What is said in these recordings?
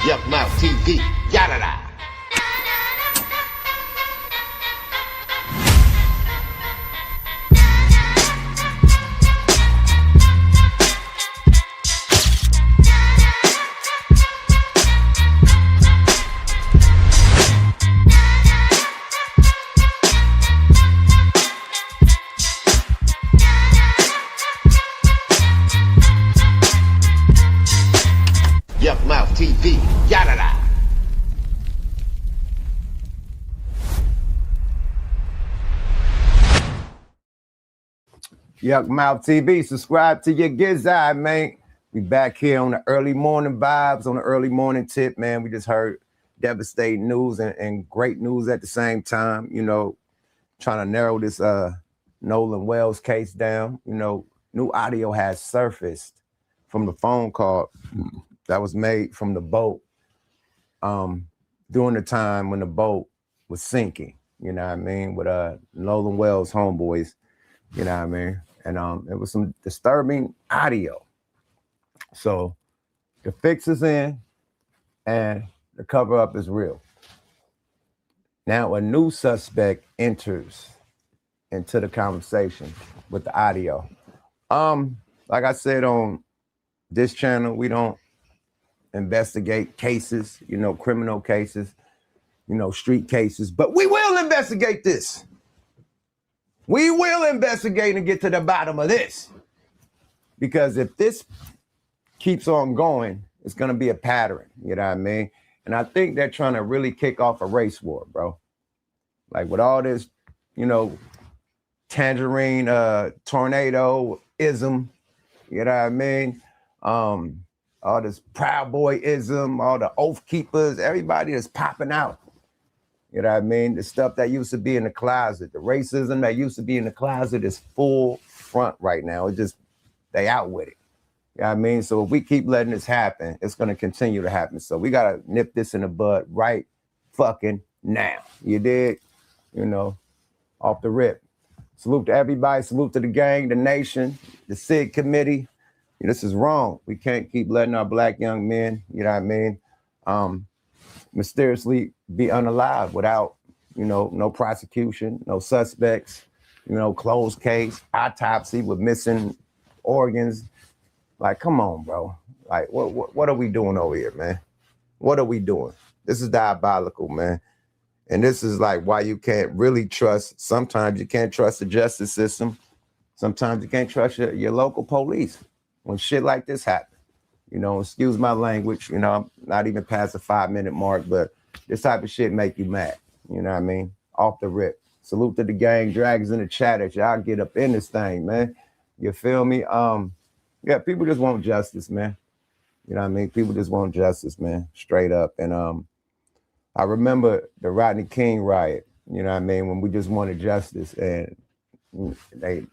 Yuck Mouth TV, yada da. Yuck Mouth TV, yada da. Yuck Mouth TV, subscribe to your gizzard, man. We back here on the early morning vibes, on the early morning tip, man. We just heard devastating news and great news at the same time, you know, trying to narrow this Nolan Wells case down. You know, new audio has surfaced from the phone call that was made from the boat during the time when the boat was sinking, you know what I mean, with Nolan Wells homeboys, you know what I mean? And it was some disturbing audio. So the fix is in and the cover up is real. Now a new suspect enters into the conversation with the audio. Like I said on this channel, we don't investigate cases, you know, criminal cases, you know, street cases, but we will investigate this. We will investigate and get to the bottom of this. Because if this keeps on going, it's going to be a pattern, you know what I mean? And I think they're trying to really kick off a race war, bro. Like with all this, you know, tangerine tornado-ism, you know what I mean? All this Proud Boy-ism, all the Oath Keepers, everybody that's popping out. You know what I mean? The stuff that used to be in the closet, the racism that used to be in the closet is full front right now. It just, they out with it. You know what I mean? So if we keep letting this happen, it's going to continue to happen. So we got to nip this in the bud right fucking now. You dig? You know, off the rip. Salute to everybody. Salute to the gang, the nation, the SIG committee. This is wrong. We can't keep letting our black young men, you know what I mean, mysteriously be unalive without, you know, no prosecution, no suspects, you know, closed case, autopsy with missing organs. Like, come on, bro. Like, what are we doing over here, man? What are we doing? This is diabolical, man. And this is like why you can't really trust. Sometimes you can't trust the justice system. Sometimes you can't trust your local police when shit like this happens. You know, excuse my language, you know, I'm not even past the 5-minute mark, but this type of shit make you mad. You know what I mean? Off the rip. Salute to the gang, dragons in the chat that y'all get up in this thing, man. You feel me? Yeah, people just want justice, man. You know what I mean? People just want justice, man, straight up. And I remember the Rodney King riot, you know what I mean, when we just wanted justice and they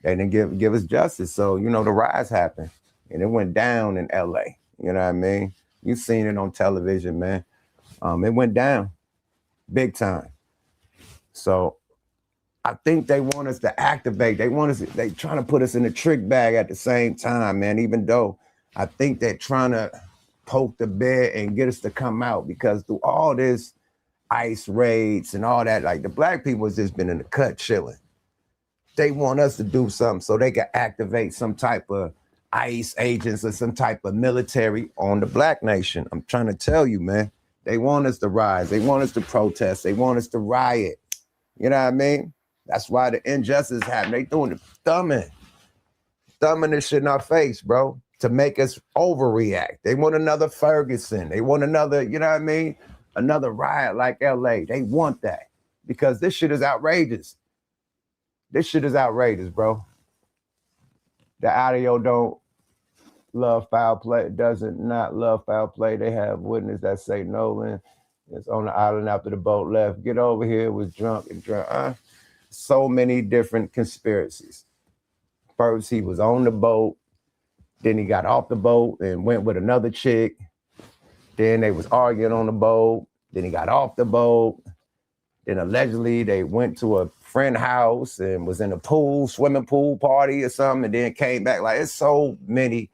didn't give us justice. So, you know, the riots happened. And it went down in LA. You know what I mean? You've seen it on television, man. It went down big time. So I think they want us to activate. They trying to put us in a trick bag at the same time, man, even though I think they're trying to poke the bear and get us to come out, because through all this ICE raids and all that, like the black people has just been in the cut chilling. They want us to do something so they can activate some type of ICE agents or some type of military on the black nation. I'm trying to tell you, man, they want us to rise. They want us to protest. They want us to riot. You know what I mean? That's why the injustice happen. They doing the thumbing this shit in our face, bro, to make us overreact. They want another Ferguson. They want another, you know what I mean? Another riot like LA. They want that because this shit is outrageous. This shit is outrageous, bro. The audio don't love foul play. It doesn't not love foul play. They have witness that say Nolan is on the island after the boat left. Get over here, was drunk and drunk. So many different conspiracies. First, he was on the boat. Then he got off the boat and went with another chick. Then they was arguing on the boat. Then he got off the boat. Then allegedly they went to a friend house and was in a pool, swimming pool party or something, and then came back. Like, it's so many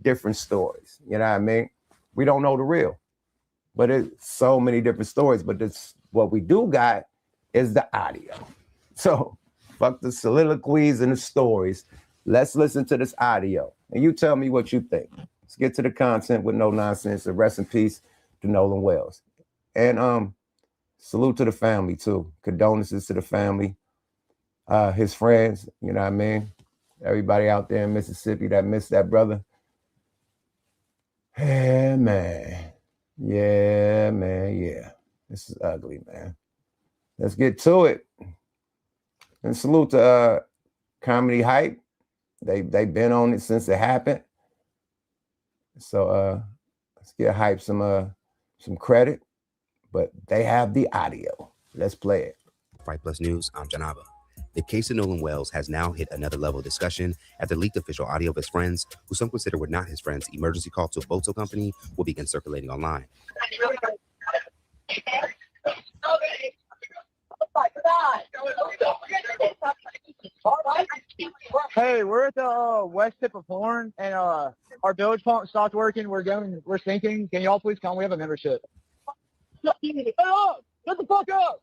different stories. You know what I mean? We don't know the real. But it's so many different stories. But this, what we do got is the audio. So fuck the soliloquies and the stories. Let's listen to this audio. And you tell me what you think. Let's get to the content with no nonsense. And rest in peace to Nolan Wells. And salute to the family too. Condolences to the family. His friends, you know what I mean? Everybody out there in Mississippi that missed that brother. Yeah, man. Yeah, man. Yeah. This is ugly, man. Let's get to it. And salute to Comedy Hype. They've been on it since it happened. So let's get Hype some credit. But they have the audio. Let's play it. Fight Plus News, I'm Janaba. The case of Nolan Wells has now hit another level of discussion after leaked official audio of his friends, who some consider were not his friends, emergency call to a boat tow company will begin circulating online. Hey, we're at the west tip of Horn, and our bilge pump stopped working. We're sinking. Can y'all please come? We have a membership. Shut the fuck up!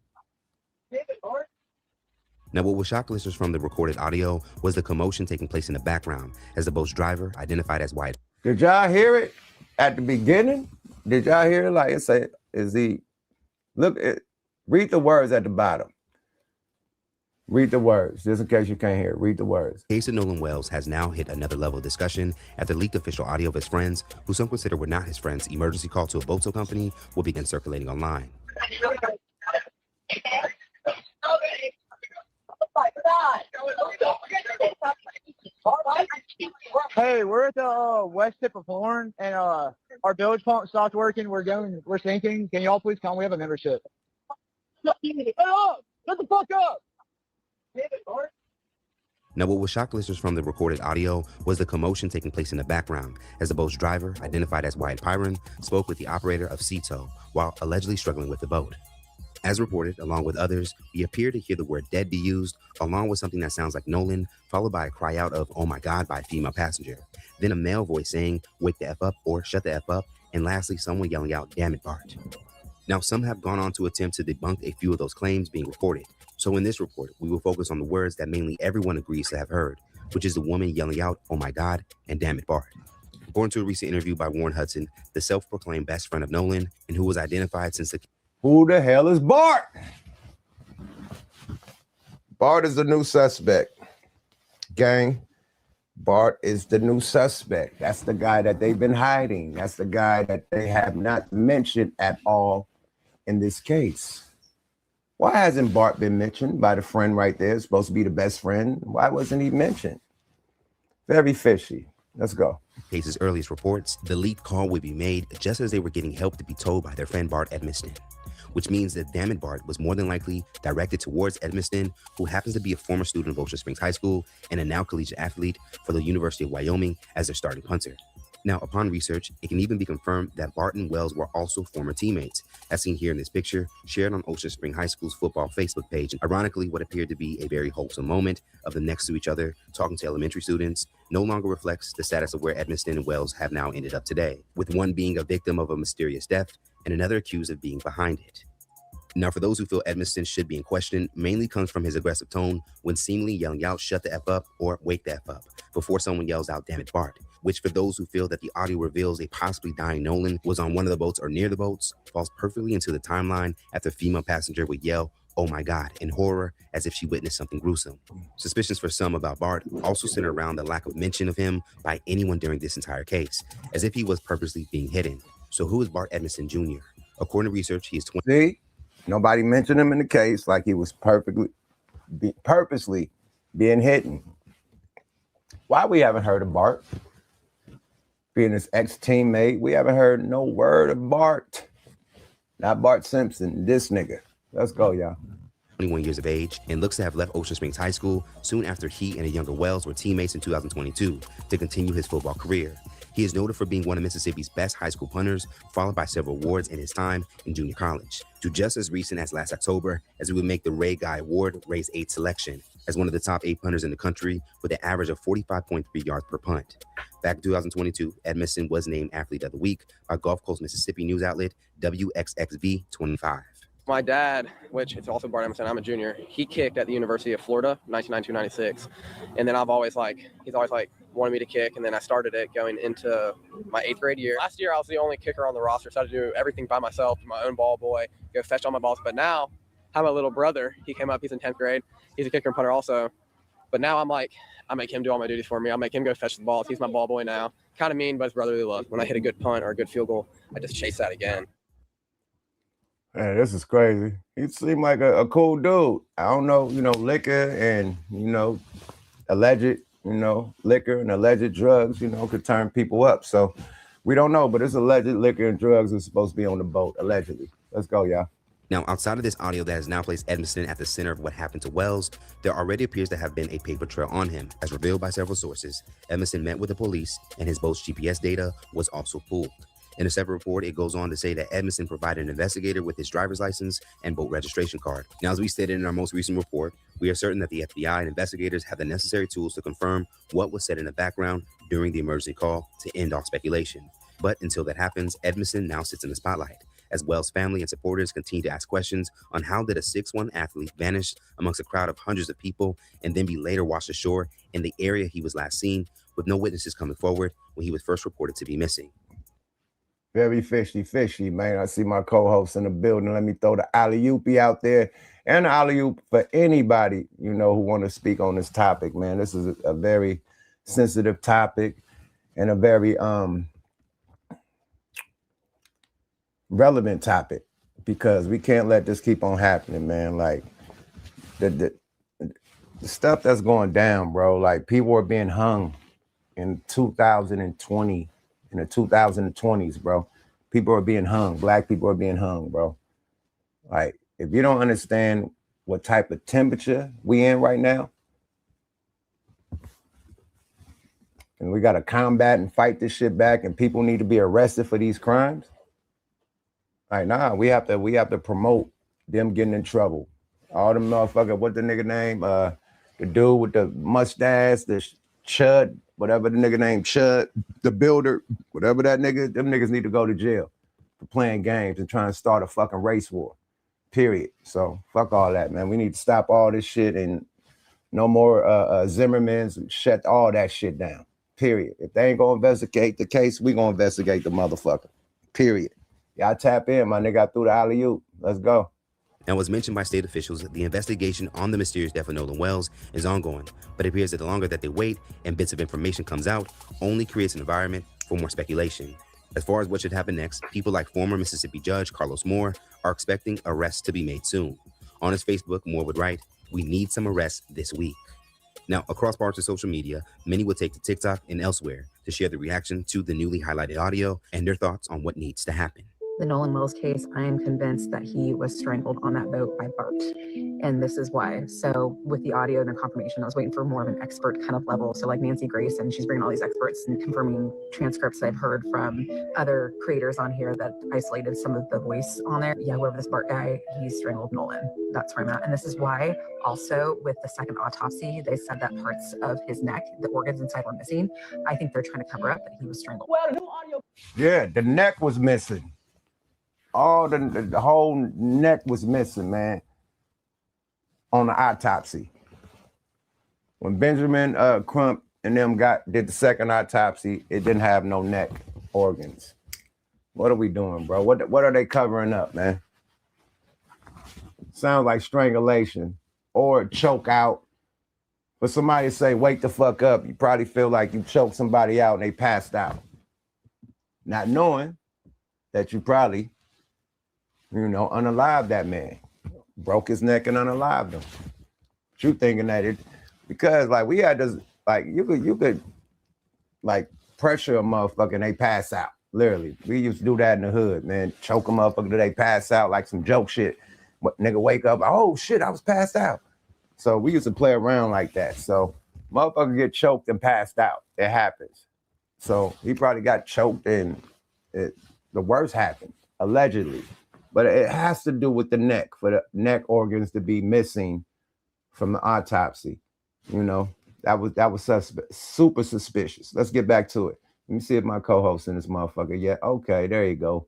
Now, what will shock listeners from the recorded audio was the commotion taking place in the background as the boat's driver, identified as Wyatt. Did y'all hear it at the beginning? Did y'all hear it? Like it say, read the words at the bottom. Read the words, just in case you can't hear it. Read the words. The case of Nolan Wells has now hit another level of discussion after leaked official audio of his friends, who some consider were not his friends, emergency call to a boat tow company will begin circulating online. Hey, we're at the west tip of Horn, and our bilge pump stopped working. We're sinking. Can y'all please come? We have a membership. Shut the fuck up! Now, what will shock listeners from the recorded audio was the commotion taking place in the background as the boat's driver, identified as Wyatt Pyron, spoke with the operator of Sea-Tow while allegedly struggling with the boat. As reported, along with others, we appear to hear the word dead be used, along with something that sounds like Nolan, followed by a cry out of, "Oh my God," by a female passenger. Then a male voice saying, "Wake the F up," or "Shut the F up," and lastly, someone yelling out, "Damn it, Bart." Now, some have gone on to attempt to debunk a few of those claims being reported. So in this report, we will focus on the words that mainly everyone agrees to have heard, which is the woman yelling out, "Oh my God," and "Damn it, Bart." According to a recent interview by Warren Hudson, the self-proclaimed best friend of Nolan, and who was identified since the... Who the hell is Bart? Bart is the new suspect. Gang, Bart is the new suspect. That's the guy that they've been hiding. That's the guy that they have not mentioned at all in this case. Why hasn't Bart been mentioned by the friend right there? Supposed to be the best friend. Why wasn't he mentioned? Very fishy. Let's go. Case's earliest reports, the lead call would be made just as they were getting help to be towed by their friend Bart Edmiston, which means that Damn It Bart was more than likely directed towards Edmiston, who happens to be a former student of Ocean Springs High School and a now collegiate athlete for the University of Wyoming as their starting punter. Now, upon research, it can even be confirmed that Bart and Wells were also former teammates, as seen here in this picture, shared on Ocean Spring High School's football Facebook page. And ironically, what appeared to be a very wholesome moment of them next to each other, talking to elementary students, no longer reflects the status of where Edmiston and Wells have now ended up today, with one being a victim of a mysterious death and another accused of being behind it. Now, for those who feel Edmiston should be in question, mainly comes from his aggressive tone when seemingly yelling out, "Shut the F up," or "Wake the F up," before someone yells out, "Damn it, Bart," which for those who feel that the audio reveals a possibly dying Nolan was on one of the boats or near the boats, falls perfectly into the timeline after a female passenger would yell, "Oh my God," in horror as if she witnessed something gruesome. Suspicions for some about Bart also center around the lack of mention of him by anyone during this entire case, as if he was purposely being hidden. So who is Bart Edmiston Jr.? According to research, he is 20. See, nobody mentioned him in the case like he was purposely being hidden. Why we haven't heard of Bart? Being his ex-teammate, we haven't heard no word of Bart. Not Bart Simpson, this nigga. Let's go, y'all. 21 years of age and looks to have left Ocean Springs High School soon after he and a younger Wells were teammates in 2022 to continue his football career. He is noted for being one of Mississippi's best high school punters, followed by several awards in his time in junior college, to just as recent as last October, as he would make the Ray Guy Award Ray's 8th selection. as one of the top 8 punters in the country with an average of 45.3 yards per punt. Back in 2022, Edmiston was named Athlete of the Week by Gulf Coast, Mississippi news outlet WXXV25. My dad, which is also Bart Emerson, I'm a junior, he kicked at the University of Florida, 1992-96. And then he's always wanted me to kick. And then I started it going into my 8th grade year. Last year, I was the only kicker on the roster, so I had to do everything by myself, my own ball boy, go fetch all my balls. But now, I have a little brother. He came up, he's in 10th grade. He's a kicker and punter also. But now I make him do all my duties for me. I make him go fetch the balls. He's my ball boy now. Kind of mean, but it's brotherly love. When I hit a good punt or a good field goal, I just chase that again. Man, this is crazy. He seemed like a cool dude. I don't know, liquor and, alleged, liquor and alleged drugs, could turn people up. So we don't know, but it's alleged liquor and drugs is supposed to be on the boat, allegedly. Let's go, y'all. Now, outside of this audio that has now placed Edmiston at the center of what happened to Wells, there already appears to have been a paper trail on him. As revealed by several sources, Edmiston met with the police and his boat's GPS data was also pulled. In a separate report, it goes on to say that Edmiston provided an investigator with his driver's license and boat registration card. Now, as we stated in our most recent report, we are certain that the FBI and investigators have the necessary tools to confirm what was said in the background during the emergency call to end all speculation. But until that happens, Edmiston now sits in the spotlight, as Wells' family and supporters continue to ask questions on how did a 6'1" athlete vanish amongst a crowd of hundreds of people and then be later washed ashore in the area he was last seen, with no witnesses coming forward when he was first reported to be missing. Very fishy, man. I see my co-host in the building. Let me throw the alley-oop out there and the alley-oop for anybody, who want to speak on this topic, man. This is a very sensitive topic and a very relevant topic, because we can't let this keep on happening, man. Like the stuff that's going down, bro. Like, people are being hung in 2020. In the 2020s, bro. People are being hung. Black people are being hung, bro. Like, if you don't understand what type of temperature we in right now, and we got to combat and fight this shit back, and people need to be arrested for these crimes. Like, nah, we have to promote them getting in trouble. All them motherfuckers, what the nigga name? The dude with the mustache, the Chud, whatever the nigga named Chud, the builder, whatever that nigga, them niggas need to go to jail for playing games and trying to start a fucking race war, period. So fuck all that, man. We need to stop all this shit, and no more Zimmermans, shut all that shit down, period. If they ain't gonna investigate the case, we gonna investigate the motherfucker, period. Y'all tap in, my nigga. I threw the alley-oop. Let's go. Now, as mentioned by state officials, the investigation on the mysterious death of Nolan Wells is ongoing, but it appears that the longer that they wait and bits of information comes out, only creates an environment for more speculation. As far as what should happen next, people like former Mississippi Judge Carlos Moore are expecting arrests to be made soon. On his Facebook, Moore would write, "We need some arrests this week." Now, across parts of social media, many would take to TikTok and elsewhere to share the reaction to the newly highlighted audio and their thoughts on what needs to happen. The Nolan Wells case, I am convinced that he was strangled on that boat by Bart. And this is why. So with the audio and the confirmation, I was waiting for more of an expert kind of level. So like Nancy Grace, and she's bringing all these experts and confirming transcripts that I've heard from other creators on here that isolated some of the voice on there. Yeah, whoever this Bart guy, he strangled Nolan. That's where I'm at. And this is why also with the second autopsy, they said that parts of his neck, the organs inside were missing. I think they're trying to cover up that he was strangled. Well, new audio. Yeah, the neck was missing. All the whole neck was missing, man, on the autopsy. When Benjamin Crump and them did the second autopsy, it didn't have no neck organs. What are we doing, bro? What are they covering up, man? Sounds like strangulation or choke out. But somebody say, wake the fuck up. You probably feel like you choked somebody out and they passed out. Not knowing that you probably, unalived that man. Broke his neck and unalived him. But you thinking that because like we had this, like you could like pressure a motherfucker and they pass out. Literally. We used to do that in the hood, man. Choke a motherfucker till they pass out like some joke shit. But nigga wake up, oh shit, I was passed out. So we used to play around like that. So motherfucker get choked and passed out. It happens. So he probably got choked and the worst happened, allegedly. But it has to do with the neck, for the neck organs to be missing from the autopsy. You know, that was super suspicious. Let's get back to it. Let me see if my co-host in this motherfucker yet. Okay, there you go.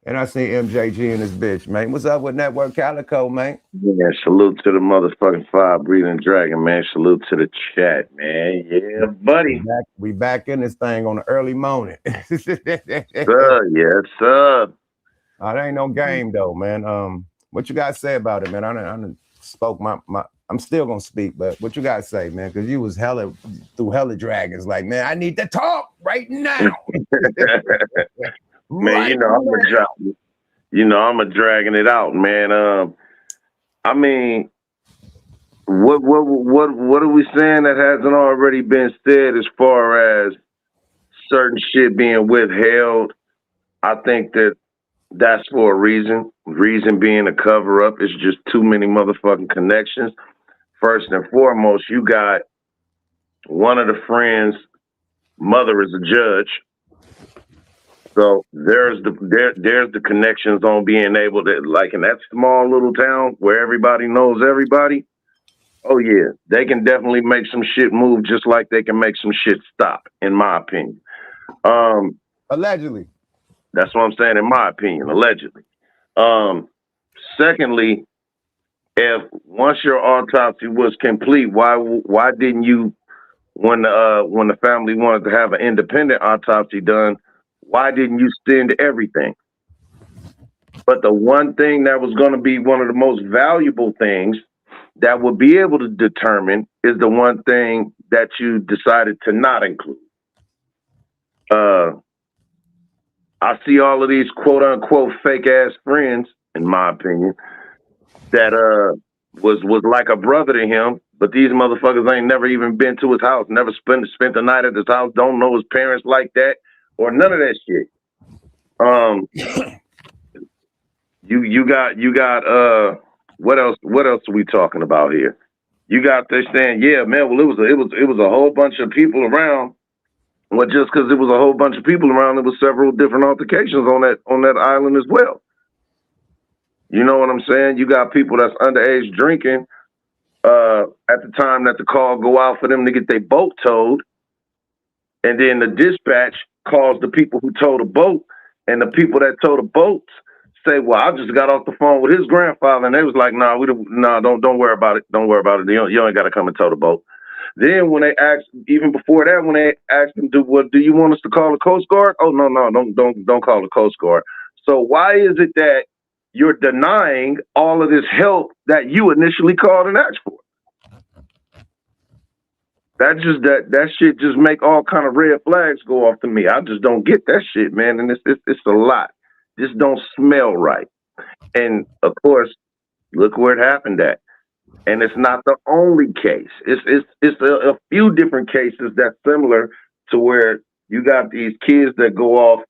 And I see MJG and this bitch, man. What's up with Network Calico, man? Yeah, salute to the motherfucking fire breathing dragon, man. Salute to the chat, man. Yeah, buddy. We back in this thing on an early morning. Yes, sir. It ain't no game though, man. What you guys say about it, man? I done spoke my I'm still gonna speak, but what you guys say, man? Because you was through hella dragons. Like, man, I need to talk right now. Man, I'm a dragging it out, man. I mean, what are we saying that hasn't already been said as far as certain shit being withheld? I think that's for a reason. Reason being a cover up. It's just too many motherfucking connections. First and foremost, you got one of the friends' mother is a judge. So there's the connections on being able to, like in that small little town where everybody knows everybody. Oh yeah, they can definitely make some shit move just like they can make some shit stop, in my opinion. Allegedly. That's what I'm saying, in my opinion, allegedly. Secondly, if once your autopsy was complete, why didn't you, when the family wanted to have an independent autopsy done, why didn't you send everything? But the one thing that was going to be one of the most valuable things that would be able to determine is the one thing that you decided to not include. I see all of these quote unquote fake ass friends, in my opinion, that was like a brother to him, but these motherfuckers ain't never even been to his house, never spent the night at his house, don't know his parents like that, or none of that shit. You got what else are we talking about here? You got this saying, yeah, man, well it was a whole bunch of people around. Well, just because it was a whole bunch of people around, there was several different altercations on that island as well. You know what I'm saying? You got people that's underage drinking at the time that the call go out for them to get their boat towed, and then the dispatch calls the people who towed the boat, and the people that towed the boats say, "Well, I just got off the phone with his grandfather," and they was like, "Nah, don't worry about it. Don't worry about it. You ain't got to come and tow the boat." Then when they asked, even before that, when they asked them, "Do you want us to call the Coast Guard?" "Oh no, don't call the Coast Guard." So why is it that you're denying all of this help that you initially called and asked for? That shit just make all kind of red flags go off to me. I just don't get that shit, man. And it's a lot. Just don't smell right. And of course, look where it happened at. And it's not the only case. It's a few different cases that's similar to where you got these kids that go off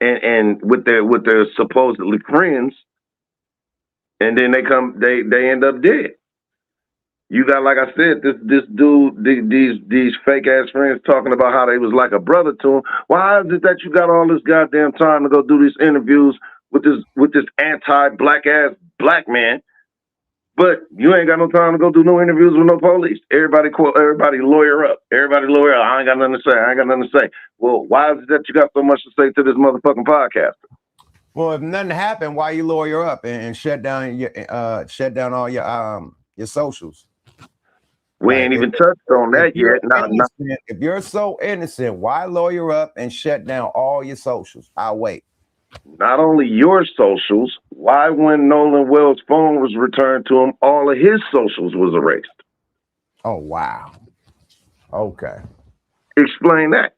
and with their supposedly friends, and then they end up dead. You got, like I said, this dude, these fake ass friends talking about how they was like a brother to him. Why is it that you got all this goddamn time to go do these interviews with this anti-black ass black man, but you ain't got no time to go do no interviews with no police? Everybody lawyer up. Everybody lawyer up. I ain't got nothing to say. Well, why is it that you got so much to say to this motherfucking podcaster? Well, if nothing happened, why you lawyer up and shut down all your socials? We ain't even touched on that yet. If you're so innocent, why lawyer up and shut down all your socials? I'll wait. Not only your socials, why when Nolan Wells' phone was returned to him, all of his socials was erased? Oh, wow. Okay. Explain that.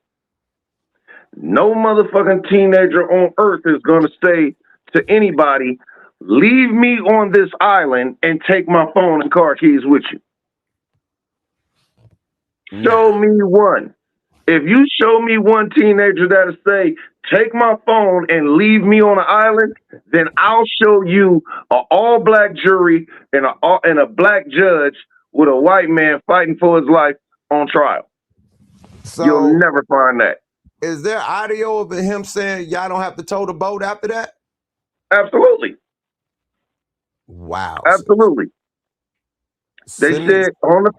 No motherfucking teenager on earth is going to say to anybody, leave me on this island and take my phone and car keys with you. Show me one. If you show me one teenager that'll say, take my phone and leave me on an island, then I'll show you an all-black jury and a black judge with a white man fighting for his life on trial. So you'll never find that. Is there audio of him saying y'all don't have to tow the boat after that? Absolutely. Wow. Absolutely. They said on the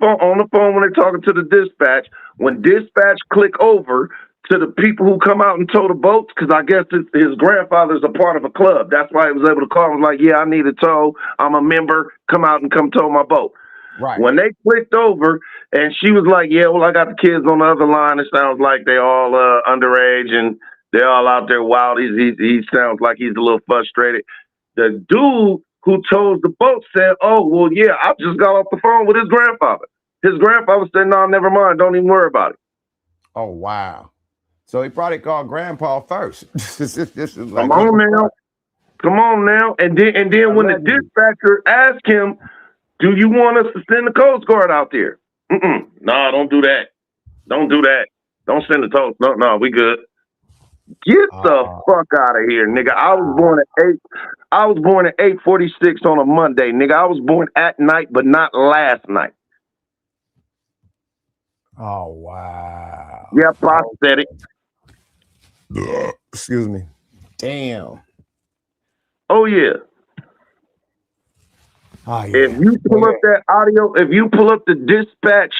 phone when they're talking to the dispatch, when dispatch click over to the people who come out and tow the boats, because I guess his grandfather's a part of a club. That's why he was able to call him like, yeah, I need a tow. I'm a member. Come out and come tow my boat. Right. When they clicked over and she was like, yeah, well, I got the kids on the other line. It sounds like they all underage and they're all out there wild. He sounds like he's a little frustrated. The dude who tows the boat said, oh, well, yeah, I just got off the phone with his grandfather. His grandfather said, no, never mind. Don't even worry about it. Oh, wow. So he probably called grandpa first. This is like, Come on now. And then when the dispatcher asked him, do you want us to send the Coast Guard out there? No, don't do that. Don't do that. Don't send the Coast. No, we good. Get the fuck out of here, nigga. I was born at 8:46 on a Monday, nigga. I was born at night, but not last night. Oh, wow. Yep, I said it. Yeah. Excuse me. Damn. Oh, yeah. Oh, yeah. If you pull up that audio, if you pull up the dispatch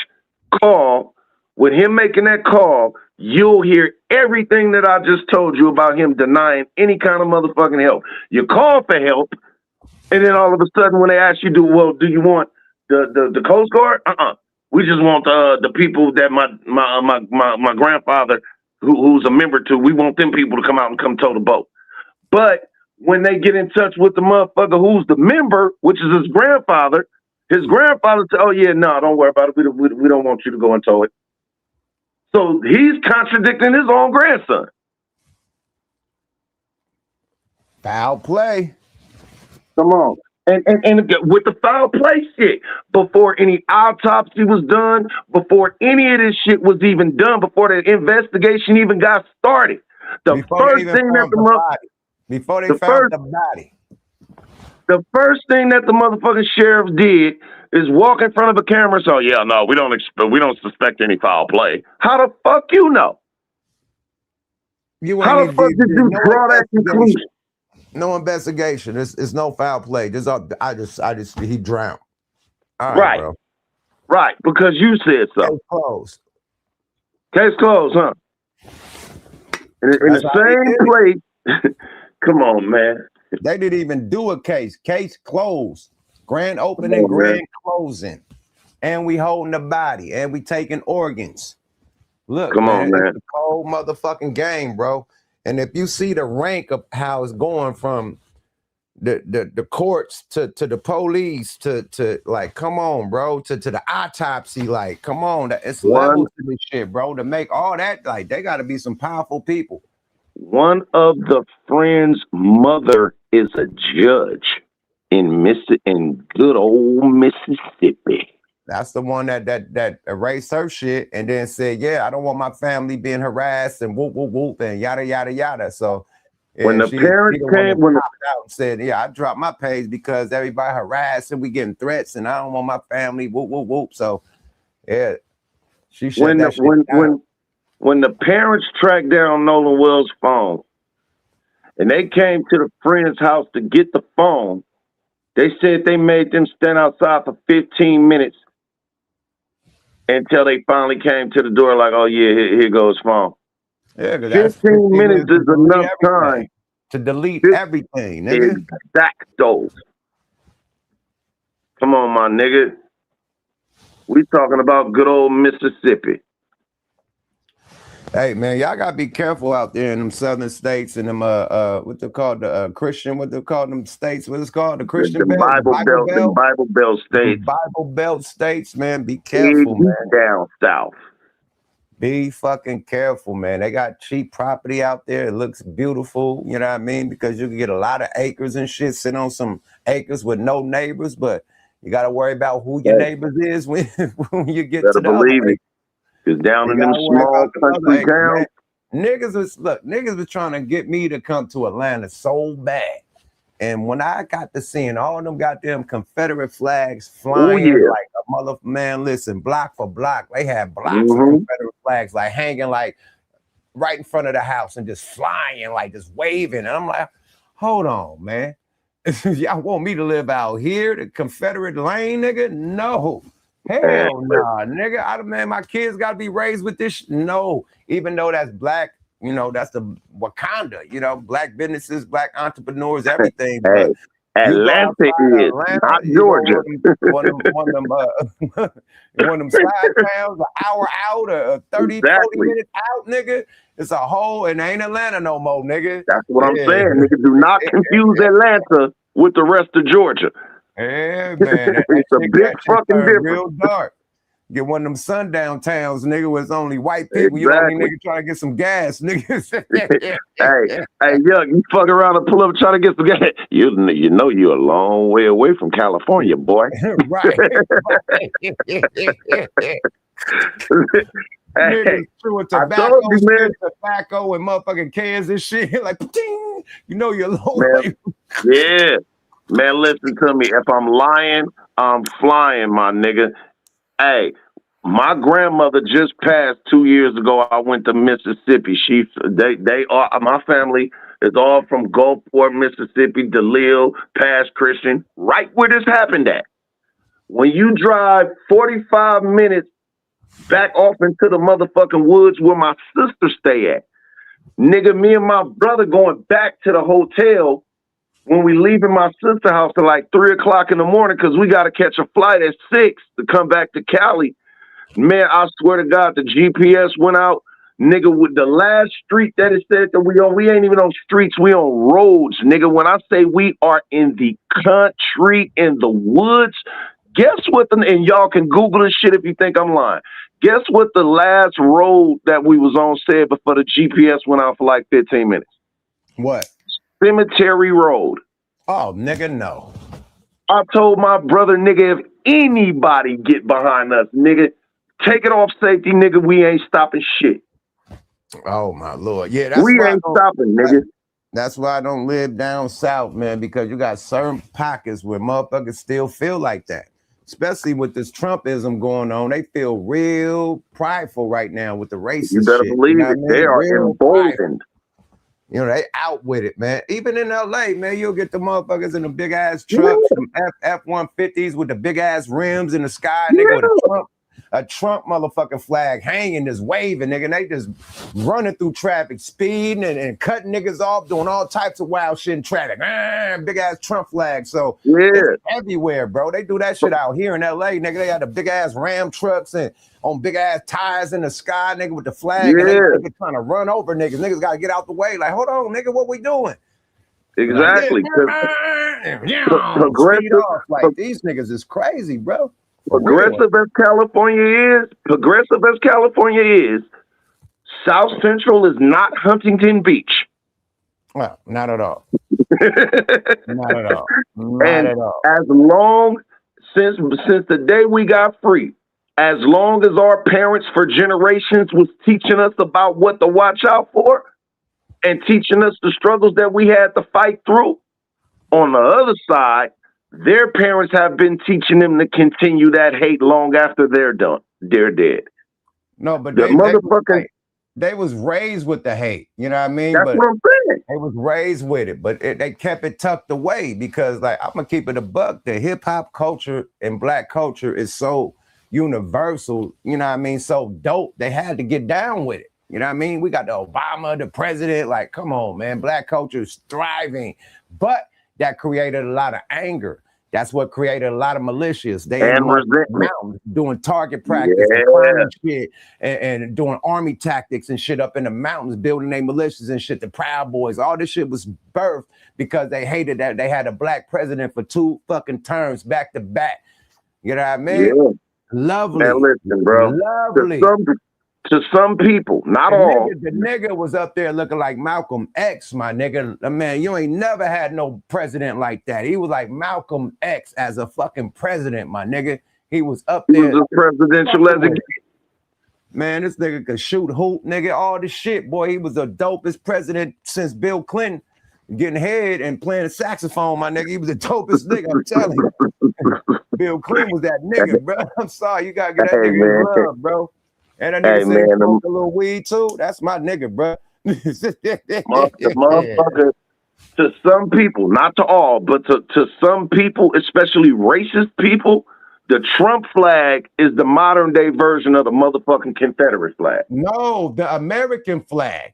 call with him making that call, you'll hear everything that I just told you about him denying any kind of motherfucking help. You call for help, and then all of a sudden when they ask you, do you want the Coast Guard? We just want the people that my grandfather, who's a member to, we want them people to come out and come tow the boat. But when they get in touch with the motherfucker who's the member, which is his grandfather said, oh, yeah, no, don't worry about it. We don't want you to go and tow it. So he's contradicting his own grandson. Foul play. Come on. And with the foul play shit, before any autopsy was done, before any of this shit was even done, before the investigation even got started, the first thing that the first thing that the motherfucking sheriff did is walk in front of a camera and say, oh, yeah, no, we don't suspect any foul play. How the fuck you know? How the fuck did you draw that conclusion? No investigation. It's no foul play. He drowned. All right, bro. Right, because you said so. Case closed. Case closed, huh? In the same place. Come on, man. They didn't even do a case. Case closed. Grand opening, grand closing. And we holding the body and we taking organs. Look, come on, man. It's a cold motherfucking game, bro. And if you see the rank of how it's going from the courts to the police to like, come on, bro, to the autopsy, like, come on, it's levels to this shit, bro. To make all that, like, they got to be some powerful people. One of the friend's mother is a judge in good old Mississippi. That's the one that erased her shit and then said, yeah, I don't want my family being harassed and whoop, whoop, whoop, and yada, yada, yada. So when the parents came, out and said, yeah, I dropped my page because everybody harassed and we getting threats and I don't want my family, whoop, whoop, whoop. So, yeah, she shut that shit down. When the parents tracked down Nolan Wells' phone and they came to the friend's house to get the phone, they said they made them stand outside for 15 minutes until they finally came to the door like, oh, yeah, here goes phone. Yeah, 15 minutes is enough time to delete everything, nigga. Exacto. Come on, my nigga. We talking about good old Mississippi. Hey man, y'all gotta be careful out there in them southern states and them what they call the Christian, what they call them states, what it's called, the Christian the Bible Belt states. Bible Belt states, man. Be careful, man. Down south. Be fucking careful, man. They got cheap property out there. It looks beautiful, you know what I mean? Because you can get a lot of acres and shit, sit on some acres with no neighbors, but you gotta worry about who your neighbors is when you get to the believe it. Because down in them small country towns, niggas was trying to get me to come to Atlanta so bad. And when I got to seeing all them goddamn Confederate flags flying like a mother, man, listen, block for block, they had blocks of Confederate flags like hanging like right in front of the house and just flying, like just waving. And I'm like, hold on, man. Y'all want me to live out here, the Confederate lane, nigga? No. Hell nah, nigga. Man, my kids gotta be raised with this. No, even though that's black, that's the Wakanda, black businesses, black entrepreneurs, everything. Hey, But Atlanta is not Georgia. One of them side towns, an hour out, or 30, 40 minutes out, nigga. It's a whole, and ain't Atlanta no more, nigga. That's what I'm saying, nigga. Do not confuse Atlanta with the rest of Georgia. Yeah, man. It's a big fucking difference. Real dark. Get one of them sundown towns, nigga, where it's only white people. Exactly. You only nigga trying to get some gas, niggas. hey, Young, you fuck around and pull up trying to get some gas. You know you're a long way away from California, boy. Right. Niggas chewing tobacco, tobacco and motherfucking cans and shit. Like, ding, you're a long way. Yeah. Man, listen to me. If I'm lying, I'm flying, my nigga. Hey, my grandmother just passed 2 years ago. I went to Mississippi. They are, my family is all from Gulfport, Mississippi, DeLille, Pass Christian, right where this happened at. When you drive 45 minutes back off into the motherfucking woods where my sister stay at, nigga, me and my brother going back to the hotel when we leaving my sister's house at like 3 o'clock in the morning because we got to catch a flight at 6 to come back to Cali. Man, I swear to God, the GPS went out. Nigga, with the last street that it said that we ain't even on streets, we on roads. Nigga, when I say we are in the country, in the woods, guess what? And y'all can Google this shit if you think I'm lying. Guess what the last road that we was on said before the GPS went out for like 15 minutes? What? Cemetery Road. Oh, nigga, no. I told my brother, nigga, if anybody get behind us, nigga, take it off safety, nigga. We ain't stopping shit. Oh my Lord. Yeah, that's we ain't stopping, nigga. That's why I don't live down south, man, because you got certain pockets where motherfuckers still feel like that. Especially with this Trumpism going on. They feel real prideful right now with the racist shit. You better believe it. They are emboldened. They out with it, man. Even in LA, man, you'll get the motherfuckers in the big ass trucks, some F-150s with the big ass rims in the sky, nigga, with a Trump motherfucking flag hanging, just waving, nigga. And they just running through traffic, speeding and cutting niggas off, doing all types of wild shit in traffic. Big ass Trump flag. So it's everywhere, bro. They do that shit out here in LA, nigga. They got the big ass Ram trucks and on big ass tires in the sky, nigga, with the flag. And they trying to run over niggas. Niggas gotta get out the way. Like, hold on, nigga, what we doing? Exactly. Like, these niggas is crazy, bro. Progressive as California is, South Central is not Huntington Beach. Well, not at all. Not at all. Not at all. As long since the day we got free, as long as our parents for generations was teaching us about what to watch out for and teaching us the struggles that we had to fight through, on the other side, their parents have been teaching them to continue that hate long after they're done. They're dead. No, but they was raised with the hate. You know what I mean? That's what I'm saying. They was raised with it, but they kept it tucked away because, like, I'm gonna keep it a buck. The hip hop culture and black culture is so universal. You know what I mean? So dope. They had to get down with it. You know what I mean? We got the Obama, the president. Like, come on, man. Black culture is thriving, but that created a lot of anger. That's what created a lot of militias. They in the mountains doing target practice and climbing shit and doing army tactics and shit up in the mountains, building their militias and shit. The Proud Boys, all this shit was birthed because they hated that they had a black president for 2 fucking terms back to back. You know what I mean? Yeah. Lovely. Man, listen, bro. Lovely. To some people, not all. The nigga was up there looking like Malcolm X, my nigga. Man, you ain't never had no president like that. He was like Malcolm X as a fucking president, my nigga. He was up there. He was a presidential designee. Man, this nigga could shoot, hoop, nigga, all this shit, boy. He was the dopest president since Bill Clinton, getting head and playing a saxophone, my nigga. He was the dopest nigga, I'm telling you. Bill Clinton was that nigga, bro. I'm sorry, you gotta get that nigga love, bro. And that nigga said a little weed too. That's my nigga, bro. Motherfucker, to some people, not to all, but to some people, especially racist people, the Trump flag is the modern day version of the motherfucking Confederate flag. No, the American flag.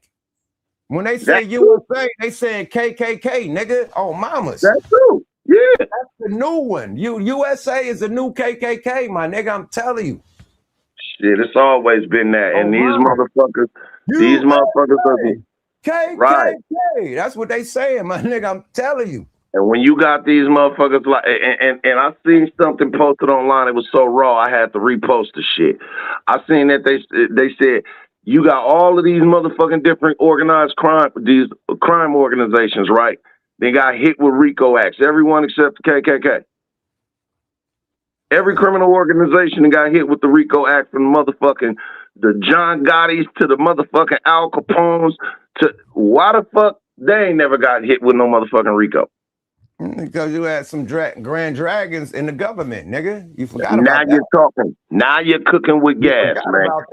When they say That's USA, true. they saying KKK, nigga. Oh, mamas. That's true. Yeah. That's the new one. USA is the new KKK, my nigga. I'm telling you. Shit, it's always been that. And these motherfuckers, these motherfuckers are KKK. right. That's what they saying, my nigga. I'm telling you. And when you got these motherfuckers like, and I seen something posted online, it was so raw, I had to repost the shit. I seen that they said you got all of these motherfucking different organized crime, these crime organizations, right? They got hit with RICO acts, everyone except the KKK. Every criminal organization got hit with the RICO Act, from motherfucking the John Gotti's to the motherfucking Al Capones to why the fuck they ain't never got hit with no motherfucking RICO? Because you had some grand dragons in the government, nigga. You forgot now about that. You're talking. Now you're cooking with gas, man. About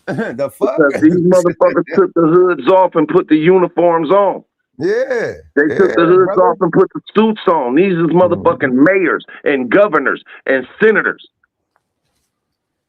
that. The fuck? Because these motherfuckers took the hoods off and put the uniforms on. Yeah. They took the hoods off and put the suits on. These is motherfucking mayors and governors and senators.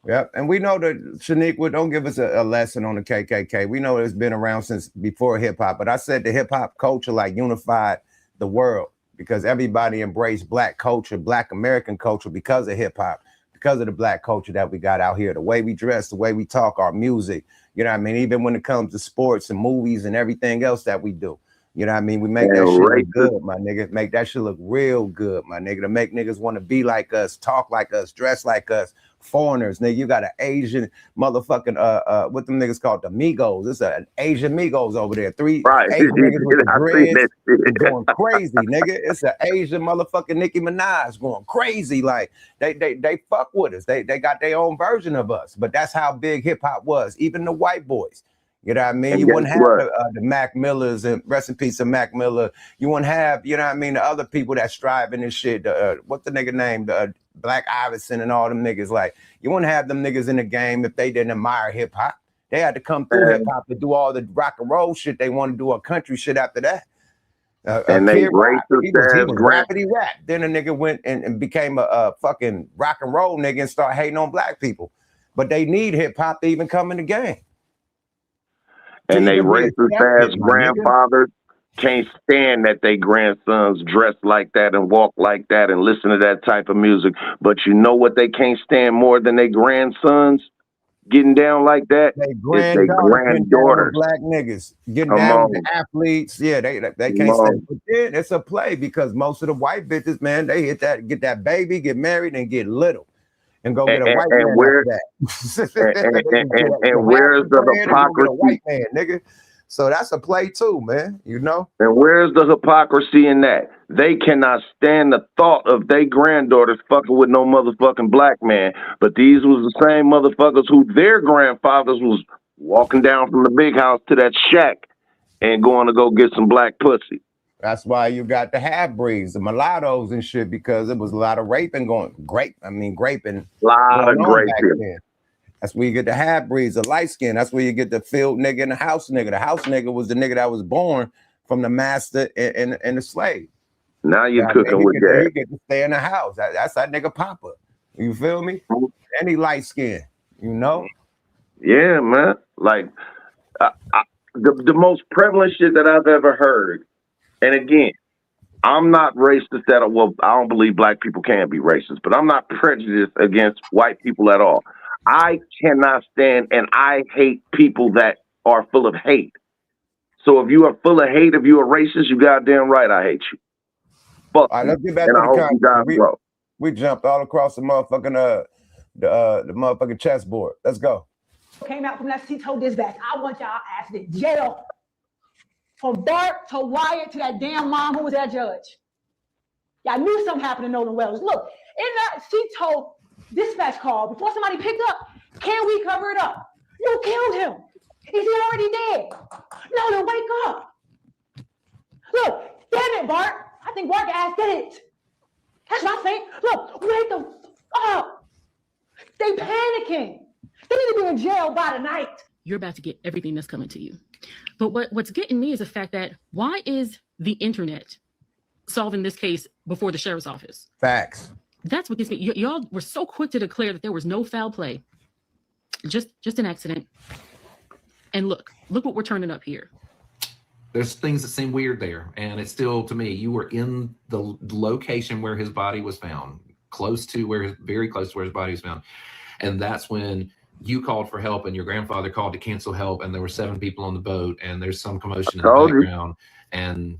Yep. And we know that Shaniqua, don't give us a lesson on the KKK. We know it's been around since before hip hop. But I said the hip hop culture like unified the world because everybody embraced black culture, black American culture because of hip hop, because of the black culture that we got out here, the way we dress, the way we talk, our music. You know what I mean? Even when it comes to sports and movies and everything else that we do. You know what I mean? We make that shit look good, my nigga. Make that shit look real good, my nigga. To make niggas want to be like us, talk like us, dress like us. Foreigners, nigga. You got an Asian motherfucking what them niggas called the Migos. It's an Asian Migos over there. Three Asian niggas with the dreads going crazy, nigga. It's an Asian motherfucking Nicki Minaj going crazy. Like they fuck with us. They got their own version of us. But that's how big hip hop was. Even the white boys. You know what I mean? And you wouldn't have the Mac Millers, and rest in peace of Mac Miller. You wouldn't have, you know what I mean, the other people that striving and shit. What's the nigga name? Black Iverson and all them niggas. Like, you wouldn't have them niggas in the game if they didn't admire hip hop. They had to come through hip hop to do all the rock and roll shit. They want to do a country shit after that. And they racist he was rappity rap. Then a nigga went and became a fucking rock and roll nigga and start hating on black people. But they need hip hop to even come in the game. And they racist ass grandfathers can't stand that they grandsons dress like that and walk like that and listen to that type of music. But you know what they can't stand more than they grandsons getting down like that? They granddaughters. Black niggas getting down with the athletes. Yeah, they can't stand. But then it's a play because most of the white bitches, man, they get that baby, get married, and get little. And go get a white man after that. And where's the hypocrisy? White man, nigga. So that's a play too, man. You know. And where's the hypocrisy in that? They cannot stand the thought of their granddaughters fucking with no motherfucking black man. But these was the same motherfuckers who their grandfathers was walking down from the big house to that shack and going to go get some black pussy. That's why you got the half-breeds, the mulattoes and shit, because it was a lot of raping graping. A lot of graping. That's where you get the half-breeds, the light skin. That's where you get the field nigga and the house nigga. The house nigga was the nigga that was born from the master and the slave. Now you're cooking with that. He get to stay in the house. That's that nigga Papa. You feel me? And he light skin, you know? Yeah, man. Like, the most prevalent shit that I've ever heard. And again, I'm not racist at all. Well, I don't believe black people can be racist, but I'm not prejudiced against white people at all. I cannot stand and I hate people that are full of hate. So if you are full of hate, if you are racist, you goddamn right I hate you. Fuck. All right, let's get back to the content. We jumped all across the motherfucking the motherfucking chessboard. Let's go. Came out from that CTO dispatch. I want y'all ass in jail. From Bart to Wyatt to that damn mom who was that judge. Y'all knew something happened to Nolan Wells. Look, in that CTO dispatch call, before somebody picked up, can we cover it up? You killed him. Is he already dead? Nolan, wake up. Look, damn it, Bart. I think Bart ass did it. That's what I think. Look, wake the up. They panicking. They need to be in jail by tonight. You're about to get everything that's coming to you. But what's getting me is the fact that why is the internet solving this case before the sheriff's office. Facts. That's what this means. Y'all were so quick to declare that there was no foul play, just an accident. And look what we're turning up here. There's things that seem weird there, and it's still, to me, you were in the location where his body was found, very close to where his body was found, and that's when you called for help, and your grandfather called to cancel help, and there were 7 people on the boat, and there's some commotion in the background, and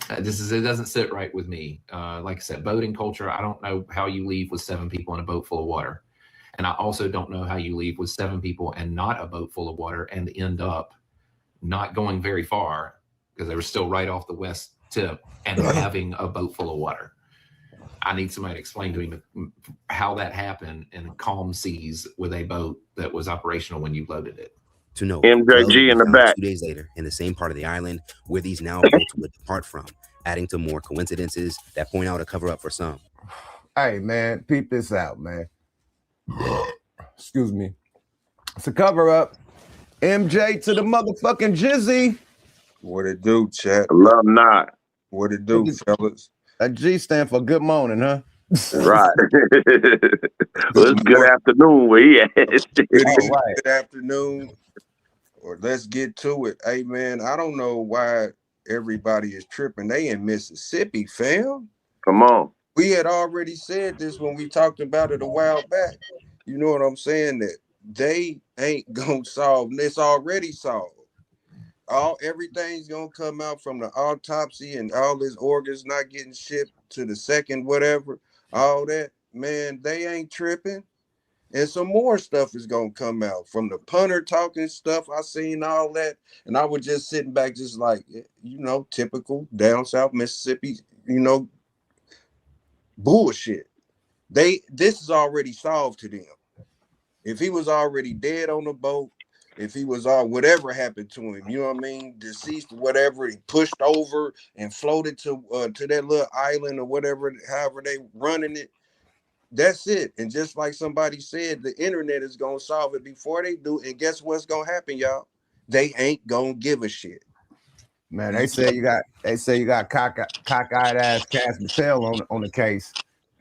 it doesn't sit right with me. Like I said, boating culture, I don't know how you leave with 7 people in a boat full of water, and I also don't know how you leave with 7 people and not a boat full of water and end up not going very far because they were still right off the west tip and having a boat full of water. I need somebody to explain to me how that happened in calm seas with a boat that was operational when you loaded it. To know, MJG in the back. 2 days later, in the same part of the island where these now boats would depart from, adding to more coincidences that point out a cover up for some. Hey man, peep this out, man. Excuse me. It's a cover up. MJ to the motherfucking Jizzy. What it do, chat? Love not. What it do, fellas? A G stand for good morning, huh? Right. Well, it's good afternoon where he at. Good afternoon. Or let's get to it. Hey man, I don't know why everybody is tripping. They in Mississippi, fam. Come on. We had already said this when we talked about it a while back. You know what I'm saying? That they ain't gonna solve. It's already solved. Everything's gonna come out from the autopsy and all his organs not getting shipped to the second whatever. All that, man, they ain't tripping. And some more stuff is gonna come out from the punter talking stuff. I seen all that, and I was just sitting back, just like, you know, typical down south Mississippi, you know, bullshit. This is already solved to them. If he was already dead on the boat, if he was whatever happened to him, you know what I mean, deceased, whatever, he pushed over and floated to that little island or whatever, however they running it. That's it. And just like somebody said, the internet is gonna solve it before they do. And guess what's gonna happen, y'all? They ain't gonna give a shit. Man, they say you got cockeyed ass Cass Patel on the case.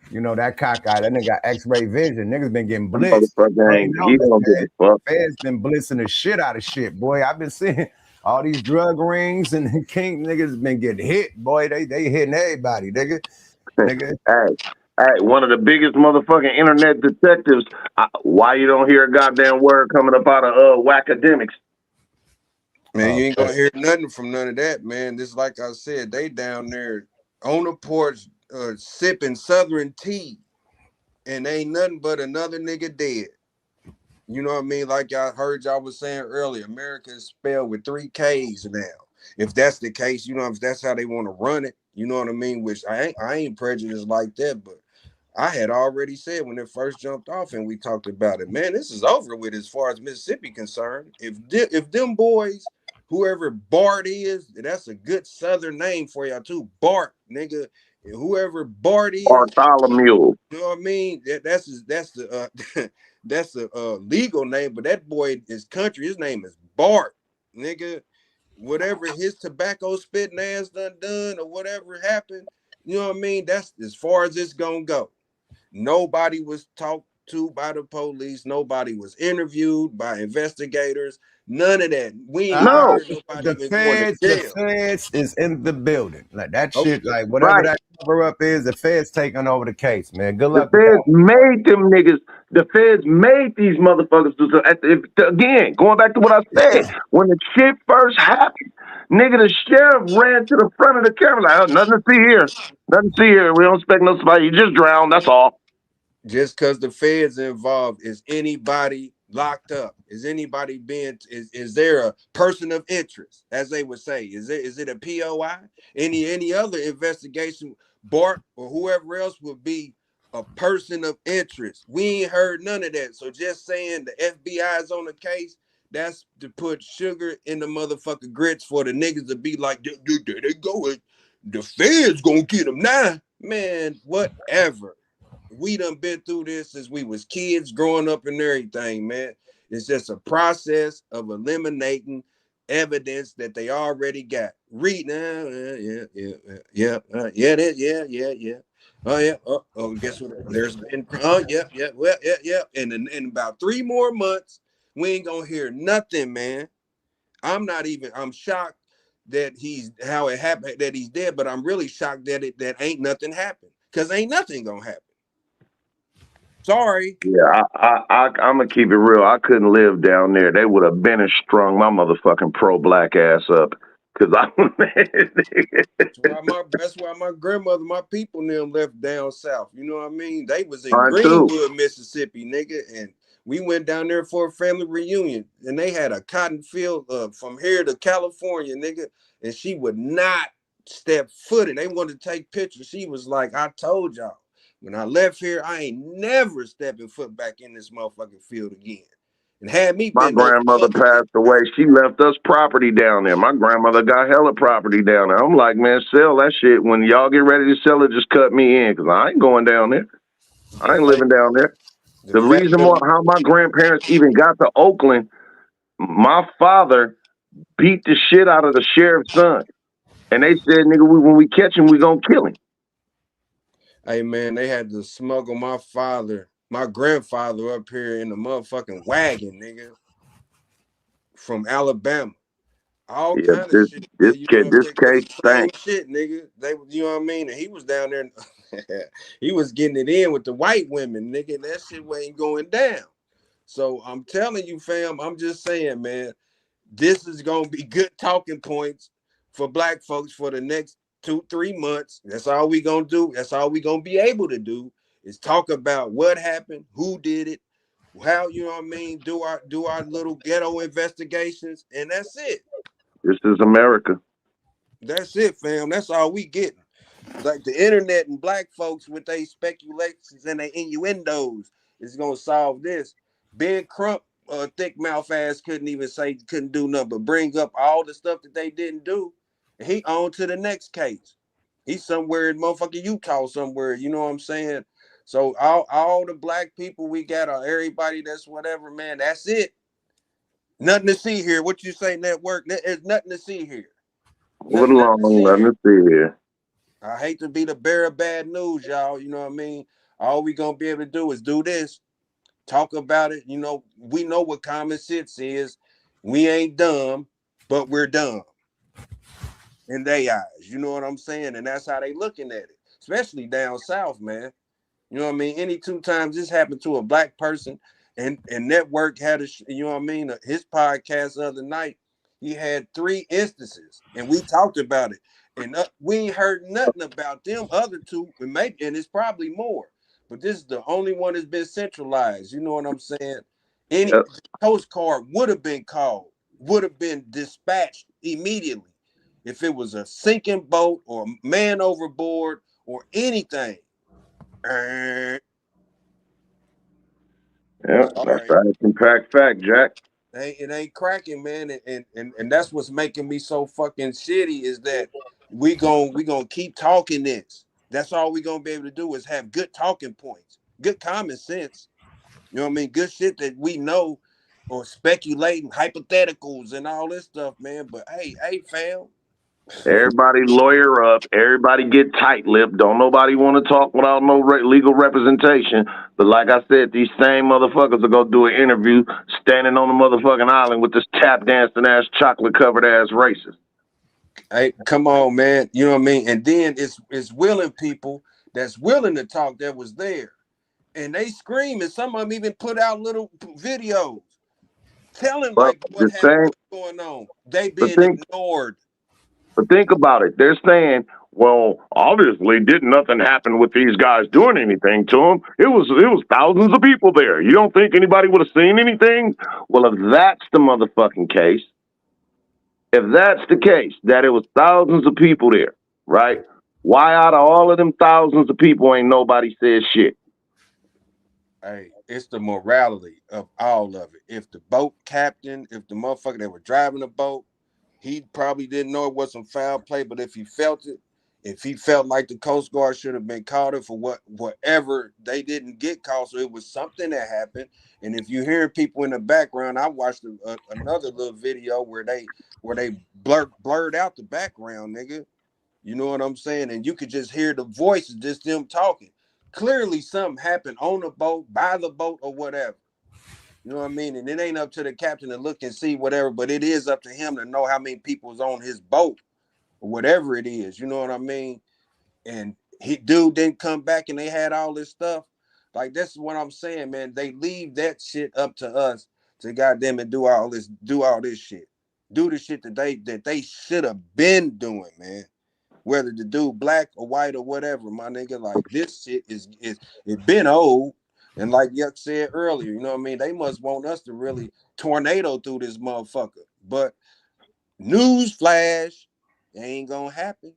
You know that cockeyed, that nigga got X-ray vision. Niggas been getting blitzed. Feds been blitzing the shit out of shit, boy. I've been seeing all these drug rings and king niggas been getting hit, boy. They hitting everybody, nigga. Hey, one of the biggest motherfucking internet detectives. Why you don't hear a goddamn word coming up out of Whackademics? Man, you ain't gonna hear nothing from none of that, man. This, like I said, they down there on the porch sipping Southern tea, and ain't nothing but another nigga dead. You know what I mean? Like I heard y'all was saying earlier, America is spelled with 3 K's now. If that's the case, you know, if that's how they want to run it, you know what I mean? Which I ain't prejudiced like that, but I had already said when it first jumped off and we talked about it, man, this is over with as far as Mississippi concerned. If them boys, whoever Bart is, that's a good Southern name for y'all too, Bart, nigga. Whoever Bart is, Bartholomew. You know what I mean? That's the that's the legal name, but that boy is country. His name is Bart, nigga. Whatever his tobacco spitting ass done or whatever happened, you know what I mean? That's as far as it's gonna go. Nobody was talked to by the police. Nobody was interviewed by investigators. None of that. We ain't No. the feds is in the building. Like that shit, like whatever that cover up is, the feds taking over the case, man. Good luck. The feds made them niggas. The feds made these motherfuckers do so. Again, going back to what I said, when the shit first happened, nigga, the sheriff ran to the front of the camera like, oh, nothing to see here. Nothing to see here. We don't expect no somebody. You just drowned. That's all. Just because the feds involved, is anybody locked up? Is anybody is there a person of interest, as they would say? Is it a POI? Any other investigation, Bart or whoever else would be a person of interest? We ain't heard none of that. So just saying the FBI is on the case, that's to put sugar in the motherfucking grits for the niggas to be like, there they go. The feds gonna get them now. Man, whatever. We done been through this since we was kids growing up and everything, man. It's just a process of eliminating evidence that they already got. Read now, yeah. Oh yeah. Oh, guess what? There's been. Oh yeah. Well, yeah. And in about 3 more months, we ain't gonna hear nothing, man. I'm shocked that he's how it happened that he's dead, but I'm really shocked that ain't nothing happened. Cause ain't nothing gonna happen. Sorry. Yeah, I'm gonna keep it real. I couldn't live down there. They would have been and strung my motherfucking pro-black ass up. Cause That's why my grandmother, my people, and them left down south. You know what I mean? They was in mine too. Greenwood, Mississippi, nigga, and we went down there for a family reunion, and they had a cotton field from here to California, nigga, and she would not step foot in. They wanted to take pictures. She was like, "I told y'all, when I left here, I ain't never stepping foot back in this motherfucking field again." And had me My bend over grandmother passed away. She left us property down there. My grandmother got hella property down there. I'm like, man, sell that shit. When y'all get ready to sell it, just cut me in, because I ain't going down there. I ain't living down there. The reason why how my grandparents even got to Oakland, my father beat the shit out of the sheriff's son. And they said, nigga, when we catch him, we gonna kill him. Hey man, they had to smuggle my grandfather up here in the motherfucking wagon, nigga, from Alabama. All Yeah, kind of shit. this You know what I'm saying? Because case the same stank. shit, nigga. You know what I mean? And he was down there, he was getting it in with the white women, nigga. And that shit ain't going down. So I'm telling you, fam, I'm just saying, man, this is gonna be good talking points for black folks for the next 2-3 months. That's all we gonna do. That's all we gonna be able to do is talk about what happened, who did it, how, you know what I mean, do our little ghetto investigations, and that's it. This is America. That's it, fam. That's all we getting. Like the internet and black folks with their speculations and their innuendos is gonna solve this. Ben Crump, thick mouth ass couldn't do nothing but bring up all the stuff that they didn't do. And he on to the next case. He's somewhere in motherfucking Utah somewhere, you know what I'm saying? So all the black people we got, or everybody that's whatever, man, that's it. Nothing to see here. What you say, network? There's nothing to see here. Moving along, let me see here. I hate to be the bearer of bad news, y'all. You know what I mean? All we gonna be able to do is do this, talk about it. You know, we know what common sense is. We ain't dumb, but we're dumb in their eyes. You know what I'm saying? And that's how they looking at it, especially down south, man. You know what I mean? Any 2 times this happened to a black person, and Network had you know what I mean? His podcast the other night, he had 3 instances, and we talked about it, and we ain't heard nothing about them other 2, and it's probably more, but this is the only one that's been centralized. You know what I'm saying? Any Coast Guard would have been called, would have been dispatched immediately if it was a sinking boat or man overboard or anything. Yeah, that's right. Fact, Jack. It ain't cracking, man, and that's what's making me so fucking shitty is that we gonna keep talking this. That's all we gonna be able to do is have good talking points, good common sense. You know what I mean? Good shit that we know, or speculating hypotheticals and all this stuff, man. But hey, fam. Everybody lawyer up. Everybody get tight-lipped. Don't nobody want to talk without no legal representation. But like I said, these same motherfuckers are going to do an interview standing on the motherfucking island with this tap-dancing-ass, chocolate-covered ass racist. Hey, come on, man. You know what I mean? And then it's willing people that's willing to talk that was there. And they scream, and some of them even put out little videos telling like what happened, what's going on. They being ignored. But think about it. They're saying, well, obviously didn't nothing happen with these guys doing anything to them. It was thousands of people there. You don't think anybody would have seen anything? Well, if that's the motherfucking case, if that's the case, that it was thousands of people there, right? Why out of all of them thousands of people ain't nobody said shit? Hey, it's the morality of all of it. If the boat captain, if the motherfucker that were driving the boat, he probably didn't know it was some foul play, but if he felt it, if he felt like the Coast Guard should have been called for whatever they didn't get called, so it was something that happened. And if you hear people in the background, I watched another little video where they blurred out the background, nigga. You know what I'm saying? And you could just hear the voices, just them talking. Clearly, something happened on the boat, by the boat, or whatever. You know what I mean? And it ain't up to the captain to look and see whatever, but it is up to him to know how many people's on his boat. Whatever it is, you know what I mean? And dude didn't come back and they had all this stuff. Like, that's what I'm saying, man. They leave that shit up to us to goddamn it do all this shit. Do the shit that they should have been doing, man. Whether the dude black or white or whatever, my nigga, like this shit is it been old. And like Yuck said earlier, you know what I mean? They must want us to really tornado through this motherfucker. But news flash, it ain't gonna happen.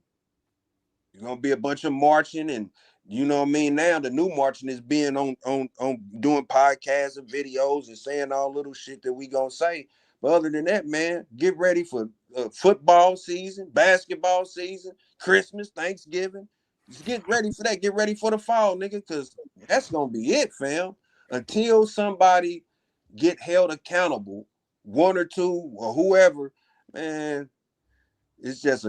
You're gonna be a bunch of marching, and you know what I mean. Now the new marching is being on doing podcasts and videos and saying all little shit that we gonna say. But other than that, man, get ready for football season, basketball season, Christmas, Thanksgiving. Just get ready for that. Get ready for the fall, nigga, because that's gonna be it, fam. Until somebody get held accountable, one or two or whoever, man. It's just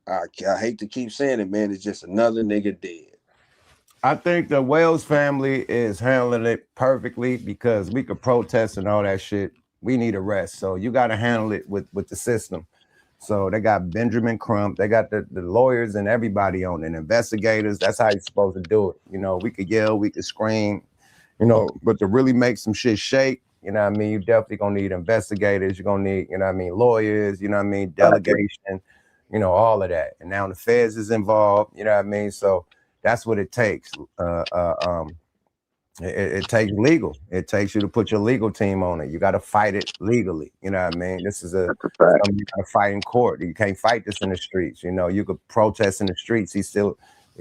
I hate to keep saying it, man. It's just another nigga dead. I think the Wells family is handling it perfectly because we could protest and all that shit. We need a rest. So you got to handle it with the system. So they got Benjamin Crump. They got the lawyers and everybody on it, investigators. That's how you're supposed to do it. You know, we could yell, we could scream, you know, but to really make some shit shake, you know what I mean? You definitely going to need investigators. You're going to need, you know what I mean, lawyers, you know what I mean, delegation, you know, all of that. And now the feds is involved, you know what I mean? So that's what it takes. It takes legal. It takes you to put your legal team on it. You got to fight it legally. You know what I mean? This is something you got to fight in court. You can't fight this in the streets. You know, you could protest in the streets. The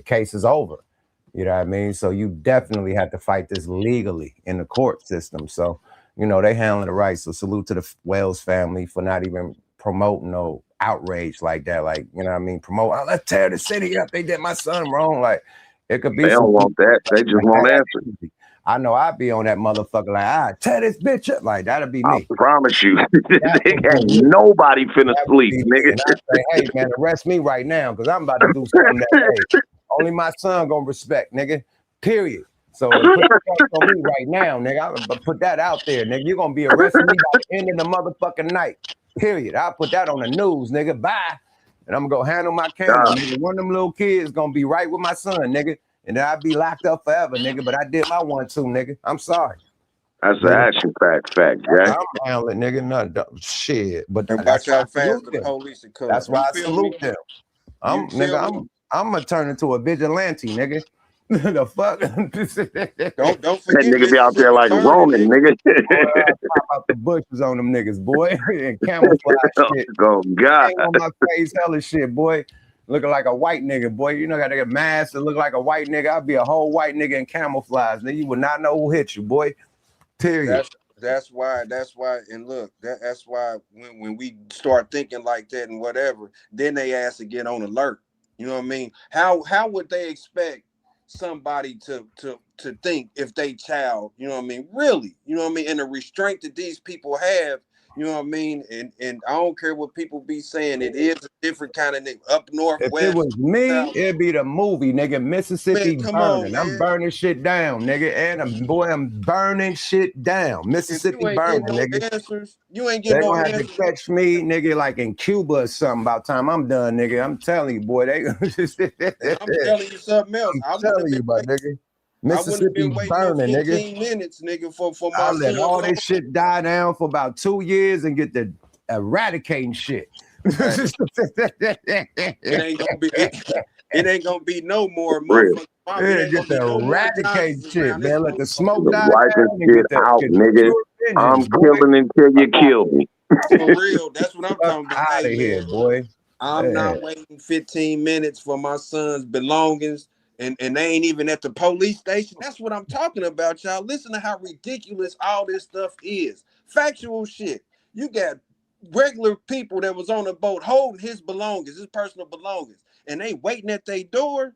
case is over. You know what I mean? So you definitely have to fight this legally in the court system. So, you know, they handling it right. So salute to the Wells family for not even promoting no outrage like that. Like, you know what I mean? Let's tear the city up. They did my son wrong. Like, it could be. They don't want that. They just want answers. I know I'd be on that motherfucker like, tear this bitch up. Like, that'd be me. I promise you. Ain't nobody finna sleep, nigga. And I say, hey, man, arrest me right now because I'm about to do something that day. Only my son gonna respect, nigga. Period. So put that on me right now, nigga. I'll put that out there, nigga. You're gonna be arresting me by the end of the motherfucking night. Period. I'll put that on the news, nigga. Bye. And I'm gonna handle my camera, nigga. One of them little kids gonna be right with my son, nigga. And then I'd be locked up forever, nigga. But I did my 1-2, nigga. I'm sorry. That's an action fact, yeah. I'm handling, nigga. Nothing, shit. But that's how fast the police are coming. That's why I salute them. I'm gonna turn into a vigilante, nigga. The fuck? don't forget. That nigga be out there like Roman, nigga. Pop out the bushes on them niggas, boy. And camouflage shit. Oh God. On my face, hella shit, boy. Looking like a white nigga, boy. You know, gotta get masked and look like a white nigga. I'd be a whole white nigga in camouflage. Nigga, you would not know who hit you, boy. Period. That's why. And look, that's why when we start thinking like that and whatever, then they ask to get on alert. You know what I mean? How would they expect somebody to think if they child, you know what I mean? Really, you know what I mean? And the restraint that these people have. You know what I mean? And I don't care what people be saying. It is a different kind of nigga. Up north, if west. It was me, it'd be the movie, nigga. Mississippi man, burning. I'm burning shit down, nigga. And I'm burning shit down. Mississippi burning, nigga. Answers, you ain't getting they no gonna answers. have to catch me, nigga, like in Cuba or something. About time I'm done, nigga. I'm telling you, boy. I'm telling you something else. I'm telling you, my nigga. Mississippi burning, nigga. 15 minutes, nigga, for my I let all this shit die down for about 2 years and get the eradicating shit. It ain't gonna be no more. Yeah, get the eradicating shit, man. Let the smoke die down. Get out, nigga. I'm killing until you kill me. For real, that's what I'm talking about. Out of here, boy. I'm not waiting 15 minutes for my son's belongings. And they ain't even at the police station. That's what I'm talking about, y'all. Listen to how ridiculous all this stuff is. Factual shit. You got regular people that was on the boat holding his belongings, his personal belongings. and they waiting at their door,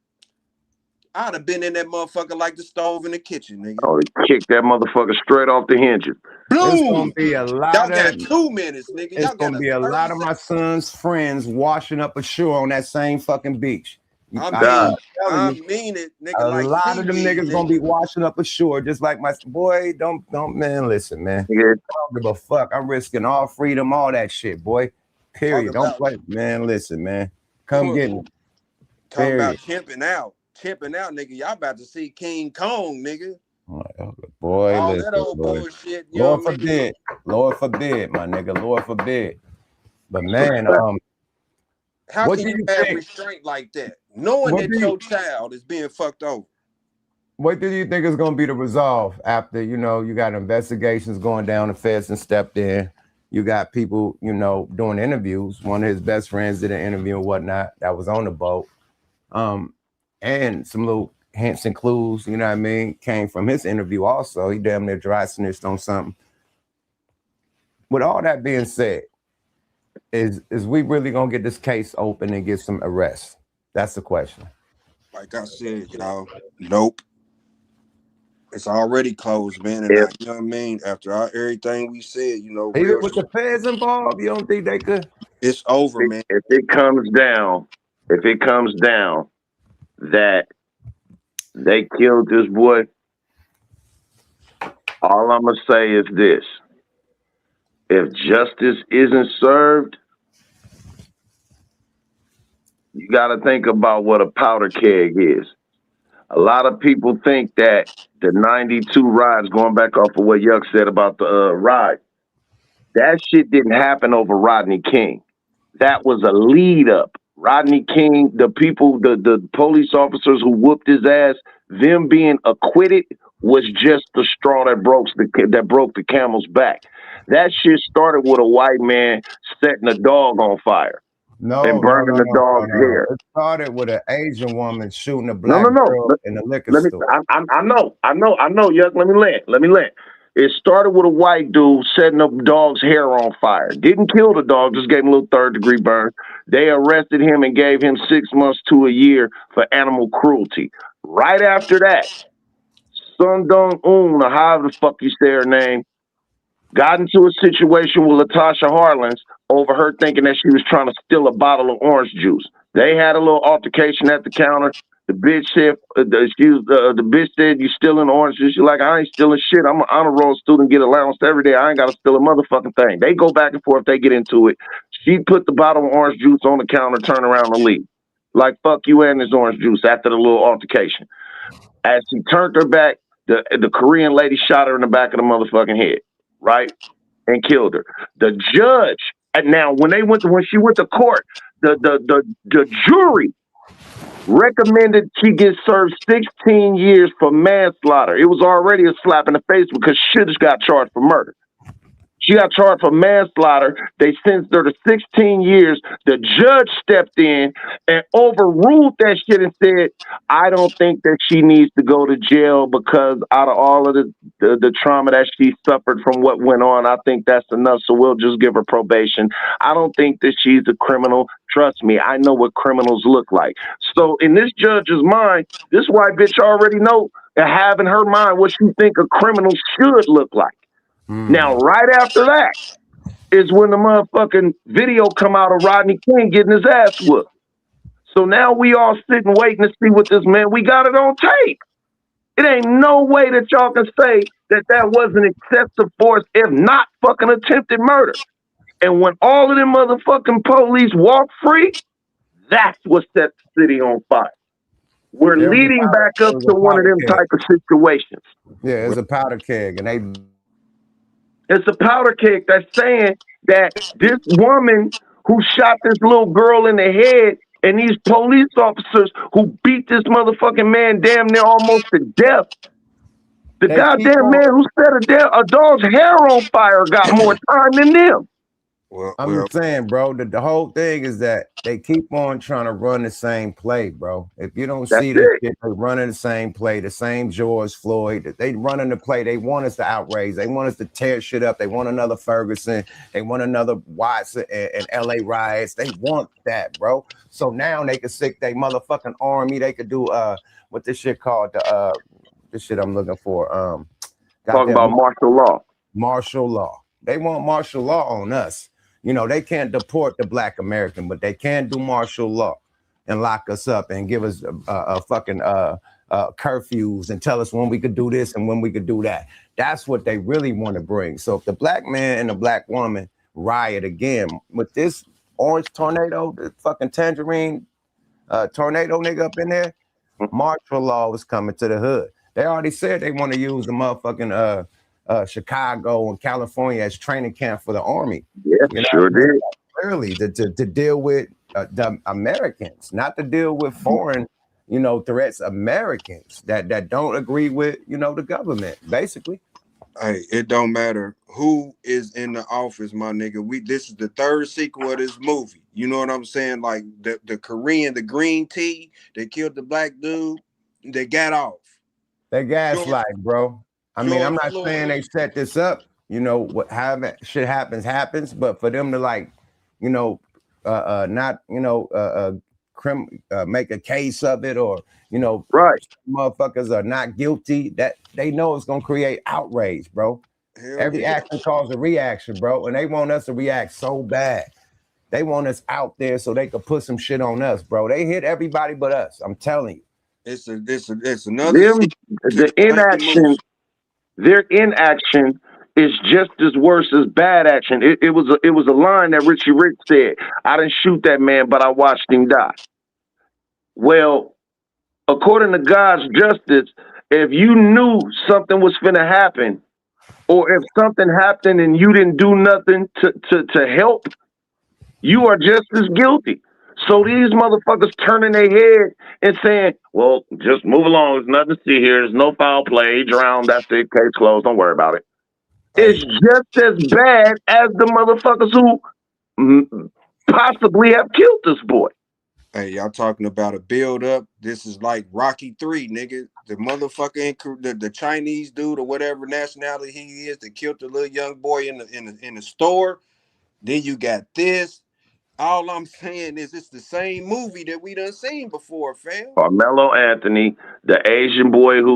I'd have been in that motherfucker like the stove in the kitchen, nigga. Oh, they kicked that motherfucker straight off the hinges. It's Boom! gonna be a lot Y'all of. got 2 minutes, nigga. It's Y'all got gonna be a lot of my son's friends washing up ashore on that same fucking beach. I mean it, nigga. A like lot of them seaweed, niggas gonna be washing up ashore, just like my boy. Don't man, listen, man. Yeah. I don't give a fuck. I'm risking all freedom, all that shit, boy. Period. Don't play, man. Listen, man. Come get me. Talking about chimping out, nigga. Y'all about to see King Kong, nigga. Boy, all listen, that old boy. bullshit. You know Lord what I mean? forbid, Lord forbid, my nigga. Lord forbid. But man, How what can do you you have think? restraint like that, knowing What that do you- your child is being fucked over? What do you think is going to be the resolve after, you got investigations going down, the feds and stepped in, you got people, doing interviews. One of his best friends did an interview and whatnot that was on the boat. And some little hints and clues, you know what I mean, came from his interview also. He damn near dry snitched on something. With all that being said, is we really going to get this case open and get some arrests? That's the question. Like I said, y'all, nope. It's already closed, man. And you know what I mean? After everything we said, Even real with the feds involved, you don't think they could? It's over, man. If it comes down that they killed this boy, all I'm gonna say is this: if justice isn't served, you got to think about what a powder keg is. A lot of people think that the 92 riots, going back off of what Yuck said about the riot, that shit didn't happen over Rodney King. That was a lead up. Rodney King, the people, the police officers who whooped his ass, them being acquitted was just the straw that broke the camel's back. That shit started with a white man setting a dog on fire and burning the dog's hair. It started with an Asian woman shooting a black girl in the liquor store. I know, Yuck. Let me land. It started with a white dude setting a dog's hair on fire. Didn't kill the dog, just gave him a little third-degree burn. They arrested him and gave him 6 months to a year for animal cruelty. Right after that, Sun Dong-un, or however the fuck you say her name, got into a situation with Latasha Harlins over her thinking that she was trying to steal a bottle of orange juice. They had a little altercation at the counter. The bitch said, the bitch said, you stealing orange juice? She's like, I ain't stealing shit. I'm an honor roll student, get allowance every day. I ain't got to steal a motherfucking thing. They go back and forth. They get into it. She put the bottle of orange juice on the counter, turn around and leave. Like, fuck you and this orange juice after the little altercation. As she turned her back, the Korean lady shot her in the back of the motherfucking head, right? And killed her. The judge, and now when she went to court, the jury recommended she get served 16 years for manslaughter. It was already a slap in the face because she just got charged for murder. She got charged for manslaughter. They sentenced her to 16 years. The judge stepped in and overruled that shit and said, I don't think that she needs to go to jail because out of all of the trauma that she suffered from what went on, I think that's enough. So we'll just give her probation. I don't think that she's a criminal. Trust me, I know what criminals look like. So in this judge's mind, this white bitch already know and have in her mind what she think a criminal should look like. Now, right after that is when the motherfucking video come out of Rodney King getting his ass whooped. So now we all sitting waiting to see what this man, we got it on tape. It ain't no way that y'all can say that wasn't excessive force, if not fucking attempted murder. And when all of them motherfucking police walk free, that's what set the city on fire. We're leading back up to one of them type of situations. Yeah, it's a powder keg, and it's a powder keg that's saying that this woman who shot this little girl in the head and these police officers who beat this motherfucking man damn near almost to death. The goddamn man who set a dog's hair on fire got more time than them. I'm just saying, bro, the whole thing is that they keep on trying to run the same play, bro. If you don't see this shit, they running the same play, the same George Floyd. They running the play. They want us to outrage. They want us to tear shit up. They want another Ferguson. They want another Watson and LA riots. They want that, bro. So now they can sick their motherfucking army. They could do what this shit called, this shit I'm looking for. Talk about martial law. Martial law. They want martial law on us. You know, they can't deport the Black American, but they can do martial law and lock us up and give us a fucking curfews and tell us when we could do this and when we could do that. That's what they really want to bring. So if the black man and the black woman riot again with this orange tornado, the fucking tangerine tornado nigga up in there, martial law is coming to the hood. They already said they want to use the motherfucking Chicago and California as training camp for the army. Yeah, you know, sure did. Clearly, to deal with the Americans, not to deal with foreign, you know, threats. Americans that don't agree with, you know, the government, basically. Hey, it don't matter who is in the office, my nigga. This is the third sequel of this movie. You know what I'm saying? Like the Korean, the green tea, they killed the black dude. They got off. They gaslight, bro. I mean, I'm not saying they set this up. You know, what shit happens, but for them to like, you know, not, you know, make a case of it, or, you know, right, motherfuckers are not guilty, that they know it's gonna create outrage, bro. Every action causes a reaction, bro, and they want us to react so bad. They want us out there so they could put some shit on us, bro. They hit everybody but us. I'm telling you. It's another the inaction. Their inaction is just as worse as bad action. It was a line that Richie Rich said. I didn't shoot that man, but I watched him die. Well, according to God's justice, if you knew something was finna happen, or if something happened and you didn't do nothing to help, you are just as guilty. So these motherfuckers turning their head and saying, well, just move along. There's nothing to see here. There's no foul play. Drowned. That's it. Case closed. Don't worry about it. It's just as bad as the motherfuckers who possibly have killed this boy. Hey, y'all talking about a build up. This is like Rocky 3, nigga. The motherfucker, the Chinese dude or whatever nationality he is that killed the little young boy in the store. Then you got this. All I'm saying is it's the same movie that we done seen before, fam. Carmelo Anthony, the Asian boy who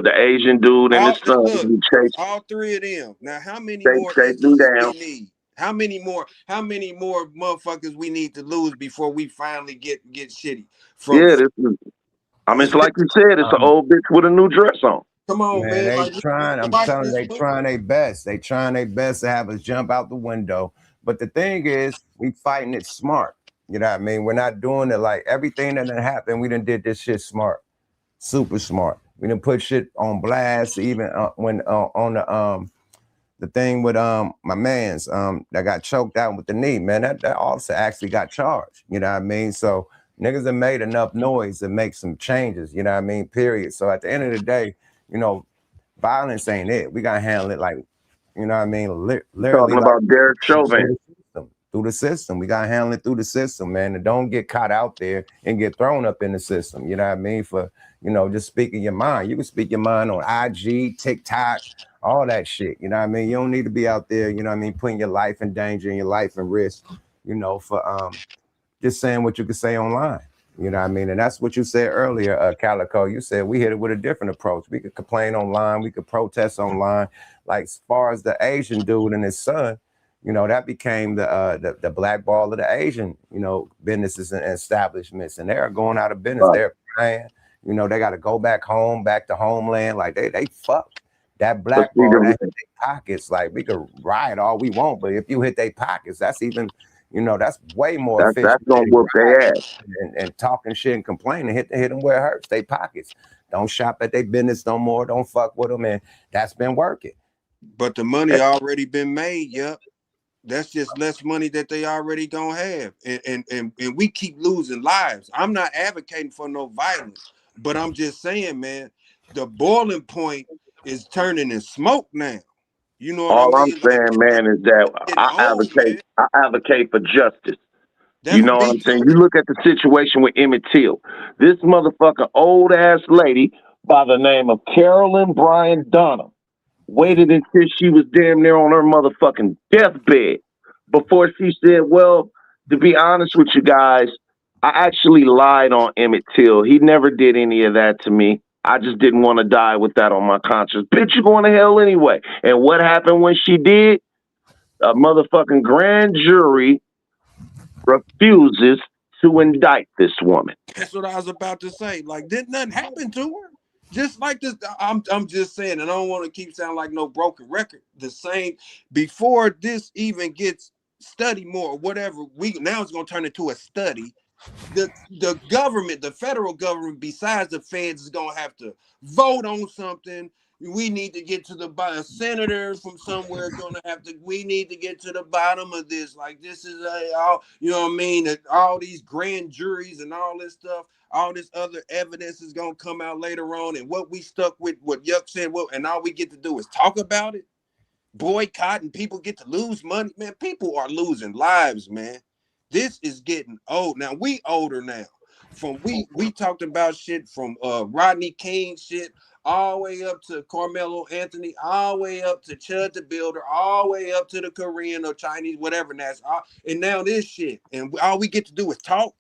the Asian dude and his son who chased all three of them. Now, how many they more chased him down? we need? How many more motherfuckers we need to lose before we finally get shitty? This is. I mean, it's like you said, it's an old bitch with a new dress on. Come on, man. They trying. I'm telling you, they trying their best. They trying their best to have us jump out the window. But the thing is, we fighting it smart. You know what I mean? We're not doing it like everything that done happened. We done did this shit smart, super smart. We done put shit on blast. Even when on the thing with my man's that got choked out with the knee, man. That officer actually got charged. You know what I mean? So niggas have made enough noise to make some changes. You know what I mean? Period. So at the end of the day, you know, violence ain't it. We gotta handle it like, you know what I mean? Literally talking about Derek Chauvin. Through the system. We gotta handle it through the system, man. And don't get caught out there and get thrown up in the system. You know what I mean? For, you know, just speaking your mind. You can speak your mind on IG, TikTok, all that shit. You know what I mean? You don't need to be out there, you know what I mean, putting your life in danger and your life in risk, you know, for just saying what you could say online. You know what I mean? And that's what you said earlier, Calico. You said we hit it with a different approach. We could complain online, we could protest online. Like as far as the Asian dude and his son, you know, that became the black ball of the Asian, you know, businesses and establishments, and they're going out of business. Right. They're crying, you know, they got to go back home, back to homeland. Like they fucked that black ball that hit their pockets. Like we could riot all we want, but if you hit their pockets, that's even, you know, that's way more efficient. That's gonna whoop their ass. And talking shit and complaining, hit them where it hurts, their pockets. Don't shop at their business no more. Don't fuck with them, and that's been working. But the money already been made. Yep. That's just less money that they already gonna have, and we keep losing lives. I'm not advocating for no violence, but I'm just saying, man, the boiling point is turning in smoke now. You know what I All I'm mean? Like, saying, man, is that getting old, man. I advocate for justice. That's You know what me I'm saying? too. You look at the situation with Emmett Till. This motherfucking old ass lady by the name of Carolyn Bryan Dunham waited until she was damn near on her motherfucking deathbed before she said, well, to be honest with you guys, I actually lied on Emmett Till. He never did any of that to me. I just didn't want to die with that on my conscience. Bitch, you're going to hell anyway. And what happened when she did? A motherfucking grand jury refuses to indict this woman. That's what I was about to say. Like, did nothing happen to her? Just like this, I'm just saying, and I don't want to keep sounding like no broken record. The same before this even gets studied more or whatever. Now it's gonna turn into a study. The government, the federal government, besides the feds, is gonna have to vote on something. We need to get to a senator from somewhere gonna have to. We need to get to the bottom of this. Like this is all, you know what I mean? All these grand juries and all this stuff, all this other evidence is gonna come out later on. And what we stuck with, what Yuck said, and all we get to do is talk about it, boycott, and people get to lose money. Man, people are losing lives, man. This is getting old. Now we older now. From we talked about shit from Rodney King shit all the way up to Carmelo Anthony, all the way up to Chud the Builder, all the way up to the Korean or Chinese, whatever. And now this shit. And all we get to do is talk.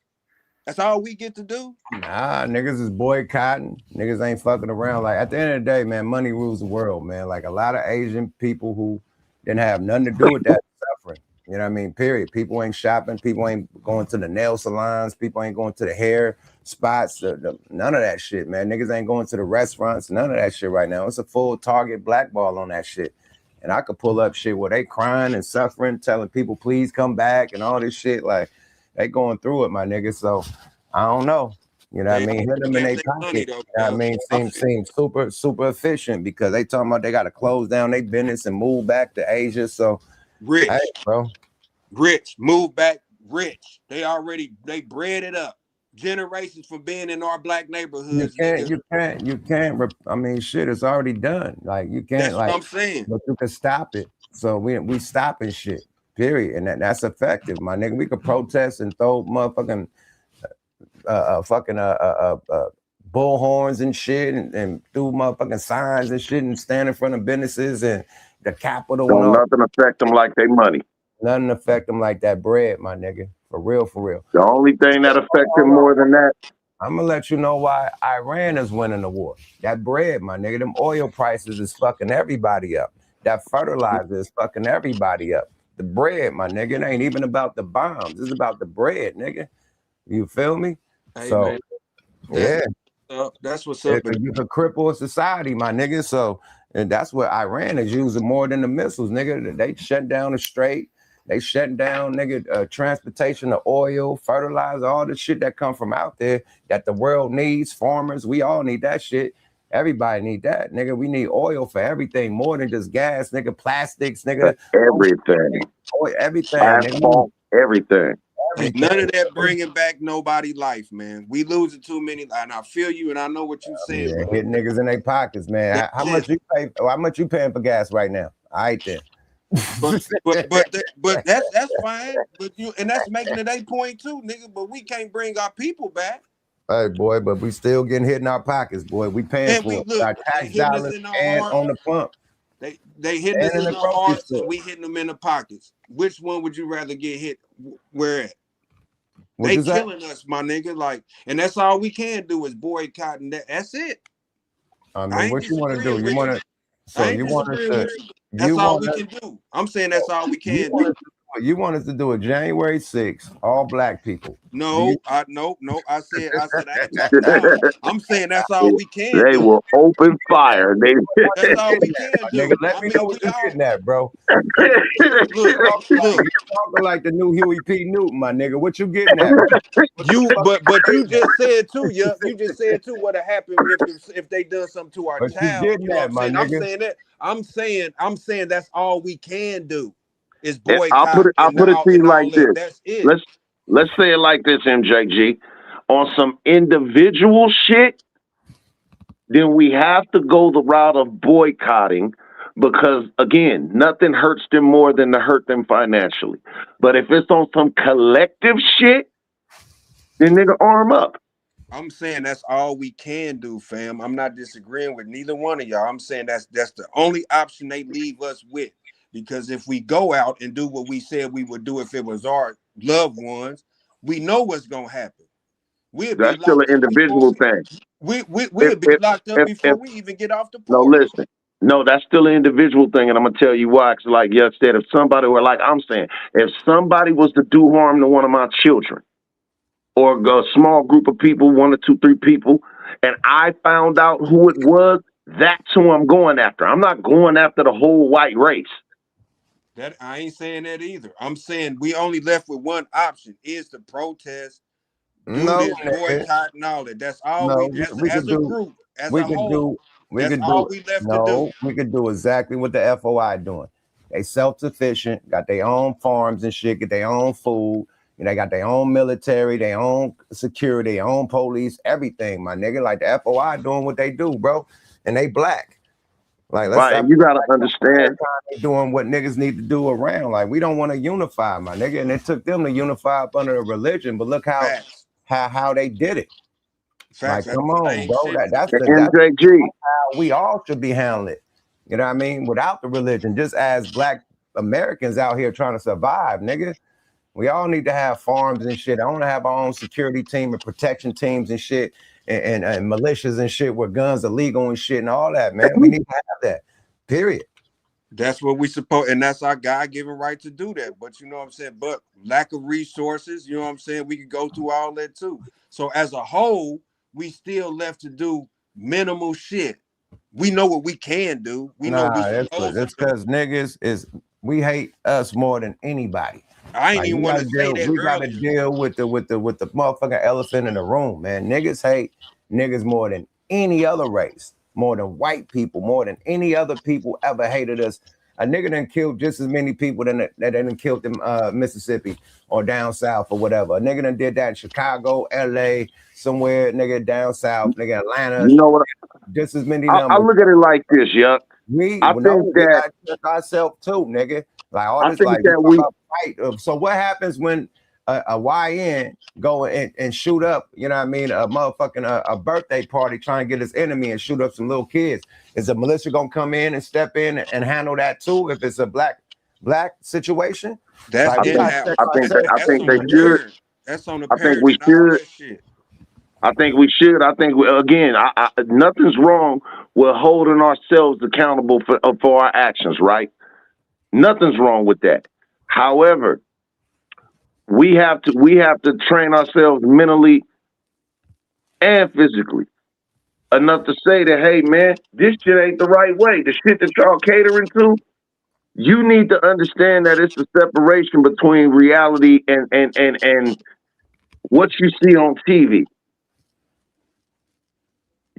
That's all we get to do. Nah, niggas is boycotting. Niggas ain't fucking around. Like at the end of the day, man, money rules the world, man. Like a lot of Asian people who didn't have nothing to do with that suffering. You know what I mean? Period. People ain't shopping. People ain't going to the nail salons. People ain't going to the hair spots. None of that shit, man. Niggas ain't going to the restaurants. None of that shit right now. It's a full Target blackball on that shit. And I could pull up shit where they crying and suffering, telling people please come back and all this shit. Like they going through it, my nigga. So I don't know. You know what I mean? Hit them in their pocket. You know what I mean? Seems super efficient because they talking about they got to close down their business and move back to Asia. So rich, hey, bro. Rich, move back rich. They bred it up. Generations from being in our black neighborhoods. You can't. I mean, shit, it's already done. Like you can't. That's like what I'm saying. But you can stop it. So we stopping shit. Period. And that's effective, my nigga. We could protest and throw motherfucking bullhorns and shit and do motherfucking signs and shit and stand in front of businesses and the Capitol. Don't nothing affect them like they money. Nothing affect them like that bread, my nigga. For real, for real. The only thing that affects them more than that. I'm gonna let you know why Iran is winning the war. That bread, my nigga. Them oil prices is fucking everybody up. That fertilizer is fucking everybody up. The bread, my nigga. It ain't even about the bombs. It's about the bread, nigga. You feel me? Hey, so, man, yeah. That's what's up. You could cripple a society, my nigga. So, and that's what Iran is using more than the missiles, nigga. They shut down the strait. They shut down, nigga, transportation of oil, fertilizer, all the shit that come from out there that the world needs. Farmers, we all need that shit. Everybody need that, nigga. We need oil for everything, more than just gas, nigga. Plastics, nigga. Everything. Everything. Asphalt, everything. Hey, none of that bringing back nobody life, man. We losing too many, and I feel you, and I know what you're saying. Yeah, hit niggas in their pockets, man. How much you pay? How much you paying for gas right now? All right then. but that's fine. But and that's making it 8 point too, nigga. But we can't bring our people back. Hey boy, but we still getting hit in our pockets, boy. We paying for it. Our tax dollars and on the pump. They hitting us in the hearts and we hitting them in the pockets. Which one would you rather get hit? Where at? They killing us, my nigga. Like, and that's all we can do is boycott, and that's it. I mean, what you want to do? You want to? So you want to? That's all we can do. I'm saying that's all we can do. You want us to do it January 6th, all black people. No, I said I ain't talking about. I'm saying that's all we can do. They will open fire. That's all we can do. Nigga, let me know what you're getting at, bro. Look. You're talking like the new Huey P. Newton, my nigga. What you getting at? But you just said too, you just said too what happened if they done something to our child. You know what I'm saying? I'm saying that's all we can do. Is boycott. I'll put it to you like this. That's it. Let's say it like this, MJG. On some individual shit, then we have to go the route of boycotting because again, nothing hurts them more than to hurt them financially. But if it's on some collective shit, then nigga arm up. I'm saying that's all we can do, fam. I'm not disagreeing with neither one of y'all. I'm saying that's the only option they leave us with. Because if we go out and do what we said we would do if it was our loved ones, we know what's gonna happen. We'll be That's still locked an up before individual thing. we'll be locked up before If we even get off the no, porch. listen. No, that's still an individual thing, and I'm gonna tell you why. Cause like Yuck said, if somebody were like I'm saying, if somebody was to do harm to one of my children, or a small group of people, 1 or 2, 3 people, and I found out who it was, that's who I'm going after. I'm not going after the whole white race. That I ain't saying that either. I'm saying we only left with one option: is to protest, do No, this nigga. boycott and all that. That's all No, we we as could a do. group, as We a could whole. do. We That's could all do. we left to do. No, we could do exactly what the FOI doing. They self-sufficient, got their own farms and shit, get their own food. You know, they got their own military, their own security, their own police, everything, my nigga. Like the FOI doing what they do, bro. And they black. Like, let's Right, stop. and you gotta understand. They doing what niggas need to do around. Like, we don't want to unify, my nigga. And it took them to unify up under a religion, but look how they did it. Facts. Like, come on, bro. That's MJG. how we all should be handling it. You know what I mean? Without the religion, just as black Americans out here trying to survive, nigga. We all need to have farms and shit. I want to have our own security team and protection teams and shit, and militias and shit where guns are legal and shit and all that, man. We need to have that. Period. That's what we suppose, and that's our God-given right to do that. But you know what I'm saying? But lack of resources, you know what I'm saying? We could go through all that too. So as a whole, we still left to do minimal shit. We know what we can do. We know we supposed that's to do. because niggas we hate us more than anybody. I ain't even want to say that we earlier. gotta deal with the motherfucking elephant in the room, man. Niggas hate niggas more than any other race, more than white people, more than any other people ever hated us. A nigga done killed just as many people that done killed them Mississippi or down south or whatever. A nigga done did that in Chicago, LA, somewhere, nigga down south, nigga Atlanta. You know what? Just as many I numbers. look at it like this, Yuck. We think that we got ourselves too, nigga. Like all I this, think like that we about fight. So what happens when a YN go and shoot up? You know what I mean? A motherfucking a birthday party trying to get his enemy and shoot up some little kids. Is the militia gonna come in and step in and handle that too? If it's a black situation, that's like, I think they should. That's on the I think parent we and all should. that shit. I think we should. I think again, nothing's wrong with holding ourselves accountable for our actions, right? Nothing's wrong with that. However, we have to train ourselves mentally and physically enough to say that, hey man, this shit ain't the right way. The shit that y'all catering to, you need to understand that it's the separation between reality and what you see on TV.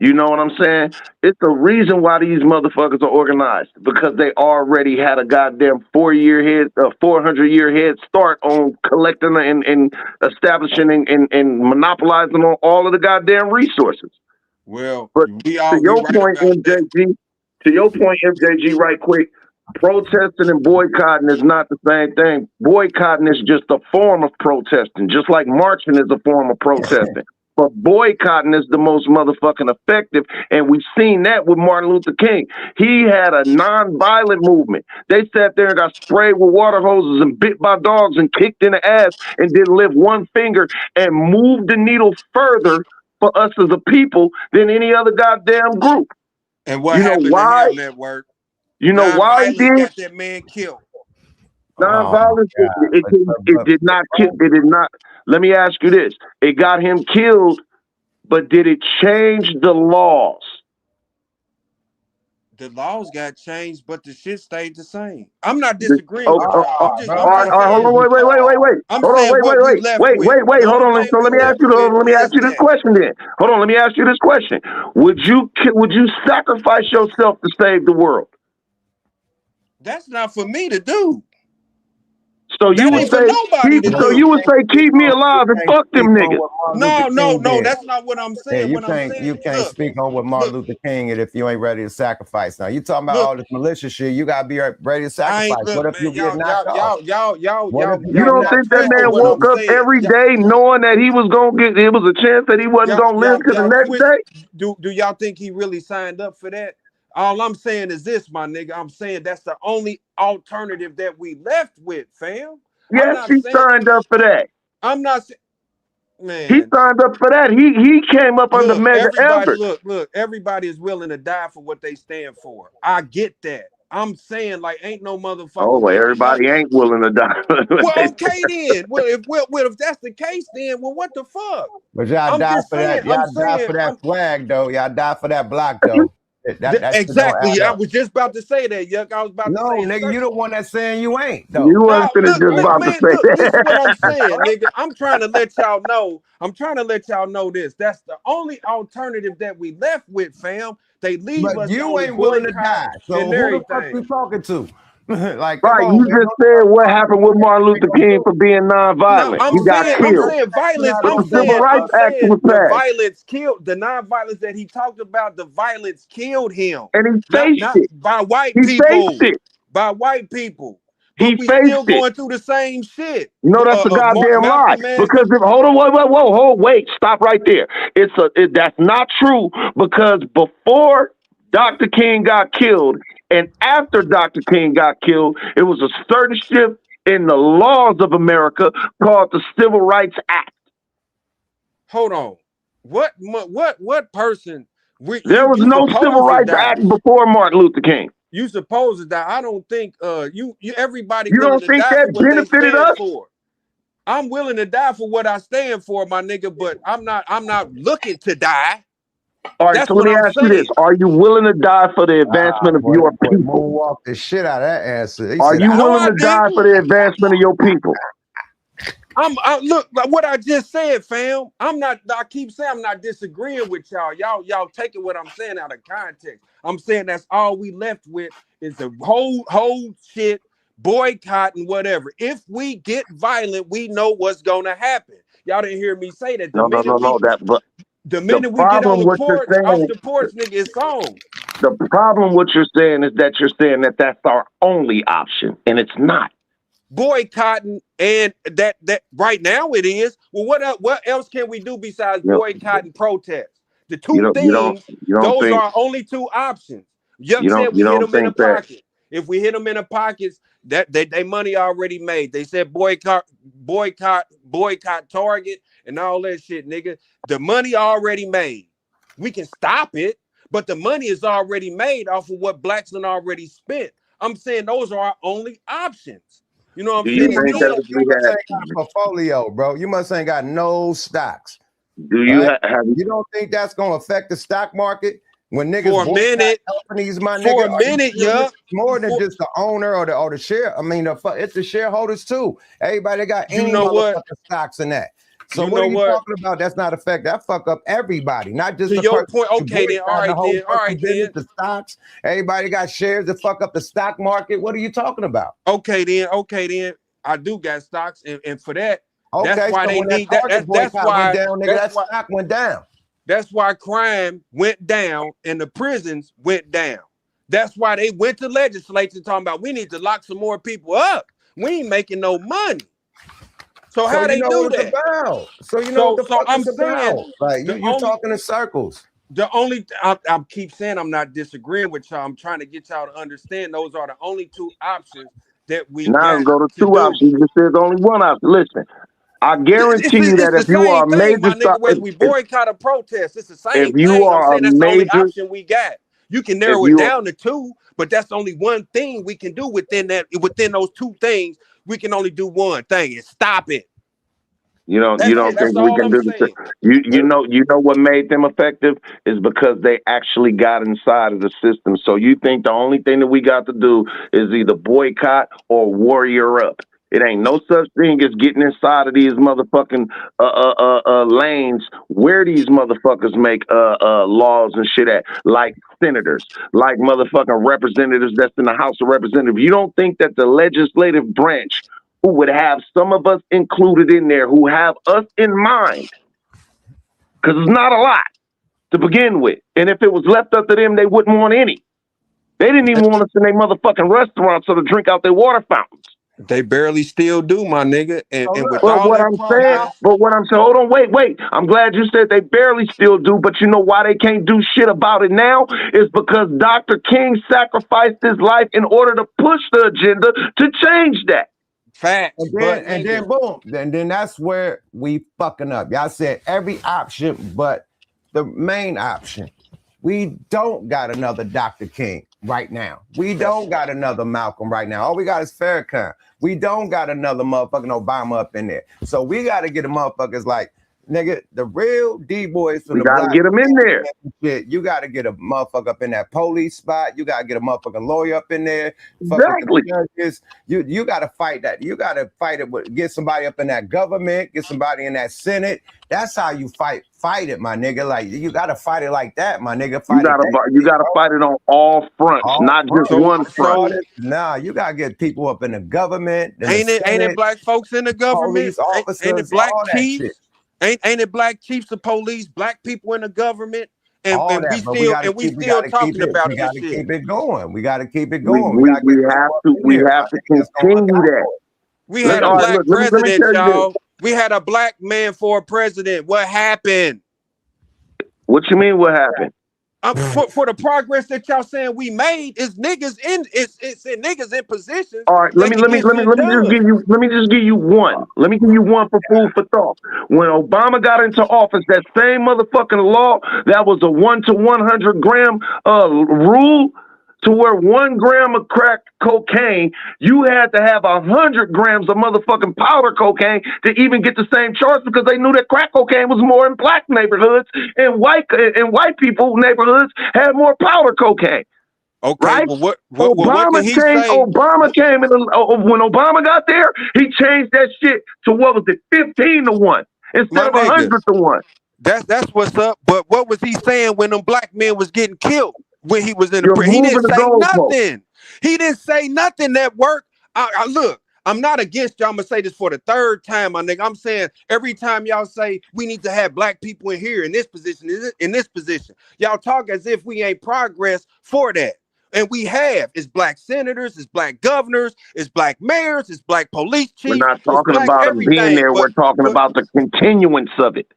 You know what I'm saying? It's the reason why these motherfuckers are organized, because they already had a goddamn 400-year head start on collecting and establishing and monopolizing on all of the goddamn resources. Well, but we to your right point, MJG, right quick, protesting and boycotting is not the same thing. Boycotting is just a form of protesting, just like marching is a form of protesting. But boycotting is the most motherfucking effective, and we've seen that with Martin Luther King. He had a non-violent movement. They sat there and got sprayed with water hoses and bit by dogs and kicked in the ass and didn't lift one finger and moved the needle further for us as a people than any other goddamn group. And what happened to him, Network? You know why he did? Got that man killed. Non-violence, it did not kill. It did not. Let me ask you this: it got him killed, but did it change the laws? The laws got changed, but the shit stayed the same. I'm not disagreeing with y'all. I'm just Hold on, wait. I'm hold on, saying wait. Hold on. So let me ask you this question then. Hold on, let me ask you this question. Would you sacrifice yourself to save the world? That's not for me to do. So you That would ain't for say, nobody to so do. you would say, keep me alive and fuck them niggas. No, that's not what I'm Yeah, saying. you What I'm can't saying, you can't look, speak on what Martin Luther King and if you ain't ready to sacrifice. Now you talking about look, all this malicious shit, you gotta be ready to I sacrifice. ain't What look, if you man. get knocked off? What if you You get don't Y'all think that twisted man what I'm woke up saying. every day knowing that he was gonna get? It was a chance that he wasn't gonna live to the next Twist. day. Do y'all think he really signed up for that? All I'm saying is this, my nigga. I'm saying that's the only alternative that we left with, fam. I'm Yes, not he saying. signed up for that. I'm not saying. He Man, signed up for that. He came up under look, Medgar everybody, Evers. look, everybody is willing to die for what they stand for. I get that. I'm saying, like, ain't no Oh, motherfucker well, willing everybody ain't willing to die. Well, okay then. Well, if that's the case, then what the fuck? But y'all I'm die just for saying. that. Y'all die for that flag though. Y'all die for that block though. That shit don't Exactly. add I up. was just about to say that, Yuck. I was about to No, say nigga, you the one that's saying you ain't though. You No, wasn't finna just look, about to man, say look, this is what I'm that. saying, nigga. I'm trying to let y'all know. I'm trying to let y'all know this. That's the only alternative that we left with, fam. They leave But us you on ain't willing to boycott die. So and who the fuck everything. you talking to? Like, come Right, on, you man. just said what happened with Martin Luther King for being No, nonviolent. I'm He got saying killed. violence. But the Civil Rights Act was The passed, violence killed the non-violence that he talked about. The violence killed him. and he faced Not it. by white He people. faced it. By white people. He But we faced still it. going through the same shit. No, that's a goddamn lie. Malcolm X. Because if hold on, whoa, wait, stop right there. That's not true because before Dr. King got killed and after Dr. King got killed, it was a certain shift in the laws of America called the Civil Rights Act. Hold on. What person? There was You no Civil supposed to Rights die. Act before Martin Luther King. You supposed to die. I don't think you everybody You willing don't to think die that for what they benefited stand us? for. I'm willing to die for what I stand for, my nigga, but I'm not looking to die. All right, That's so let what me I'm ask you this. saying. Are you willing to die for the advancement of Boy, your that boy people? moonwalked the shit out of that answer. He Are said, you No, willing I to die for didn't. the advancement of your people? Look, like what I just said, fam. I keep saying I'm not disagreeing with y'all. Y'all taking what I'm saying out of context. I'm saying that's all we left with is the whole shit, boycott and whatever. If we get violent, we know what's gonna happen. Y'all didn't hear me say that. No. The The minute we get on problem the what you're porch, off saying, the porch, nigga, it's on. the problem what you're saying is that you're saying that that's our only option, and it's not. Boycotting, and that right now it is. Well, what else can we do besides boycott and protest? The two You things, don't those think are only two options. Yuck you said don't you we hit don't them in the think that pocket. If we hit them in the pockets, that they money already made. They said boycott Target and all that shit, nigga. The money already made. We can stop it, but the money is already made off of what blacks done already spent. I'm saying those are our only options. You know what I'm do you saying? And think that then if you we must had ain't got a portfolio, bro. You must ain't got no stocks. do you Right? have You don't think that's gonna affect the stock market when niggas for a boycott minute, companies, my nigga? yeah. More than just the owner or the share. I mean, it's the shareholders too. Everybody got You any know what? motherfucking stocks in that. So You what know are you what? talking about? That's not affect. That fuck up everybody, not just To the your person point, you okay then. All boycotting the right whole then. All fucking right business, then. the stocks. Everybody got shares to fuck up the stock market. What are you talking about? Okay then. I do got stocks, and for that, that's Okay, why so they when that need that. Target That's boycott went why. down, nigga, that stock went down. That's why crime went down and the prisons went down. That's why they went to legislature talking about we need to lock some more people up. We ain't making no money. So how So you they know do what it's that? about. So you know what the fuck I'm it's about. saying Like the you only talking in circles. I keep saying I'm not disagreeing with y'all. I'm trying to get y'all to understand those are the only two options that we now got go to to two do. options? Just there's only one option. Listen, I guarantee you It's that the if you are same a thing, my major nigga. Whether we if boycott or protest, it's the if same you thing. I'm are a saying that's the only major option we got. You can if narrow it you down to two, but that's only one thing we can do within those two things. We can only do one thing and stop it. You don't That's it. think That's we all can I'm do the saying. you know what made them effective is because they actually got inside of the system. So you think the only thing that we got to do is either boycott or warrior up. It ain't no such thing as getting inside of these motherfucking lanes where these motherfuckers make laws and shit at, like senators, like motherfucking representatives that's in the House of Representatives. You don't think that the legislative branch who would have some of us included in there, who have us in mind. Because it's not a lot to begin with. And if it was left up to them, they wouldn't want any. They didn't even want us in their motherfucking restaurants or to drink out their water fountains. They barely still do, my nigga. And with But all what that I'm progress, saying, hold on, wait. I'm glad you said they barely still do, but you know why they can't do shit about it now? Is because Dr. King sacrificed his life in order to push the agenda to change that. facts. And then boom. Then that's where we fucking up. Y'all said every option but the main option. We don't got another Dr. King right now. We don't got another Malcolm right now. All we got is Farrakhan. We don't got another motherfucking Obama up in there. So we got to get the motherfuckers like, nigga, the real D-boys from the gotta block. get them in there. Shit, you got to get a motherfucker up in that police spot. You got to get a motherfucking lawyer up in there. Exactly. You got to fight that. You got to fight it with, get somebody up in that government, get somebody in that Senate. That's how you fight it, my nigga. Like, you got to fight it like that, my nigga. You gotta fight it on all fronts, not just one front. Nah, you got to get people up in the government. Ain't it black folks in the government? Police officers, ain't it black all that chiefs? shit. Ain't it black chiefs of police, black people in the government? And we still talking about this shit. We gotta keep it going. We gotta keep it going. We have to continue that. We had a black president, y'all. We had a black man for a president. What happened? What you mean? What happened? For the progress that y'all saying we made, is niggas in niggas in positions. All right, let me just give you one. Let me give you one for food for thought. When Obama got into office, that same motherfucking law that was a 1 to 100 gram rule, to where 1 gram of crack cocaine, you had to have 100 grams of motherfucking powder cocaine to even get the same charge, because they knew that crack cocaine was more in black neighborhoods, and white people neighborhoods had more powder cocaine. Okay, right? well, what can he say? Obama came in when Obama got there, he changed that shit to what was it, 15 to 1 instead of 100 to 1. That's what's up. But what was he saying when them black men was getting killed? When he was in the prison, he didn't say nothing. He didn't say nothing that worked. Look, I'm not against y'all. I'm gonna say this for the third time, my nigga. I'm saying every time y'all say we need to have black people in here in this position, y'all talk as if we ain't progress for that. And we have. It's black senators, it's black governors, it's black mayors, it's black police chiefs. We're not talking about them being there. We're talking about the continuance of it.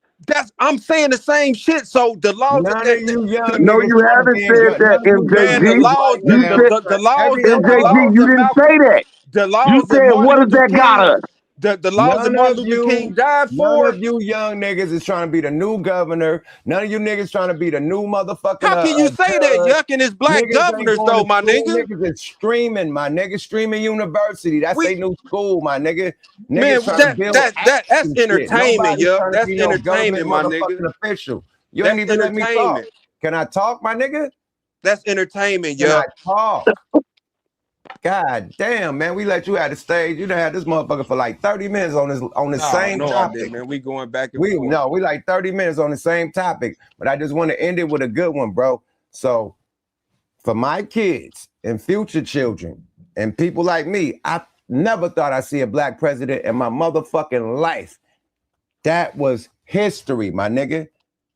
I'm saying the same shit. So the laws. No, you haven't said that, MJG. The laws. MJG, you didn't say that. The laws. You said, what does that got us? The laws that Martin Luther King died for. None of you young niggas is trying to be the new governor. None of you niggas trying to be the new motherfucker. How can you say that, Yuck, and it's black governors though, my nigga? Niggas is streaming, my nigga. Streaming university. That's a new school, my nigga. Man, that's entertainment, Yuck. That's entertainment, my nigga. Official. You ain't even let me talk. Can I talk, my nigga? That's entertainment, Yuck. Yuck. Can I talk? God damn, man, we let you have the stage. You done had this motherfucker for like 30 minutes on the same topic. I did, man. We going back and forth. No, we like 30 minutes on the same topic, but I just want to end it with a good one, bro. So for my kids and future children and people like me, I never thought I'd see a black president in my motherfucking life. That was history, my nigga.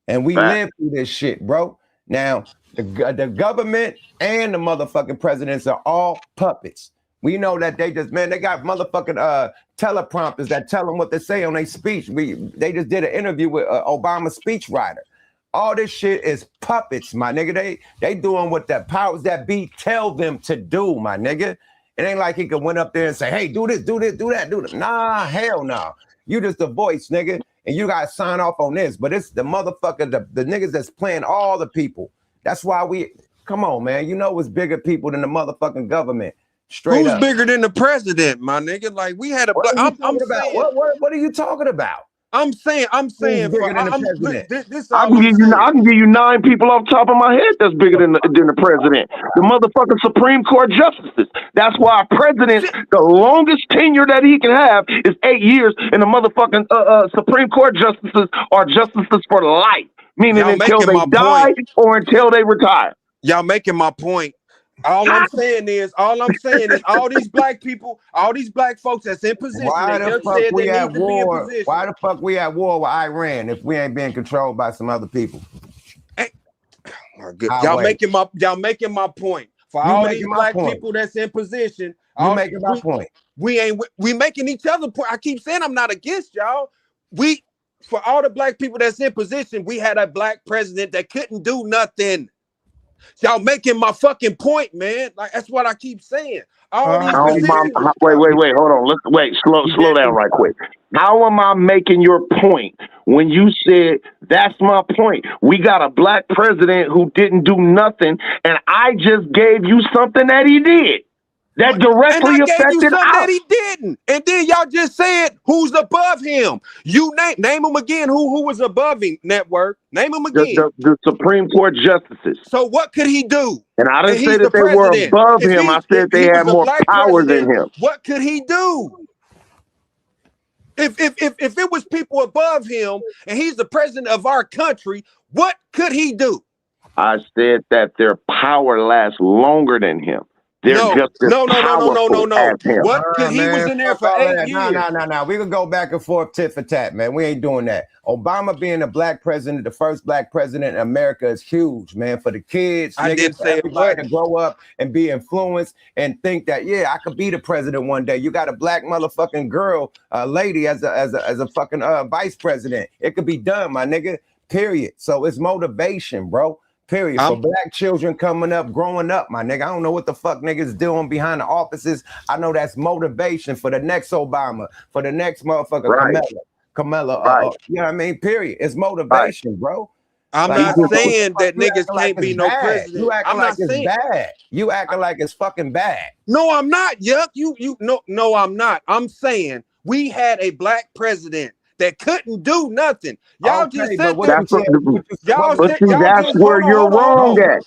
And we lived through this shit, bro. Now, the government and the motherfucking presidents are all puppets. We know that they got motherfucking teleprompters that tell them what to say on their speech. They just did an interview with Obama's speechwriter. All this shit is puppets, my nigga. They doing what the powers that be tell them to do, my nigga. It ain't like he could went up there and say, hey, do this, do this, do that, do that. Nah, hell no. You just the voice, nigga, and you gotta sign off on this. But it's the motherfucker, the niggas that's playing all the people. That's why come on, man. You know it's bigger people than the motherfucking government. Straight up. Who's bigger than the president, my nigga? Like we had a. What are you talking about? I'm saying. I can give you 9 people off the top of my head that's bigger than the president. The motherfucking Supreme Court justices. That's why a president, the longest tenure that he can have is 8 years, and the motherfucking Supreme Court justices are justices for life, meaning until they die or until they retire. Y'all making my point. All I'm saying is all these black people, all these black folks that's in position. Why They the just fuck said we they at need to be in war? position. Why the fuck we at war with Iran if we ain't being controlled by some other people? Y'all making my point. For all these black people that's in position, you making my point. We making each other point. I keep saying I'm not against y'all. For all the black people that's in position, we had a black president that couldn't do nothing. Y'all making my fucking point, man. Like that's what I keep saying. All these positions. Wait, hold on. Slow down right quick. How am I making your point when you said that's my point? We got a black president who didn't do nothing, and I just gave you something that he did that directly and I gave you affected something us. that he didn't, and then y'all just said who's above him. You name him again. Who was above him? Network. Name him again. The Supreme Court justices. So what could he do? And I didn't say he's that the they were president. above If him. I said if they he had was a more black power than president, him. what could he do? If it was people above him and he's the president of our country, what could he do? I said that their power lasts longer than him. They're just as powerful as him. What could he was in there for 8 years? No. We can go back and forth tit for tat, man. We ain't doing that. Obama being a black president, the first black president in America, is huge, man. For the kids, I didn't say everybody to grow up and be influenced and think that, yeah, I could be the president one day. You got a black motherfucking girl, lady as a fucking vice president. It could be done, my nigga. Period. So it's motivation, bro. Period. For black children coming up, growing up, my nigga. I don't know what the fuck niggas doing behind the offices. I know that's motivation for the next Obama, for the next motherfucker, Kamala. You know what I mean? Period. It's motivation, bro. I'm not saying that niggas can't be no president. You acting like it's bad. You acting like it's fucking bad. No, I'm not, Yuck. No, I'm not. I'm saying we had a black president that couldn't do nothing. Y'all just said that. That's where you're wrong at.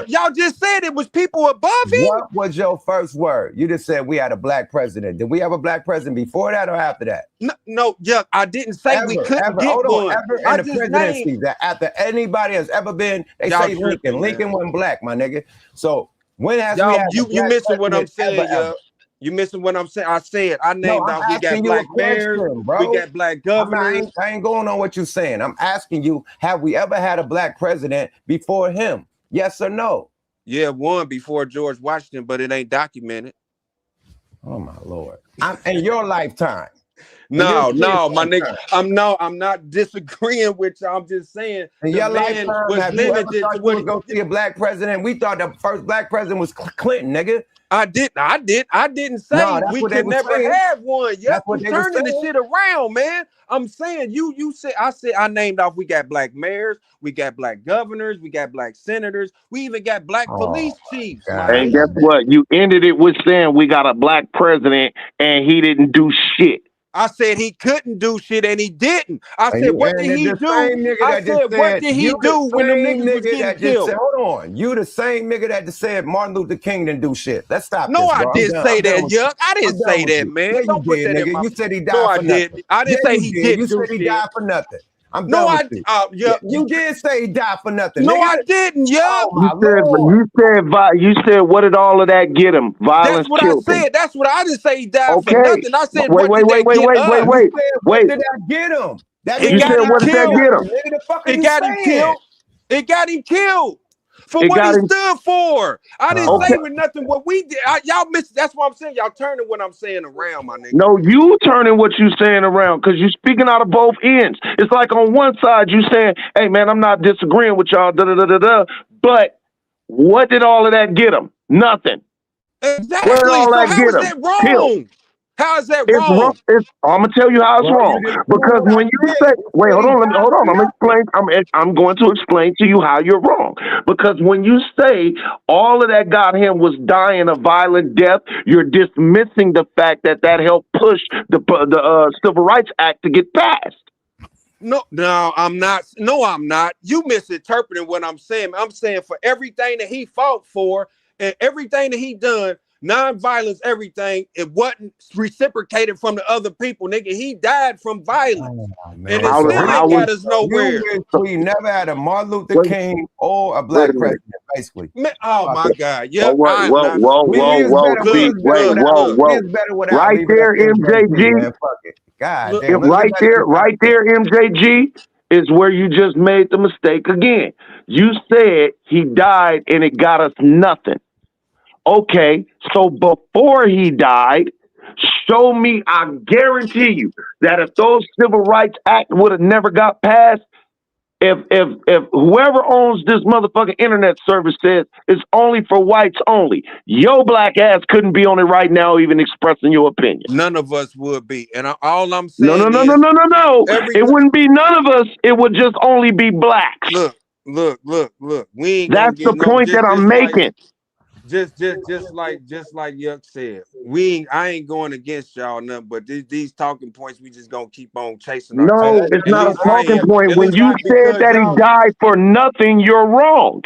Y'all just said it was people above him. What was your first word? You just said we had a black president. Did we have a black president before that or after that? No, Yuck. I didn't say we couldn't get one. Ever in the presidency that after anybody has ever been, they say Lincoln. Lincoln wasn't black, my nigga. So when has you missing what I'm saying, Yuck? You missing what I'm saying? I named out. We got black mayors, we got black governors. I ain't going on what you're saying. I'm asking you, have we ever had a black president before him? Yes or no? Yeah, one before George Washington, but it ain't documented. Oh my Lord! In your lifetime. No, my nigga. I'm not disagreeing with you. I'm just saying in your lifetime was limited to what go see a black president. We thought the first black president was Clinton, nigga. I didn't say we could never have one. Yeah, you turning the shit around, man. I'm saying I named off. We got black mayors, we got black governors, we got black senators, we even got black police chiefs. And guess what? You ended it with saying we got a black president and he didn't do shit. I said he couldn't do shit and he didn't. I said, what did he do? I said, what did he do when the niggas was getting killed? Hold on. You the same nigga that just said Martin Luther King didn't do shit. Let's stop this, bro. I didn't say that, Yuck. I didn't say that, man. Yeah, you did, nigga. You said he died for nothing. I didn't say he didn't do shit. You said he died for nothing. You did say he died for nothing. No, nigga. I didn't, Yuck. You said, what did all of that get him? Violence. That's what I said. Him. That's what I didn't say. He died for nothing. I said, wait. What did that get him? What did that get him? It got him killed. It got him killed. For what he stood for. I didn't say with nothing what we did. Y'all missed. That's what I'm saying. Y'all turning what I'm saying around, my nigga. No, you turning what you saying around because you speaking out of both ends. It's like on one side you saying, hey man, I'm not disagreeing with y'all, but what did all of that get them? Nothing. Exactly. So how is that wrong? How is that wrong? I'm gonna tell you how it's wrong. Because when you say, wait, hold on. I'm going to explain to you how you're wrong. Because when you say all of that got him was dying a violent death, you're dismissing the fact that helped push the Civil Rights Act to get passed. No, I'm not. No, I'm not. You misinterpreting what I'm saying. I'm saying for everything that he fought for and everything that he done. non-violence, everything. It wasn't reciprocated from the other people, nigga. He died from violence, and it still ain't got us nowhere. You wish we never had a Martin Luther King or a black president, basically. Man, oh my God! Yeah, Right there, MJG. God Look, damn, right there, MJG is where you just made the mistake again. You said he died and it got us nothing. Okay, so before he died, show me, I guarantee you that if those Civil Rights Act would have never got passed, if whoever owns this motherfucking internet service says it's only for whites only, your black ass couldn't be on it right now even expressing your opinion. None of us would be. And all I'm saying No. It wouldn't be none of us. It would just only be blacks. Look. We ain't That's the point that I'm making. Just like Yuck said, I ain't going against y'all nothing, but these talking points, we just gonna keep on chasing. No, it's not a talking point. When you said that he died for nothing, you're wrong.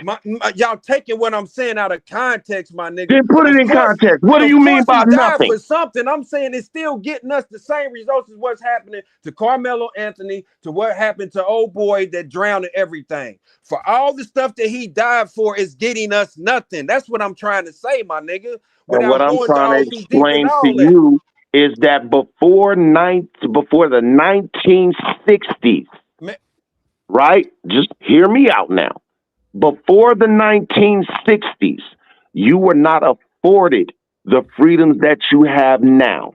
Y'all taking what I'm saying out of context, my nigga. Then put it in context. What do you mean by nothing? For something, I'm saying it's still getting us the same results as what's happening to Carmelo Anthony, to what happened to old boy that drowned in everything. For all the stuff that he died for is getting us nothing. That's what I'm trying to say, my nigga. And what I'm trying to explain to you is that before the 1960s, right? Just hear me out now. Before the 1960s, you were not afforded the freedoms that you have now.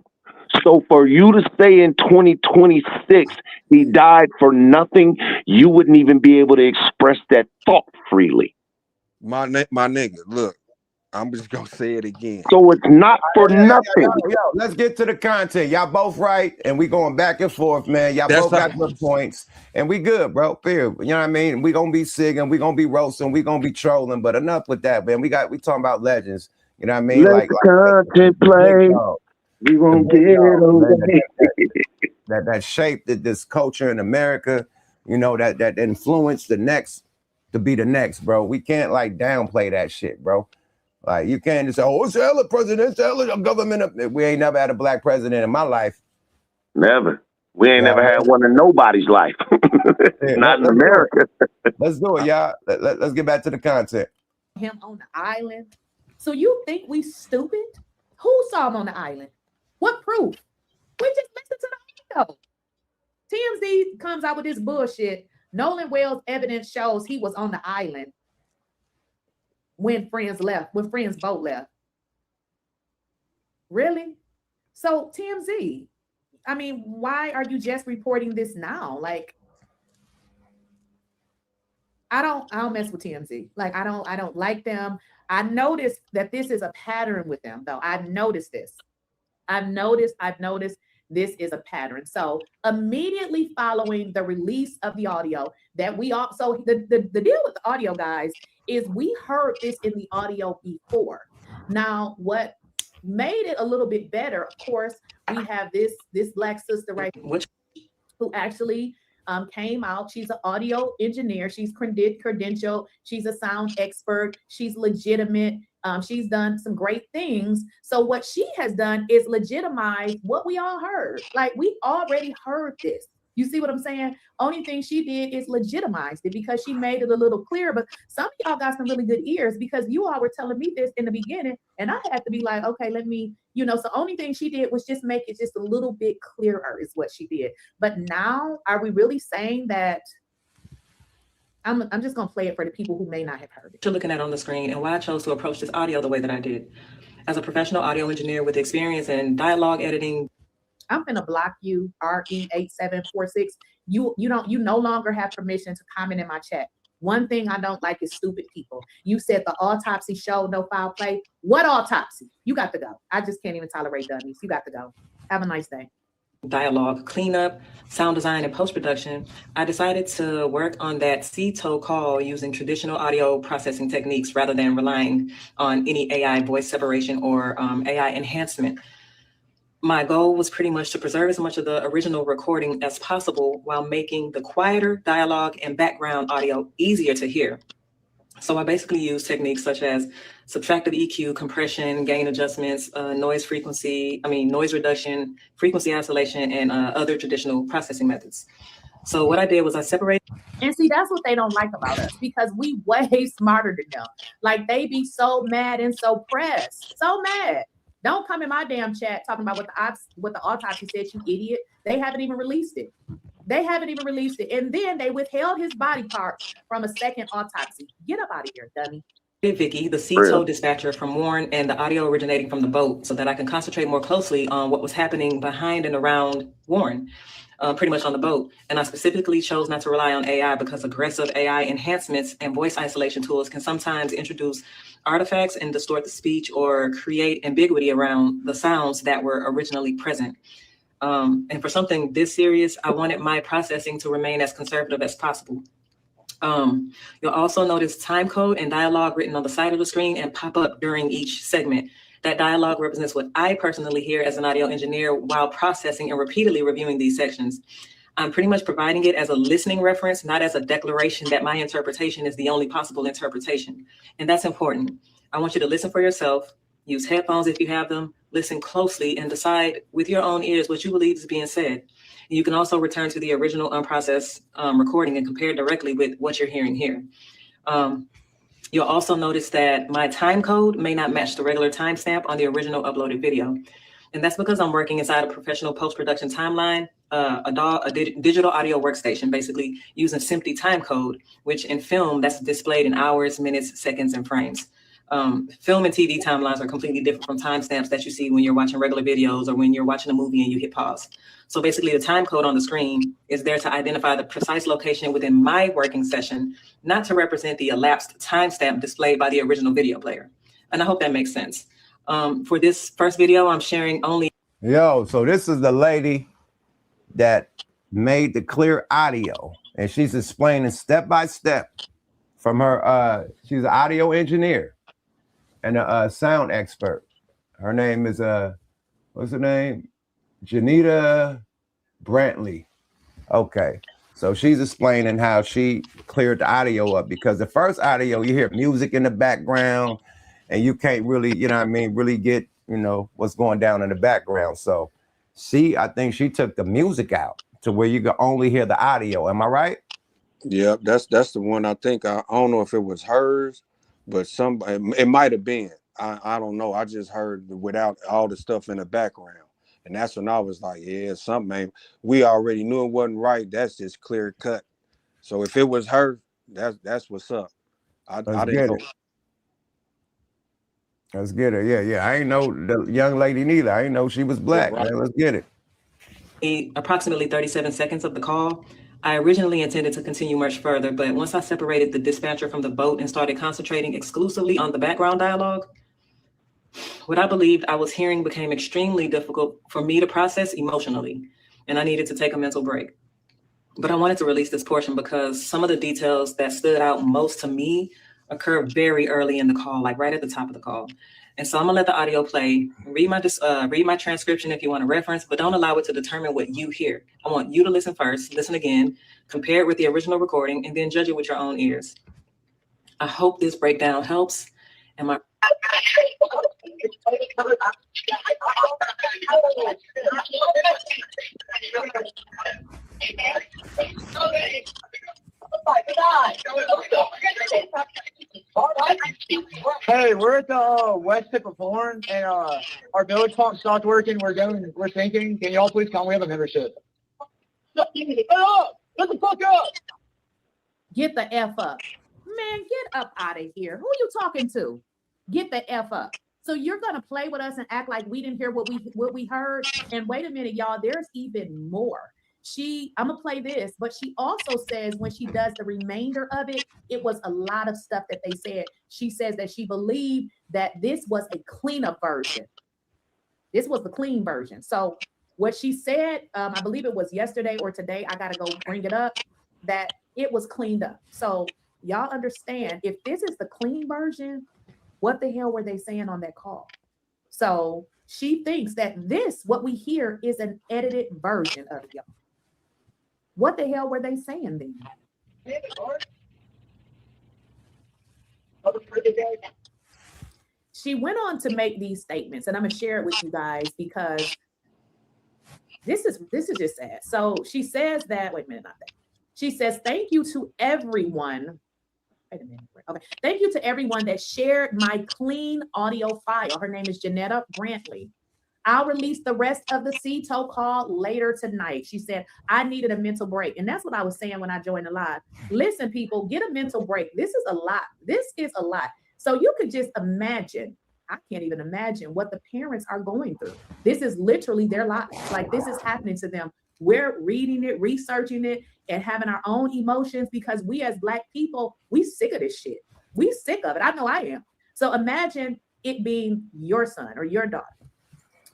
So for you to say in 2026 he died for nothing, you wouldn't even be able to express that thought freely. My nigga, look, I'm just gonna say it again. So it's not for nothing. Yo, let's get to the content. Y'all both right, and we going back and forth, man. Y'all both got good points, and we good, bro. Period. You know what I mean? We gonna be sigging, we gonna be roasting, we gonna be trolling, but enough with that, man. We talking about legends. You know what I mean? Let the content play. We won't get away. That shaped this culture in America, you know, that influenced the next to be the next, bro. We can't like downplay that shit, bro. Like you can't just say, oh, it's hella president, it's hella government. We ain't never had a black president in my life. Never. We ain't never had one in nobody's life. Not in America. Let's do it, y'all. Let's get back to the content. Him on the island. So you think we stupid? Who saw him on the island? What proof? We just listened to the audio. TMZ comes out with this bullshit. Nolan Wells' evidence shows he was on the island when friends left, when friends boat left. Really? So TMZ, I mean, why are you just reporting this now? Like, I don't mess with TMZ. Like, I don't like them. I noticed that this is a pattern with them, though. I've noticed this. I've noticed this is a pattern. So immediately following the release of the audio that we all, so the deal with the audio, guys, is we heard this in the audio before. Now, what made it a little bit better, of course, we have this black sister right here, who actually came out. She's an audio engineer. She's credentialed. She's a sound expert. She's legitimate. She's done some great things. So what she has done is legitimize what we all heard. Like, we already heard this. You see what I'm saying? Only thing she did is legitimized it because she made it a little clearer. But some of y'all got some really good ears because you all were telling me this in the beginning, and I had to be like, okay, let me, you know. So only thing she did was just make it just a little bit clearer is what she did. But now, are we really saying that? I'm just gonna play it for the people who may not have heard it. You're looking at on the screen, and why I chose to approach this audio the way that I did. As a professional audio engineer with experience in dialogue editing. I'm gonna block you, RE8746. You no longer have permission to comment in my chat. One thing I don't like is stupid people. You said the autopsy showed no foul play. What autopsy? You got to go. I just can't even tolerate dummies. You got to go. Have a nice day. Dialogue, cleanup, sound design, and post-production, I decided to work on that CTO call using traditional audio processing techniques rather than relying on any AI voice separation or AI enhancement. My goal was pretty much to preserve as much of the original recording as possible while making the quieter dialogue and background audio easier to hear. So I basically use techniques such as subtractive EQ, compression, gain adjustments, noise reduction, frequency isolation, and other traditional processing methods. So what I did was I separated. And see, that's what they don't like about us, because we way smarter than them. Like, they be so mad and so pressed, so mad. Don't come in my damn chat talking about what the autopsy said, you idiot. They haven't even released it. They haven't even released it. And then they withheld his body parts from a second autopsy. Get up out of here, dummy. Vicky, the CTO dispatcher from Warren, and the audio originating from the boat, so that I can concentrate more closely on what was happening behind and around Warren, pretty much on the boat. And I specifically chose not to rely on AI because aggressive AI enhancements and voice isolation tools can sometimes introduce artifacts and distort the speech or create ambiguity around the sounds that were originally present. And for something this serious, I wanted my processing to remain as conservative as possible. You'll also notice time code and dialogue written on the side of the screen and pop up during each segment. That dialogue represents what I personally hear as an audio engineer while processing and repeatedly reviewing these sections. I'm pretty much providing it as a listening reference, not as a declaration that my interpretation is the only possible interpretation. And that's important. I want you to listen for yourself, use headphones if you have them, listen closely, and decide with your own ears what you believe is being said. You can also return to the original unprocessed recording and compare directly with what you're hearing here. You'll also notice that my time code may not match the regular timestamp on the original uploaded video. And that's because I'm working inside a professional post-production timeline, a digital audio workstation, basically using SMPTE time code, which in film, that's displayed in hours, minutes, seconds, and frames. Film and TV timelines are completely different from timestamps that you see when you're watching regular videos or when you're watching a movie and you hit pause. So basically the time code on the screen is there to identify the precise location within my working session, not to represent the elapsed timestamp displayed by the original video player. And I hope that makes sense. For this first video, I'm sharing only. Yo, so this is the lady that made the clear audio, and she's explaining step by step from her, she's an audio engineer and a sound expert. Her name is, what's her name? Janita Brantley. Okay. So she's explaining how she cleared the audio up, because the first audio, you hear music in the background and you can't really, you know what I mean, really get, you know, what's going down in the background. So I think she took the music out to where you can only hear the audio. Am I right? Yep, that's the one. I think I don't know if it was hers, but it might have been. I don't know. I just heard without all the stuff in the background. And that's when I was like, yeah, something, we already knew it wasn't right. That's just clear cut. So if it was her, that's what's up. I didn't know. Let's get her. Yeah. I ain't know the young lady neither. I ain't know she was black. Yeah, right. Man, let's get it. Approximately 37 seconds of the call. I originally intended to continue much further, but once I separated the dispatcher from the boat and started concentrating exclusively on the background dialogue, what I believed I was hearing became extremely difficult for me to process emotionally, and I needed to take a mental break. But I wanted to release this portion because some of the details that stood out most to me occurred very early in the call, like right at the top of the call. And so I'm gonna let the audio play, read my transcription if you want to reference, but don't allow it to determine what you hear. I want you to listen first, listen again, compare it with the original recording, and then judge it with your own ears. I hope this breakdown helps. Hey, we're at the west tip of Horn, and our village pump stopped working. We're sinking. Can y'all please come? We have a membership. Shut the fuck up! Get the F up. Man, get up out of here. Who are you talking to? Get the F up. So you're gonna play with us and act like we didn't hear what we heard. And wait a minute, y'all, there's even more. I'm gonna play this, but she also says when she does the remainder of it, it was a lot of stuff that they said. She says that she believed that this was a cleanup version. This was the clean version. So what she said, I believe it was yesterday or today, I gotta go bring it up, that it was cleaned up. So y'all understand, if this is the clean version, what the hell were they saying on that call? So she thinks that what we hear is an edited version of it, y'all. What the hell were they saying then? She went on to make these statements, and I'm gonna share it with you guys because this is just sad. So she says that, wait a minute, not that. She says, thank you to everyone. Wait a minute. Okay. Thank you to everyone that shared my clean audio file. Her name is Janetta Brantley. I'll release the rest of the CTO call later tonight. She said, I needed a mental break. And that's what I was saying when I joined the live. Listen, people, get a mental break. This is a lot. This is a lot. So you could just imagine, I can't even imagine what the parents are going through. This is literally their lives. Like this is happening to them. We're reading it, researching it, and having our own emotions because we as Black people, we sick of this shit. We sick of it. I know I am. So imagine it being your son or your daughter.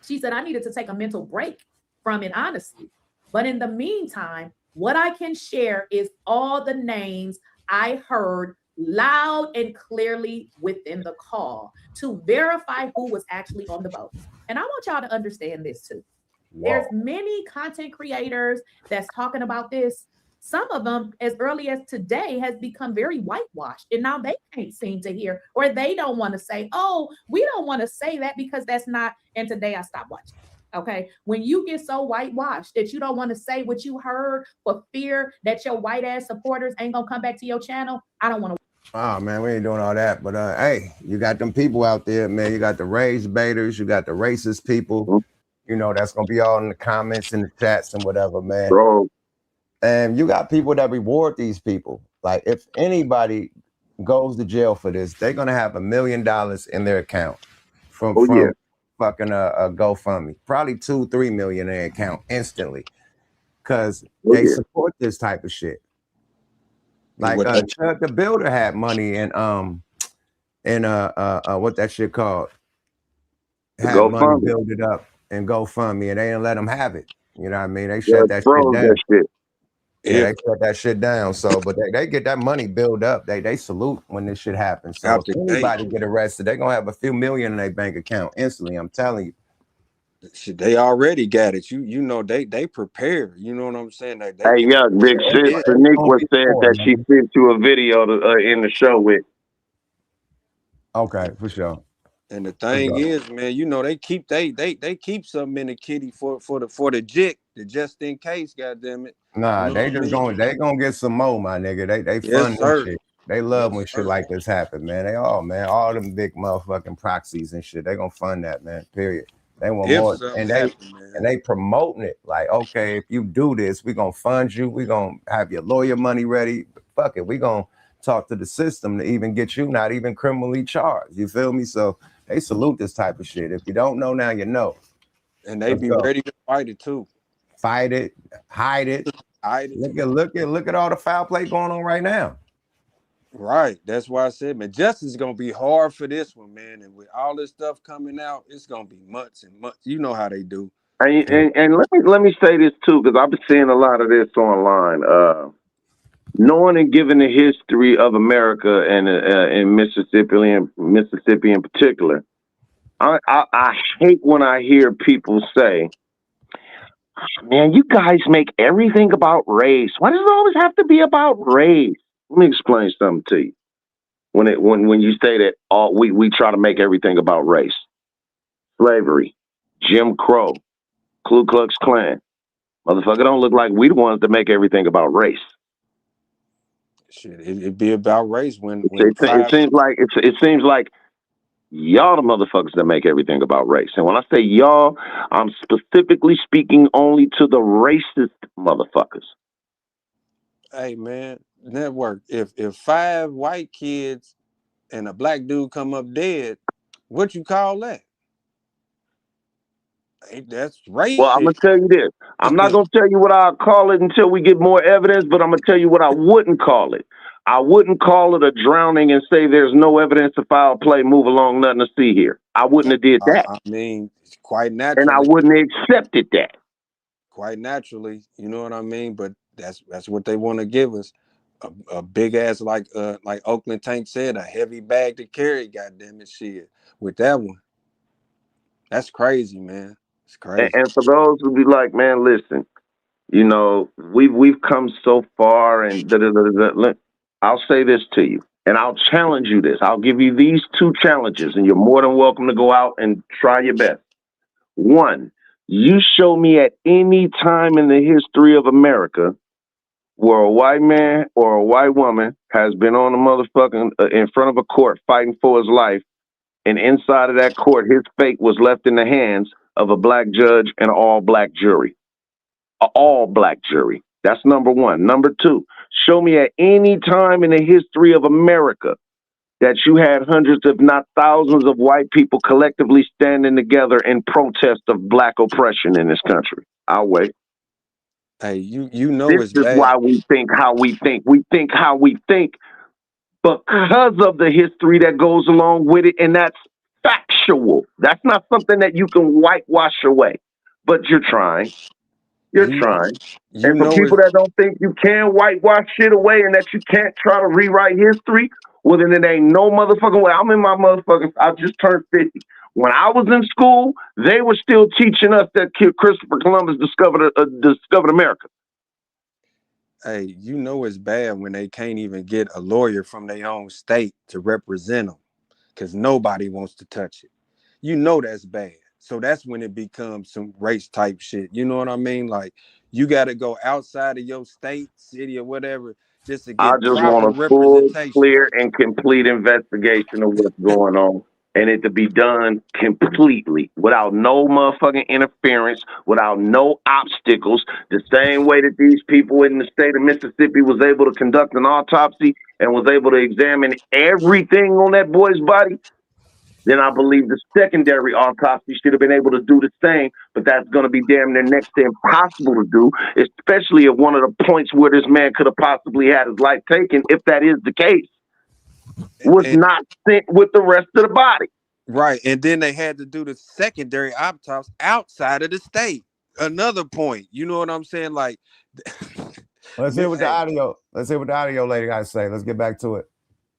She said, I needed to take a mental break from it, honestly. But in the meantime, what I can share is all the names I heard loud and clearly within the call to verify who was actually on the boat. And I want y'all to understand this too. Wow. There's many content creators that's talking about this. Some of them, as early as today, has become very whitewashed. And now they can't seem to hear, or they don't want to say, oh, we don't want to say that because that's not, and today I stopped watching. Okay. When you get so whitewashed that you don't want to say what you heard for fear that your white ass supporters ain't gonna come back to your channel, I don't want to. Oh man, we ain't doing all that. But hey, you got them people out there, man. You got the rage baiters, you got the racist people, you know, that's gonna be all in the comments and the chats and whatever, man. Bro. And you got people that reward these people. Like if anybody goes to jail for this, they're gonna have $1 million in their account from fucking a GoFundMe. Probably 2-3 million in their account instantly. Cause they support this type of shit. Like Chuck the Builder had money and what that shit called? Had money build it up and GoFundMe, and they didn't let them have it. You know what I mean? They shut that shit down. Yeah, they shut that shit down. So, but they get that money build up. They salute when this shit happens. So if anybody get arrested, they're gonna have a few million in their bank account instantly. I'm telling you. Shit, they already got it. You know they prepare. You know what I'm saying? They hey, yeah, big shit. Shaniqua said that she sent you a video to, in the show with. Okay, for sure. And the thing is, man, you know they keep they keep something in the kitty for the jig, the just in case. Goddamn it. Nah, you know they just gonna get some more, my nigga. They fund this shit. They love when shit like this happen, man. They all them big motherfucking proxies and shit. They gonna fund that, man. Period. They want more, and they promoting it like, okay, if you do this, we gonna fund you. We gonna have your lawyer money ready. Fuck it, we gonna talk to the system to even get you not even criminally charged. You feel me? So they salute this type of shit. If you don't know now, you know. And they be ready to fight it too. Fight it, hide it. Look at all the foul play going on right now. Right. That's why I said, man, justice is gonna be hard for this one, man. And with all this stuff coming out, it's gonna be months and months. You know how they do. And let me say this too, because I've been seeing a lot of this online. Knowing and giving the history of America and in Mississippi in particular, I hate when I hear people say, man, you guys make everything about race. Why does it always have to be about race? Let me explain something to you. When you say that we try to make everything about race, slavery, Jim Crow, Ku Klux Klan, motherfucker, don't look like we the ones that make everything about race. Shit, it'd be about race when it seems like y'all the motherfuckers that make everything about race. And when I say y'all, I'm specifically speaking only to the racist motherfuckers. Hey man, network. If 5 white kids and a black dude come up dead, what you call that? That's racist. Well, I'm gonna tell you this. I'm not gonna tell you what I'll call it until we get more evidence, but I'm gonna tell you what I wouldn't call it. I wouldn't call it a drowning and say there's no evidence of foul play, move along, nothing to see here. I wouldn't have did that. I mean, quite naturally. And I wouldn't have accepted that. Quite naturally, you know what I mean? But that's what they want to give us. A big ass like Oakland Tank said, a heavy bag to carry, goddamn it, shit. With that one. That's crazy, man. It's crazy. And for those who be like, man, listen, you know, we've come so far, and I'll say this to you. And I'll challenge you this. I'll give you these two challenges, and you're more than welcome to go out and try your best. One, you show me at any time in the history of America where a white man or a white woman has been on a motherfucking in front of a court fighting for his life, and inside of that court, his fate was left in the hands of a black judge and an all-black jury. An all-black jury. That's number one. Number two, show me at any time in the history of America that you had hundreds, if not thousands, of white people collectively standing together in protest of black oppression in this country. I'll wait. Hey, you know This it's is bad. why we think how we think. We think how we think because of the history that goes along with it, and that's factual. That's not something that you can whitewash away. But you're trying. You're trying. You And for know people it's that don't think you can whitewash shit away and that you can't try to rewrite history, well, then it ain't no motherfucking way. I'm in my motherfucking, I just turned 50. When I was in school, they were still teaching us that Christopher Columbus discovered America. Hey, you know it's bad when they can't even get a lawyer from their own state to represent them because nobody wants to touch it. You know that's bad. So that's when it becomes some race type shit. You know what I mean? Like you got to go outside of your state, city, or whatever just to I get just proper want a full, representation. clear, and complete investigation of what's going on. And it to be done completely without no motherfucking interference, without no obstacles. The same way that these people in the state of Mississippi was able to conduct an autopsy and was able to examine everything on that boy's body, then I believe the secondary autopsy should have been able to do the same, but that's going to be damn near next to impossible to do, especially at one of the points where this man could have possibly had his life taken, if that is the case, was not sent with the rest of the body. Right. And then they had to do the secondary autopsy outside of the state. Another point. You know what I'm saying? Like, let's hear what the audio. Let's hear what the audio lady got to say. Let's get back to it.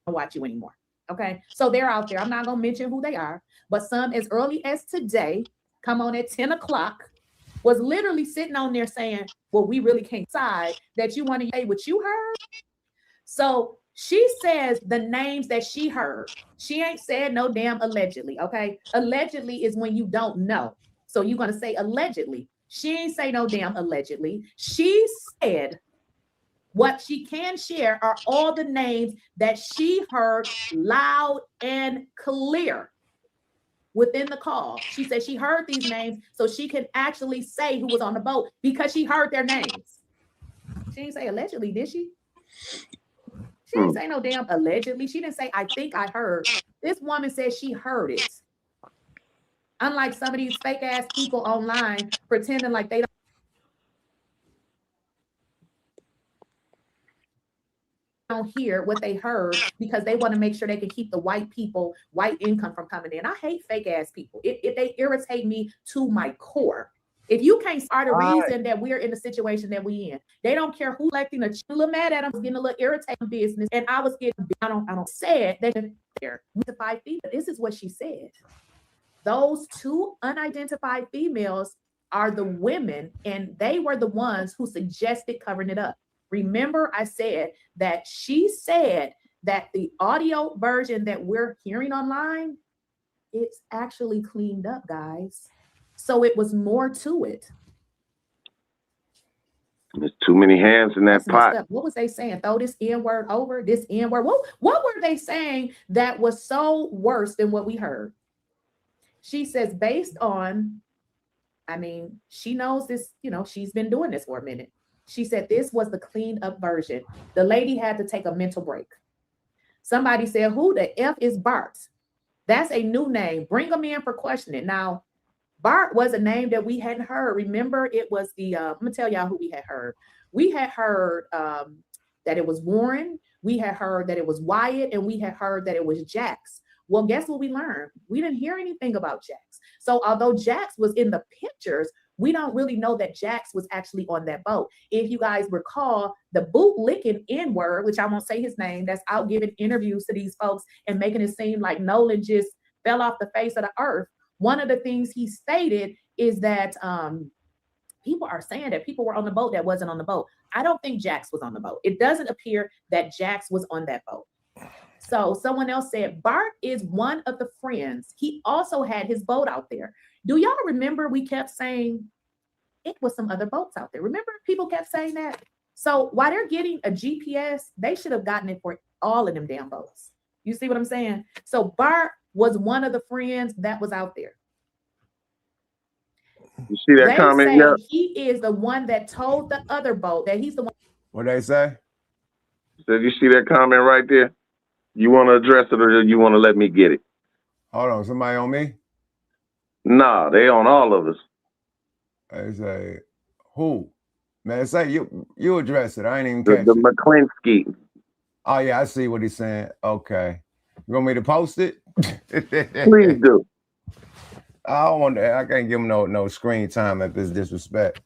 I watch you anymore. Okay, so they're out there. I'm not gonna mention who they are, but some as early as today, come on at 10 o'clock, was literally sitting on there saying, well, we really can't decide that you want to say what you heard. So she says the names that she heard. She ain't said no damn allegedly. Okay, allegedly is when you don't know. So you're gonna say allegedly. She ain't say no damn allegedly. She said what she can share are all the names that she heard loud and clear within the call. She said she heard these names so she can actually say who was on the boat because she heard their names. She didn't say allegedly, did she? She didn't say no damn allegedly. She didn't say, I think I heard. This woman said she heard it. Unlike some of these fake ass people online pretending like they don't hear what they heard because they want to make sure they can keep the white income from coming in. I hate fake ass people. They irritate me to my core. If you can't start a reason that we're in the situation that we in, they don't care who electing a little mad at them, getting a little irritated business. And I was getting, I don't say it. They're unidentified female. This is what she said. Those two unidentified females are the women, and they were the ones who suggested covering it up. Remember, I said that she said that the audio version that we're hearing online, it's actually cleaned up, guys. So it was more to it. There's too many hands in that pot. What was they saying? Throw this N-word over, this N-word. What were they saying that was so worse than what we heard? She says, based on, I mean, she knows this, she's been doing this for a minute. She said this was the cleaned up version. The lady had to take a mental break. Somebody said, who the F is Bart? That's a new name. Bring them in for questioning. Now, Bart was a name that we hadn't heard. Remember, it was the, I'm going to tell y'all who we had heard. We had heard that it was Warren. We had heard that it was Wyatt. And we had heard that it was Jax. Well, guess what we learned? We didn't hear anything about Jax. So although Jax was in the pictures, we don't really know that Jax was actually on that boat. If you guys recall, the bootlicking N-word, which I won't say his name, that's out giving interviews to these folks and making it seem like Nolan just fell off the face of the earth. One of the things he stated is that people are saying that people were on the boat that wasn't on the boat. I don't think Jax was on the boat. It doesn't appear that Jax was on that boat. So someone else said, Bart is one of the friends. He also had his boat out there. Do y'all remember we kept saying it was some other boats out there? Remember people kept saying that? So while they're getting a GPS, they should have gotten it for all of them damn boats. You see what I'm saying? So Bart was one of the friends that was out there. You see that They comment? say Yeah. he is the one that told the other boat that he's the one. What they say? Did you see that comment right there? You want to address it or you want to let me get it? Hold on, somebody on me? Nah, they on all of us. They say, who? Man, say you address it. I ain't even The catch it. McClinsky. Oh yeah, I see what he's saying. Okay. You want me to post it? Please do. I don't want that. I can't give him no screen time if it's disrespect.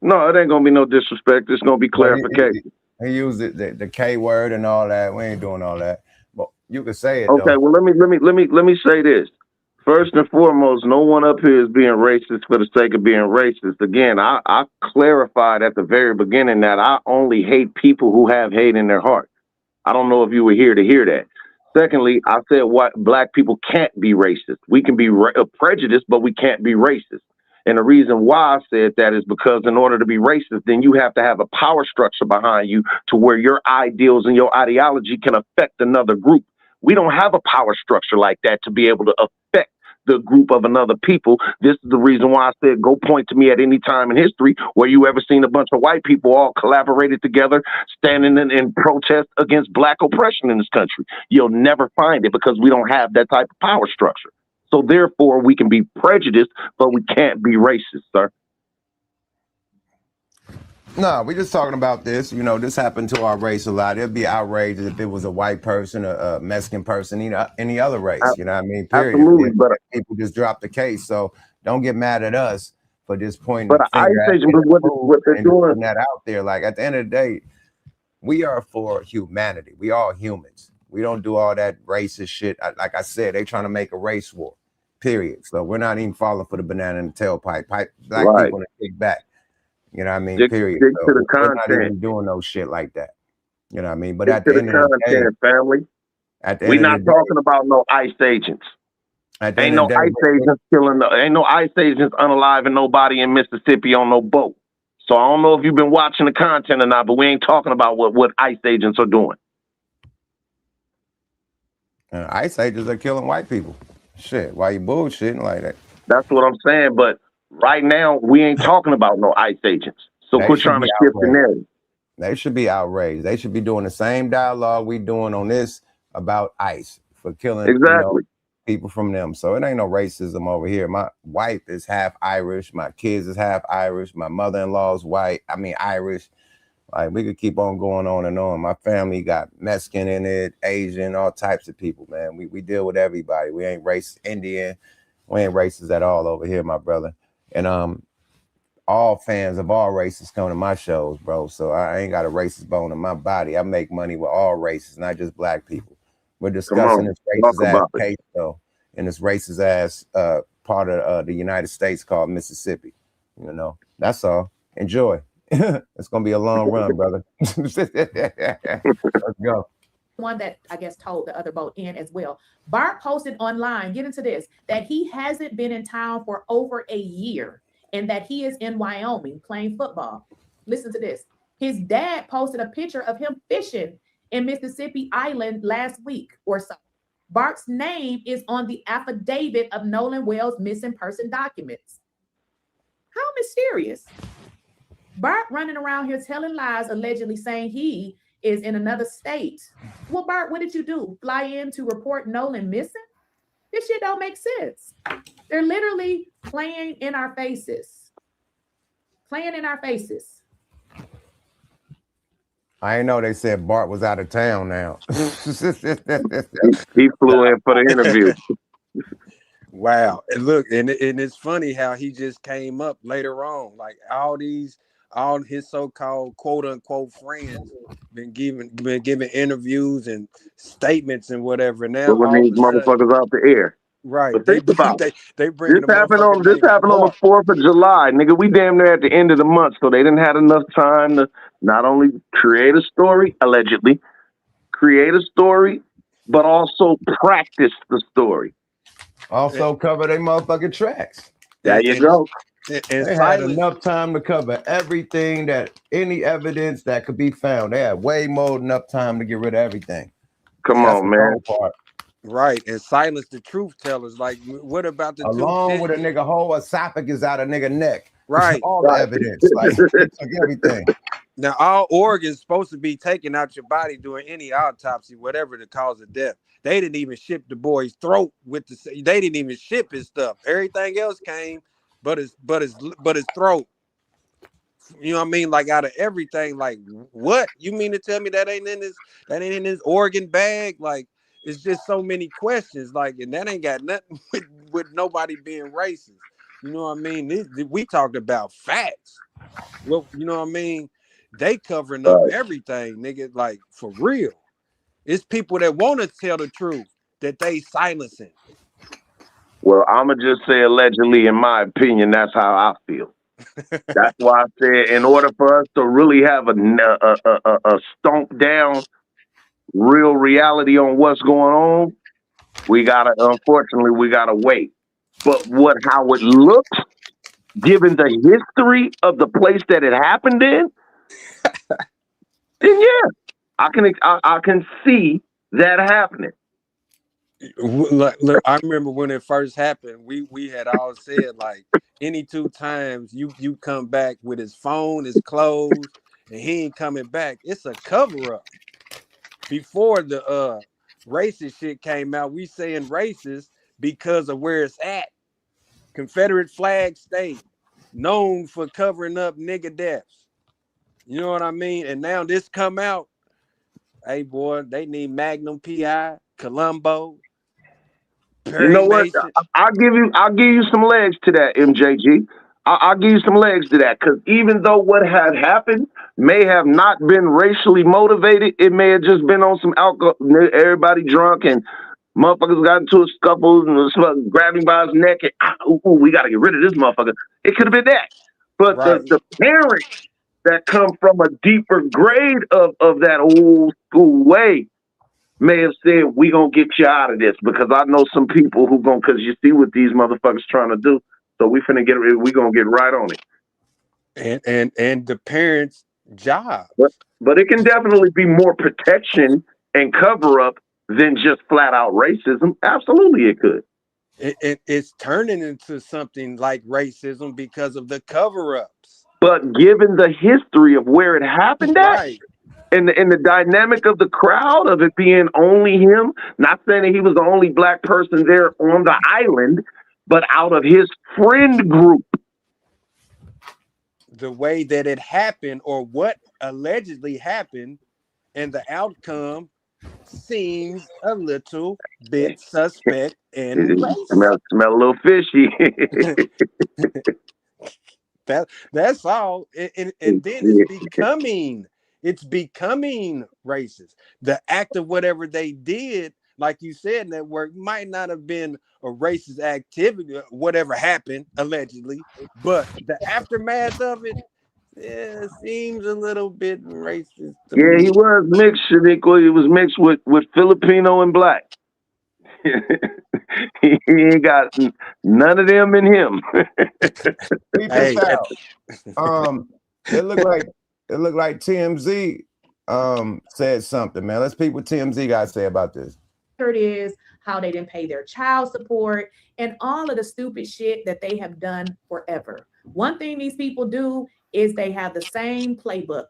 No, it ain't gonna be no disrespect. It's gonna be clarification. He used the K word and all that. We ain't doing all that. But you can say it Okay, though. well let me say this. First and foremost, no one up here is being racist for the sake of being racist. Again, I clarified at the very beginning that I only hate people who have hate in their heart. I don't know if you were here to hear that. Secondly, I said what black people can't be racist. We can be prejudiced, but we can't be racist. And the reason why I said that is because in order to be racist, then you have to have a power structure behind you to where your ideals and your ideology can affect another group. We don't have a power structure like that to be able to affect the group of another people. This is the reason why I said go point to me at any time in history where you ever seen a bunch of white people all collaborated together standing in protest against black oppression in this country. You'll never find it because we don't have that type of power structure. So therefore we can be prejudiced, but we can't be racist, sir. No, we're just talking about this. You know, this happened to our race a lot. It'd be outrageous if it was a white person, a Mexican person, any other race. You know what I mean? Period. Absolutely, but people just drop the case. So don't get mad at us for just pointing the finger at what they're doing, putting that out there. Like at the end of the day, we are for humanity. We all humans. We don't do all that racist shit. Like I said, they trying to make a race war. Period. So we're not even falling for the banana in the tailpipe. Black people to kick back. You know what I mean? Period. Stick So to the we're not content. even doing no shit like that. You know what I mean? But Stick at the to end the of the day, content, family. at the We're end not of the talking about no ICE agents. day, Ain't no ICE agents killing. Ain't no ICE agents unaliving nobody in Mississippi on no boat. So I don't know if you've been watching the content or not, but we ain't talking about what ICE agents are doing. ICE agents are killing white people. Shit, why you bullshitting like that? That's what I'm saying. But right now, we ain't talking about no ICE agents. So They quit should trying to be shift the outraged. narrative. They should be outraged. They should be doing the same dialogue we doing on this about ICE for killing people from them. So it ain't no racism over here. My wife is half Irish. My kids is half Irish. My mother-in-law's Irish. Like we could keep on going on and on. My family got Mexican in it, Asian, all types of people, man. We deal with everybody. We ain't racist, Indian. We ain't racist at all over here, my brother. And all fans of all races come to my shows, bro. So I ain't got a racist bone in my body. I make money with all races, not just black people. We're discussing this racist ass case though, in this racist ass part of the United States called Mississippi. You know, that's all. Enjoy. It's gonna be a long run, brother. Let's go. One that I guess told the other boat in as well. Bart posted online, get into this, that he hasn't been in town for over a year and that he is in Wyoming playing football. Listen to this. His dad posted a picture of him fishing in Mississippi Island last week or so. Bart's name is on the affidavit of Nolan Wells' missing person documents. How mysterious. Bart running around here telling lies, allegedly saying he is in another state. Well, Bart, what did you do? Fly in to report Nolan missing? This shit don't make sense. They're literally playing in our faces. Playing in our faces. I didn't know they said Bart was out of town now. He flew in for the interview. Wow. And look, and it's funny how he just came up later on. Like all his so-called quote unquote friends been giving interviews and statements and whatever. Now Pulling these motherfuckers out the air. Right. But think about it. They bring This happened on the 4th of July, nigga. We damn near at the end of the month, so they didn't have enough time to not only create a story, allegedly, create a story, but also practice the story. Also cover their motherfucking tracks. There you go. And They had enough time to cover everything any evidence that could be found. They had way more than enough time to get rid of everything. Come That's on, the man. cold part. Right, and silence the truth tellers. Like, what about the Along with a nigga whole esophagus out of nigga neck. Right. All the evidence. Like, they took everything. Now, all organs supposed to be taken out your body during any autopsy, whatever the cause of death. They didn't even ship the boy's throat with the. They didn't even ship his stuff. Everything else came, but his throat. You know what I mean? Like, out of everything, like, what you mean to tell me that ain't in his organ bag? Like, it's just so many questions. Like, and that ain't got nothing with nobody being racist. You know what I mean? We talked about facts. Well, you know what I mean? They covering up everything, nigga. Like, for real. It's people that want to tell the truth that they silencing. Well, I'ma just say allegedly, in my opinion, that's how I feel. That's why I said, in order for us to really have a stomp down real reality on what's going on, unfortunately, we gotta wait. But how it looks, given the history of the place that it happened in, then yeah, I can see that happening. Look, I remember when it first happened, we had all said, like, any 2 times you come back with his phone, his clothes, and he ain't coming back, it's a cover-up. Before the racist shit came out, we saying racist because of where it's at. Confederate flag state, known for covering up nigga deaths. You know what I mean? And now this come out, hey boy, they need Magnum PI, Columbo. You know what? I'll give you some legs to that, MJG. I'll give you some legs to that, because even though what had happened may have not been racially motivated, it may have just been on some alcohol, everybody drunk, and motherfuckers got into a scuffle and was grabbing by his neck, and we got to get rid of this motherfucker. It could have been that. But the parents that come from a deeper grade of that old school way may have said, we gonna get you out of this, because I know some people who because you see what these motherfuckers trying to do, so we gonna get right on it. And the parents' job. But it can definitely be more protection and cover up than just flat out racism. Absolutely, it could. It's turning into something like racism because of the cover-ups. But given the history of where it happened at, and the dynamic of the crowd, of it being only him, not saying that he was the only black person there on the island, but out of his friend group. The way that it happened, or what allegedly happened, and the outcome seems a little bit suspect and racist. Smell a little fishy. That's all. And then it's becoming racist. The act of whatever they did, like you said, network, might not have been a racist activity, whatever happened allegedly, but the aftermath of it seems a little bit racist to me. He was mixed, Shaniqua. He was mixed with Filipino and black. He ain't got none of them in him. Hey. It looked like TMZ said something, man. Let's peep what TMZ got to say about this. It is how they didn't pay their child support and all of the stupid shit that they have done forever. One thing these people do is they have the same playbook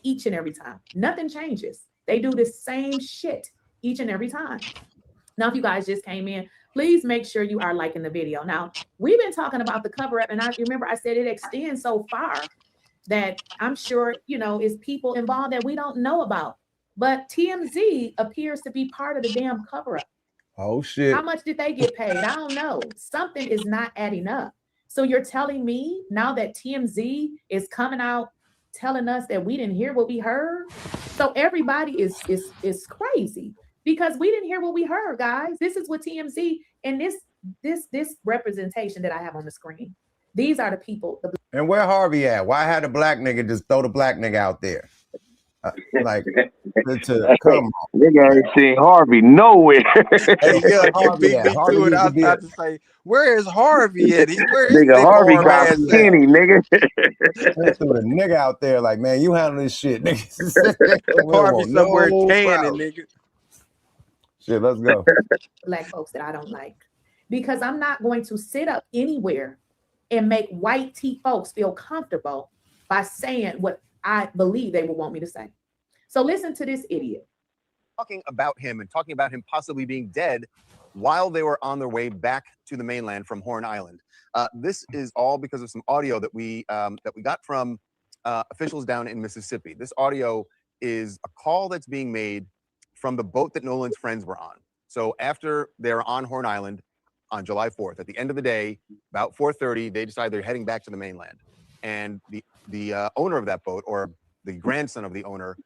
each and every time. Nothing changes. They do the same shit each and every time. Now, if you guys just came in, please make sure you are liking the video. Now, we've been talking about the cover up, and I remember I said it extends so far that I'm sure, is people involved that we don't know about. But TMZ appears to be part of the damn cover up. Oh, shit. How much did they get paid? I don't know. Something is not adding up. So you're telling me now that TMZ is coming out telling us that we didn't hear what we heard? So everybody is crazy because we didn't hear what we heard, guys. This is what TMZ and this representation that I have on the screen. These are the people. And where Harvey at? Why had a black nigga just throw the black nigga out there? Like to come on. Nigga ain't seen Harvey nowhere. Hey, yeah, you Harvey beat at? me Harvey to it. used I to was be about to say, where is Harvey at? Where is Nigga, thick Harvey arm got ass at? skinny, nigga. They threw the nigga out there like, man, you handle this shit, nigga. We don't Harvey want somewhere no tanning, problem. nigga. Shit, let's go. Black folks that I don't like, because I'm not going to sit up anywhere and make white tea folks feel comfortable by saying what I believe they would want me to say. So listen to this idiot. Talking about him and talking about him possibly being dead while they were on their way back to the mainland from Horn Island. This is all because of some audio that we got from officials down in Mississippi. This audio is a call that's being made from the boat that Nolan's friends were on. So after they're on Horn Island on July 4th, at the end of the day, about 4:30, they decide they're heading back to the mainland. And the owner of that boat, or the grandson of the owner,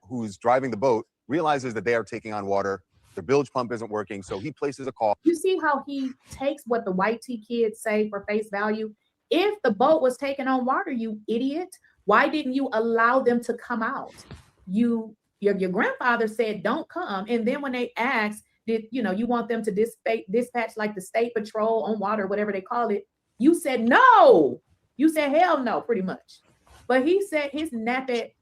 who's driving the boat, realizes that they are taking on water. Their bilge pump isn't working, so he places a call. You see how he takes what the white tea kids say for face value? If the boat was taking on water, you idiot, why didn't you allow them to come out? Your grandfather said don't come, and then when they asked, did you want them to dispatch like the state patrol on water, whatever they call it, you said no. You said hell no, pretty much. But he said his nappy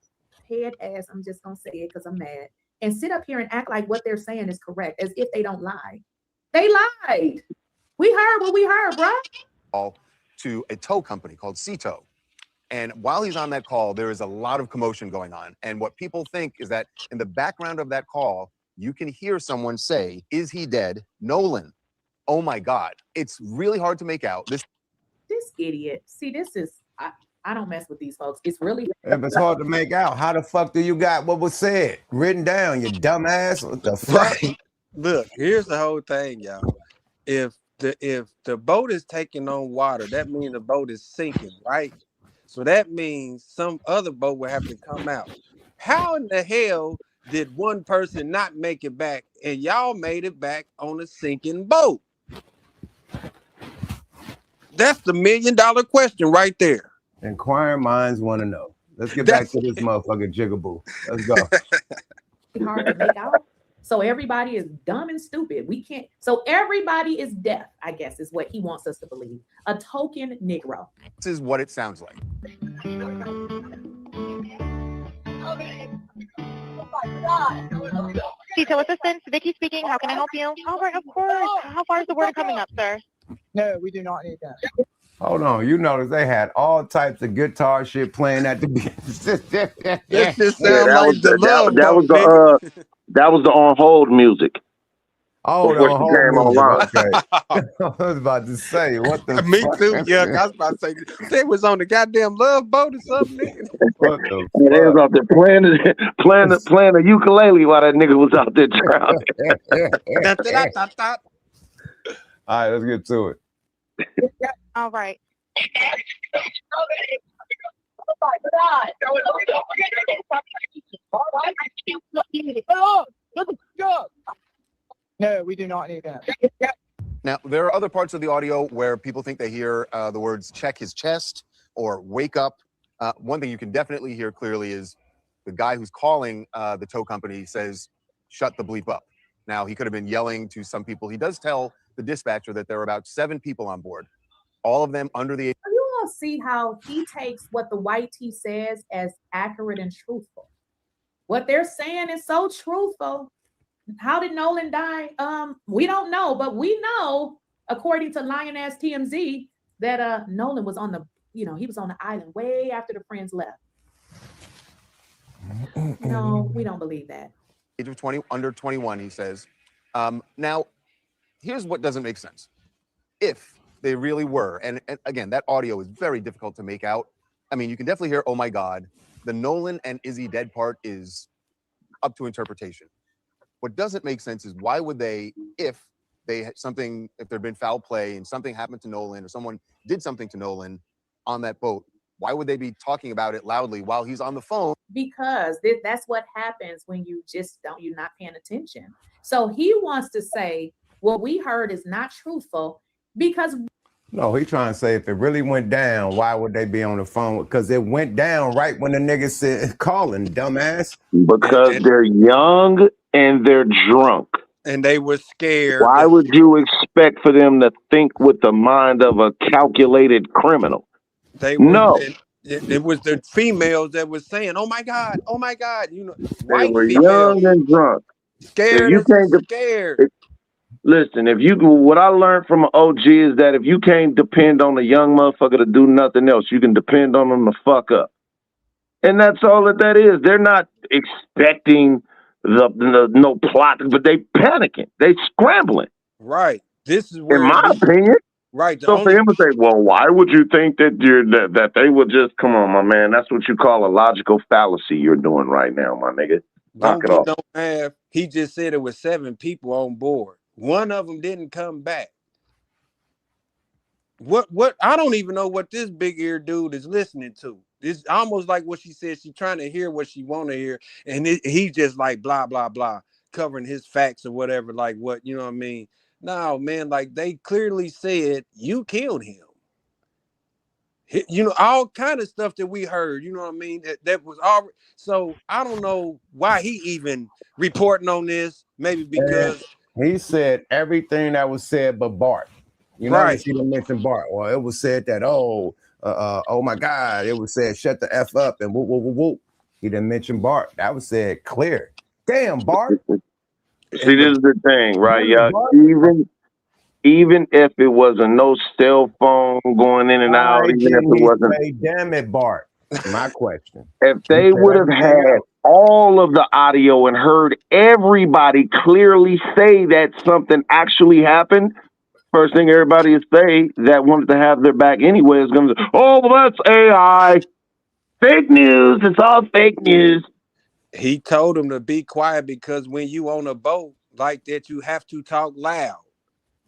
head ass, I'm just gonna say it because I'm mad, and sit up here and act like what they're saying is correct, as if they don't lie. They lied. We heard what we heard, bro. Call to a tow company called Tow. And while he's on that call, there is a lot of commotion going on. And what people think is that in the background of that call, you can hear someone say, "Is he dead? Nolan. Oh my God." It's really hard to make out. This idiot. See, this is I don't mess with these folks. It's really If it's hard to make out, how the fuck do you got what was said written down, you dumbass? What the fuck? Right. Look, here's the whole thing, y'all. If the boat is taking on water, that means the boat is sinking, right? So that means some other boat will have to come out. How in the hell did one person not make it back and y'all made it back on a sinking boat? That's the $1 million question right there. Inquiring minds want to know. Let's get back to this motherfucking jigaboo. Let's go. hard to make out. So everybody is dumb and stupid. We can't. So everybody is deaf, I guess, is what he wants us to believe. A token Negro. This is what it sounds like. Tito Assistant, Vicky speaking. How can I help you? All right, of course. How far is the water coming up, sir? No, we do not need that. Hold on, you notice they had all types of guitar shit playing at the beginning. This just sounds like the love boat, that was the on hold music. Oh, before the she whole came online. Okay. I was about to say, what the Me fuck? too. Yeah, I was about to say they was on the goddamn love boat or something, nigga. What the Yeah, they was out there playing the ukulele while that nigga was out there drowning. All right, let's get to it. All right. No, we do not need that. Now, there are other parts of the audio where people think they hear the words "check his chest" or "wake up." One thing you can definitely hear clearly is the guy who's calling the tow company says, "Shut the bleep up." Now, he could have been yelling to some people. He does tell the dispatcher that there are about 7 people on board, all of them under the age. You all see how he takes what the white tea says as accurate and truthful. What they're saying is so truthful. How did Nolan die? We don't know, but we know, according to Lioness TMZ, that Nolan was on the, he was on the island way after the friends left. No, we don't believe that. Age of 20, under 21, he says. Now, here's what doesn't make sense. If they really were, and again, that audio is very difficult to make out. I mean, you can definitely hear, "Oh my God." The Nolan and Izzy dead part is up to interpretation. What doesn't make sense is why would they, if they had something, if there'd been foul play and something happened to Nolan or someone did something to Nolan on that boat, why would they be talking about it loudly while he's on the phone? Because that's what happens when you're not paying attention. So he wants to say what we heard is not truthful because No, he trying to say if it really went down, why would they be on the phone? Because it went down right when the nigga said calling, dumbass. Because they're young and they're drunk. And they were scared. Why would you expect for them to think with the mind of a calculated criminal? They were. No. It was the females that was saying, "Oh my God, oh my God!" You know, They white were females young and drunk. scared If you can't scared. listen, what I learned from an OG is that if you can't depend on a young motherfucker to do nothing else, you can depend on them to fuck up. And that's all that is. They're not expecting the no plot, but they panicking. They scrambling. Right. This is where, in my opinion. Right. So for him to say, well, why would you think that that they would just come on, my man? That's what you call a logical fallacy you're doing right now, my nigga. Knock it off. Don't have. He just said it was 7 people on board. One of them didn't come back. What? I don't even know what this big ear dude is listening to. It's almost like what she said. She's trying to hear what she want to hear, and he just like blah blah blah, covering his facts or whatever. Like what, you know what I mean? No, man. Like they clearly said you killed him. You know, all kind of stuff that we heard. You know what I mean? That was all. So I don't know why he even reporting on this. Maybe because he said everything that was said but Bart. You never see them mention Bart. Well, it was said that, oh my God, it was said shut the F up and whoop, whoop, whoop, whoop. He didn't mention Bart. That was said clear. Damn, Bart. See, this is the thing, right, y'all? Even if it wasn't no cell phone going in and out, even if it wasn't. Say, damn it, Bart. My question. If they would have had all of the audio and heard everybody clearly say that something actually happened, first thing everybody would say that wanted to have their back anyway is going to say, oh, well, that's AI. Fake news. It's all fake news. He told him to be quiet because when you on a boat like that, you have to talk loud.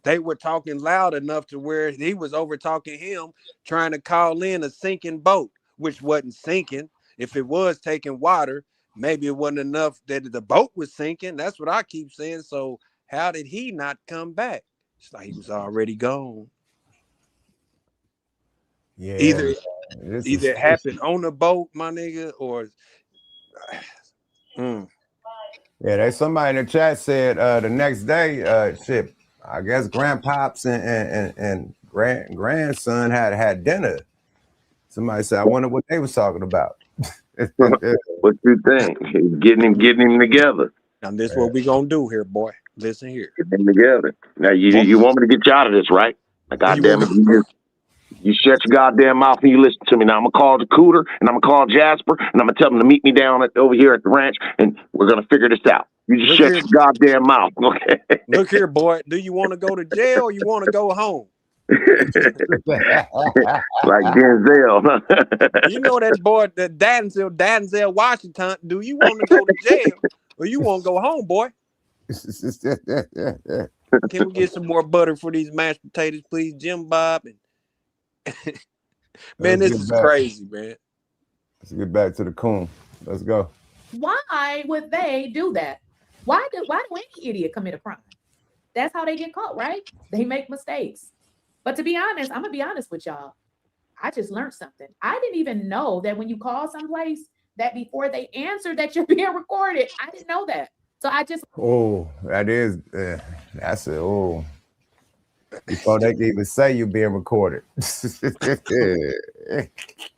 They were talking loud enough to where he was over talking him, trying to call in a sinking boat, which wasn't sinking. If it was taking water, maybe it wasn't enough that the boat was sinking. That's what I keep saying. So how did he not come back? It's like he was already gone. Yeah. Either it happened on the boat, my nigga, or Yeah, there's somebody in the chat said the next day, shit, I guess grandpops and grandson had dinner. Somebody said, I wonder what they was talking about. What you think? Getting him together. Now this is what we gonna do here, boy. Listen here. Get them together. Now you want me to get you out of this, right? God damn it, you shut your goddamn mouth and you listen to me. Now I'm gonna call the Cooter and I'm gonna call Jasper and I'm gonna tell them to meet me down over here at the ranch and we're gonna figure this out. You just shut your goddamn mouth, okay? Look here, boy. Do you want to go to jail or you want to go home? Like Denzel. You know that boy, that Denzel Washington. Do you want to go to jail or you want to go home, boy? Can we get some more butter for these mashed potatoes, please, Jim Bob? Man, this is crazy, man. Let's get back to the coon. Let's go. Why would they do that? Why do any idiot commit a crime? That's how they get caught, right? They make mistakes. But to be honest, I'm gonna be honest with y'all. I just learned something. I didn't even know that when you call someplace that before they answer that you're being recorded. I didn't know that. So I just that's it. Oh, before they can even say you being recorded.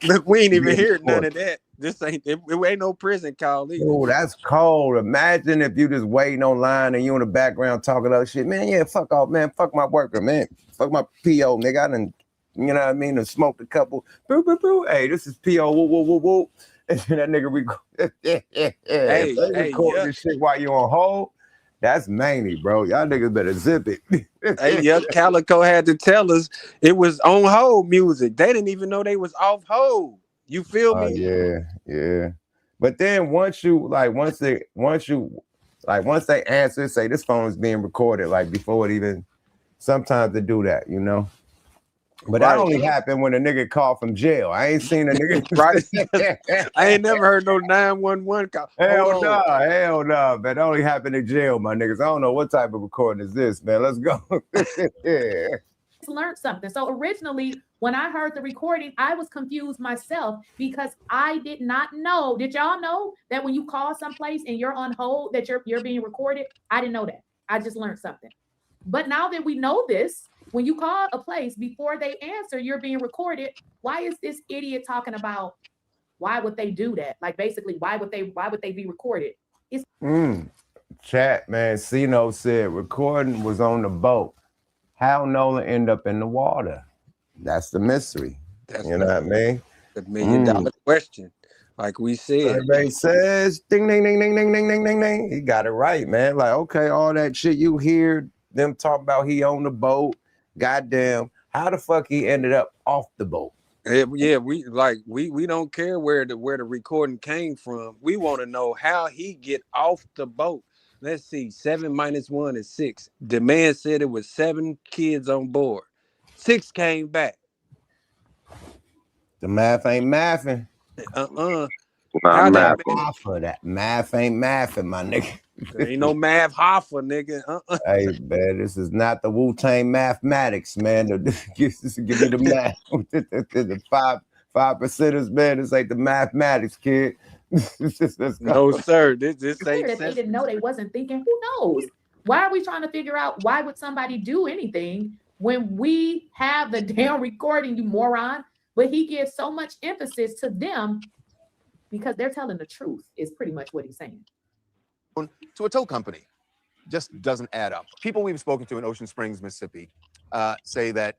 Look, we ain't even heard none of that. This ain't it ain't no prison call either. Oh, that's cold. Imagine if you just waiting online and you in the background talking other shit. Man, yeah, fuck off, man. Fuck my worker, man. Fuck my PO, nigga. I done, you know what I mean? And smoked a couple. Boo, boo, boo. Hey, this is PO. Woo, woo, woo, woo. And that nigga record. Hey, record this shit while you on hold. That's manly, bro. Y'all niggas better zip it. Hey, yeah, Calico had to tell us it was on hold music. They didn't even know they was off hold. You feel me? Yeah. But then once they answer, say this phone is being recorded, like before it even, sometimes they do that, you know. But that only happened when a nigga called from jail. I ain't seen a nigga. Right. I ain't never heard no 911 call. Hell no, man. That only happened in jail, my niggas. I don't know what type of recording is this, man. Let's go. Yeah. learned something. So originally, when I heard the recording, I was confused myself because I did not know. Did y'all know that when you call someplace and you're on hold, that you're being recorded? I didn't know that. I just learned something. But now that we know this, when you call a place before they answer, you're being recorded. Why is this idiot talking about why would they do that? Like basically, why would they be recorded? It's Chat, man. Cino said recording was on the boat. How Nolan end up in the water? That's the mystery. You know what I mean? The $1 million question. Like we said. Everybody says ding ding ding ding ding ding ding ding ding. He got it right, man. Like, okay, all that shit you hear them talk about he on the boat. Goddamn, how the fuck he ended up off the boat? Yeah, we don't care where the recording came from. We want to know how he get off the boat. Let's see, 7 minus 1 is 6. The man said it was 7 kids on board. 6 came back. The math ain't mathing. How math for that. Math ain't mathing, my nigga. There ain't no math Hoffa, nigga. Hey, man, this is not the Wu-Tang mathematics, man. Give me the math. The five percenters, man. This ain't the mathematics, kid. No, sir. This ain't. If they didn't know, they wasn't thinking. Who knows? Why are we trying to figure out why would somebody do anything when we have the damn recording, you moron? But he gives so much emphasis to them because they're telling the truth. Is pretty much what he's saying. To a tow company just doesn't add up. People we've spoken to in Ocean Springs, Mississippi, say that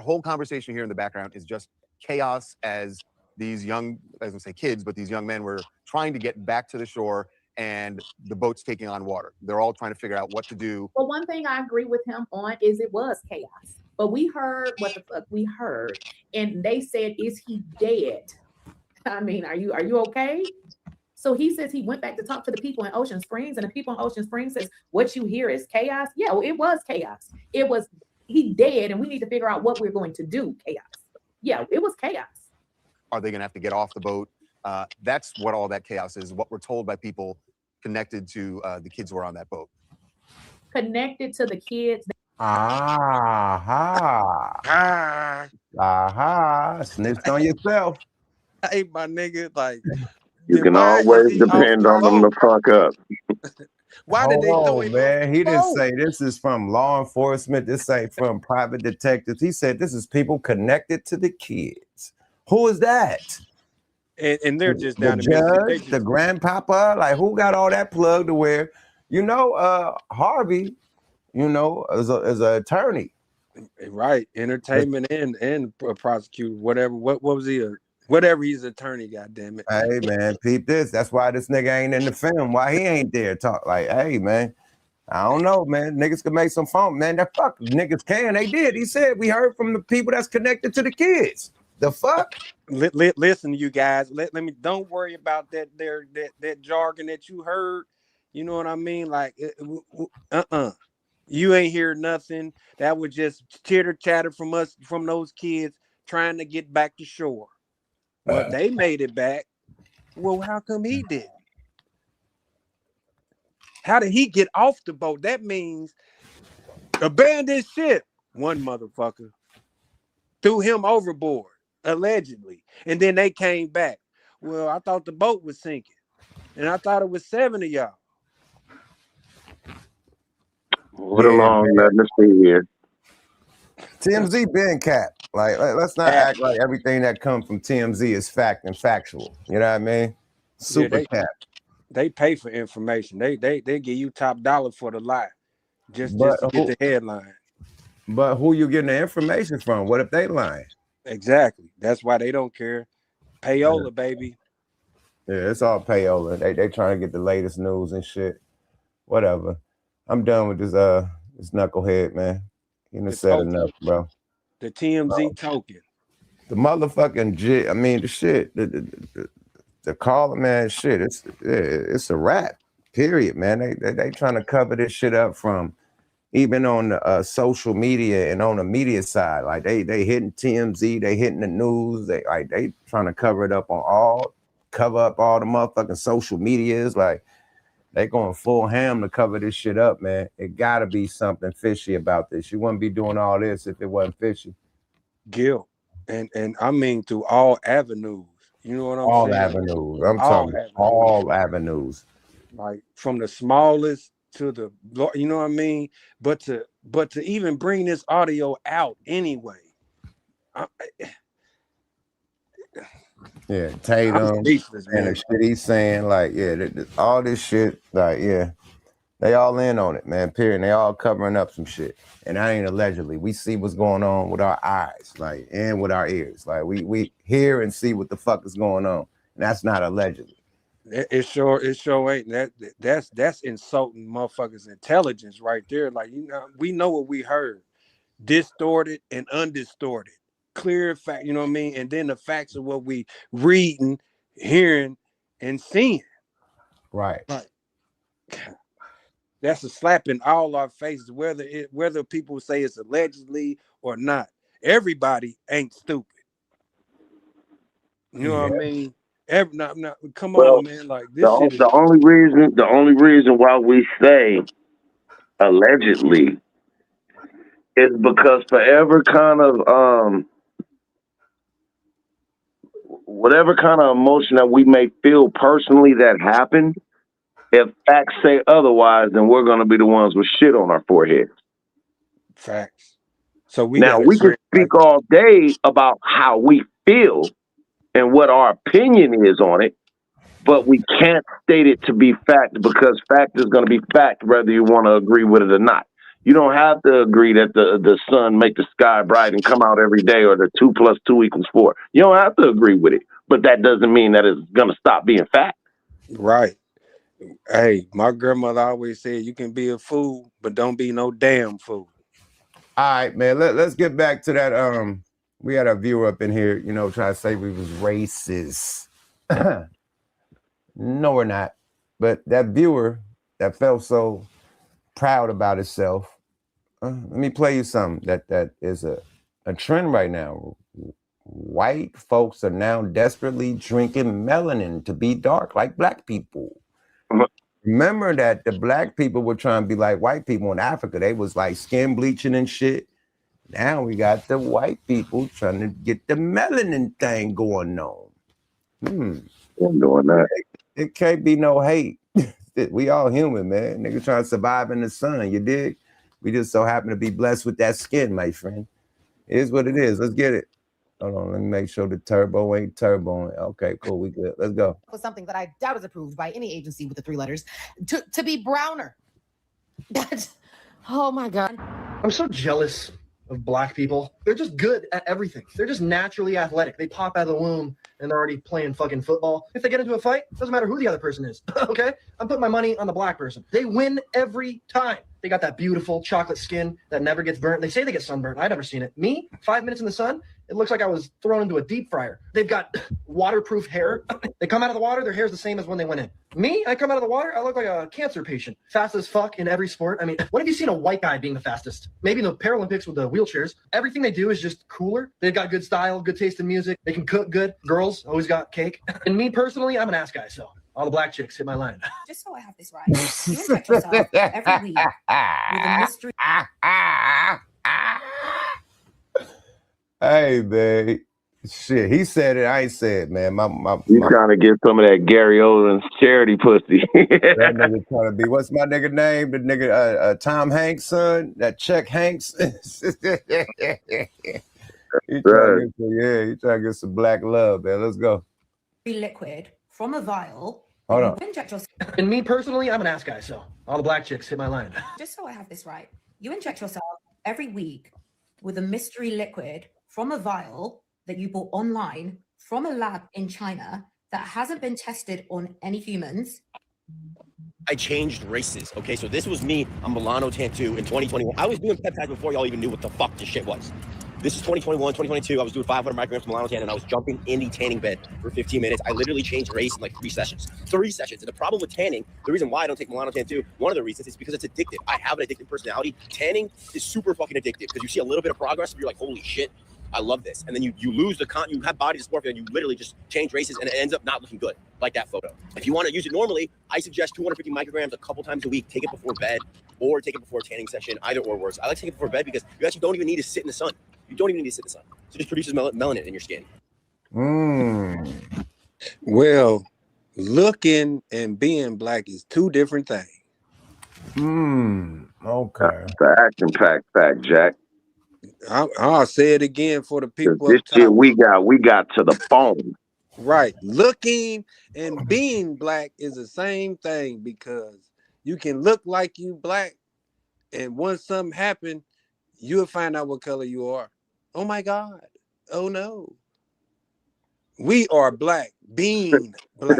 whole conversation here in the background is just chaos as these young, I was gonna say kids, but these young men were trying to get back to the shore and the boat's taking on water. They're all trying to figure out what to do. Well, one thing I agree with him on is it was chaos. But we heard what the fuck we heard. And they said, is he dead? I mean, are you okay? So he says he went back to talk to the people in Ocean Springs, and the people in Ocean Springs says, what you hear is chaos. Yeah, well, it was chaos. It was, he dead, and we need to figure out what we're going to do. Chaos. Yeah, it was chaos. Are they gonna have to get off the boat? That's what all that chaos is, what we're told by people connected to the kids who are on that boat. Connected to the kids. Snitched on yourself. Hey, my nigga, like you can always depend on them to fuck up. Why did they throw him man? He didn't say this is from law enforcement. This ain't from private detectives. He said this is people connected to the kids. Who is that? And they're just down the the judge, the grandpapa. Like, who got all that plug to where, Harvey, is an attorney. Right, entertainment and prosecutor, whatever. What was he? Whatever he's attorney, goddamn it. Hey man, peep this. That's why this nigga ain't in the film. Why he ain't there? Talk like, hey man, I don't know, man. Niggas can make some fun, man. That fuck niggas can. They did. He said we heard from the people that's connected to the kids. The fuck? Listen, you guys. Let me. Don't worry about that jargon that you heard. You know what I mean? Like, you ain't hear nothing. That was just chitter chatter from us, from those kids trying to get back to shore. Well, they made it back. Well, how come he didn't? How did he get off the boat? That means abandoned ship. One motherfucker threw him overboard, allegedly. And then they came back. Well, I thought the boat was sinking. And I thought it was 7 of y'all. What along, let me see here. TMZ been capped. Like, let's not act like everything that comes from TMZ is fact and factual. You know what I mean? Super capped. They pay for information. They give you top dollar for the lie, just to get the headline. But who you getting the information from? What if they lying? Exactly. That's why they don't care. Payola, baby. Yeah, it's all payola. They trying to get the latest news and shit. Whatever. I'm done with this knucklehead, man. You done said enough, bro. The TMZ token. The motherfucking I mean, the shit. The caller, man, shit. It's a wrap. Period, man. They trying to cover this shit up from even on the social media and on the media side. Like they hitting TMZ, they hitting the news. They trying to cover it up cover up all the motherfucking social medias. Like They going full ham to cover this shit up, man. It gotta be something fishy about this. You wouldn't be doing all this if it wasn't fishy. Guilt. And I mean through all avenues. You know what I'm All saying? avenues. I'm All talking avenues. all avenues. Like from the smallest to the, you know what I mean? But to even bring this audio out anyway. Yeah, Tatum speechless, and the man. shit he's saying, like, yeah, all this shit, like, yeah, they all in on it, man. Period. And they all covering up some shit, and that ain't allegedly. We see what's going on with our eyes, like, and with our ears, like, we hear and see what the fuck is going on, and that's not allegedly. It sure ain't. That's insulting motherfuckers' intelligence right there. Like, you know, we know what we heard, distorted and undistorted, clear fact. You know what I mean? And then the facts of what we reading, hearing, and seeing. Right. Like, that's a slap in all our faces, whether people say it's allegedly or not. Everybody ain't stupid. You know what I mean? Come on, man. Like, this shit is. The only reason why we say allegedly is because forever kind of whatever kind of emotion that we may feel personally that happened, if facts say otherwise, then we're gonna be the ones with shit on our foreheads. Facts. So we can speak all day about how we feel and what our opinion is on it, but we can't state it to be fact, because fact is going to be fact whether you want to agree with it or not. You don't have to agree that the sun make the sky bright and come out every day, or the 2 + 2 = 4. You don't have to agree with it, but that doesn't mean that it's going to stop being fact. Right. Hey, my grandmother always said, you can be a fool, but don't be no damn fool. All right, man. Let's get back to that. We had a viewer up in here, you know, trying to say we was racist. No, we're not. But that viewer that felt so proud about itself. Let me play you something that is a trend right now. White folks are now desperately drinking melanin to be dark like black people. Remember that the black people were trying to be like white people in Africa. They was like skin bleaching and shit. Now we got the white people trying to get the melanin thing going on. I'm doing that. It can't be no hate. We all human, man. Nigga trying to survive in the sun, you dig? We just so happen to be blessed with that skin, my friend. It is what it is. Let's get it. Hold on, let me make sure the turbo ain't turbo. Okay, cool, we good. Let's go. Was something that I doubt is approved by any agency with the 3 letters to be browner. That's, oh my God. I'm so jealous of black people. They're just good at everything. They're just naturally athletic. They pop out of the womb and they're already playing fucking football. If they get into a fight, doesn't matter who the other person is. Okay? I'm putting my money on the black person. They win every time. They got that beautiful chocolate skin that never gets burnt. They say they get sunburned. I've never seen it. Me, 5 minutes in the sun, it looks like I was thrown into a deep fryer. They've got waterproof hair. They come out of the water, their hair's the same as when they went in. Me, I come out of the water, I look like a cancer patient. Fast as fuck in every sport. I mean, when have you seen a white guy being the fastest? Maybe in the Paralympics with the wheelchairs. Everything they do is just cooler. They've got good style, good taste in music. They can cook good. Girls always got cake. And me personally, I'm an ass guy, so all the black chicks hit my line. Just so I have this right, you inject yourself every week with a mystery. Hey, man. Shit, he said it. I ain't said it, man. You trying to get some of that Gary Oldman's charity pussy. That nigga trying to be, what's my nigga name? The nigga Tom Hanks' son? That Chet Hanks? He trying to get some black love, man. Let's go. Liquid from a vial. Hold on. You inject yourself. And me personally, I'm an ass guy, so all the black chicks hit my line. Just so I have this right, you inject yourself every week with a mystery liquid from a vial that you bought online from a lab in China that hasn't been tested on any humans. I changed races. Okay, so this was me on Milano Tattoo in 2021. I was doing peptides before y'all even knew what the fuck this shit was. This is 2021, 2022. I was doing 500 micrograms Milano tan, and I was jumping in the tanning bed for 15 minutes. I literally changed race in like 3 sessions. 3 sessions. And the problem with tanning, the reason why I don't take Milano tan too, one of the reasons is because it's addictive. I have an addictive personality. Tanning is super fucking addictive because you see a little bit of progress and you're like, holy shit. I love this. And then you lose you have body dysmorphia and you literally just change races and it ends up not looking good, like that photo. If you want to use it normally, I suggest 250 micrograms a couple times a week. Take it before bed or take it before a tanning session, either or works. I like to take it before bed because you actually don't even need to sit in the sun. You don't even need to sit in the sun. So it just produces melanin in your skin. Well, looking and being black is two different things. Okay. The action fact, Jack. I'll say it again for the people This up top. shit we got to the bone. Right. Looking and being black is the same thing because you can look like you black and once something happens, you'll find out what color you are. Oh my God. Oh no. We are black, being black.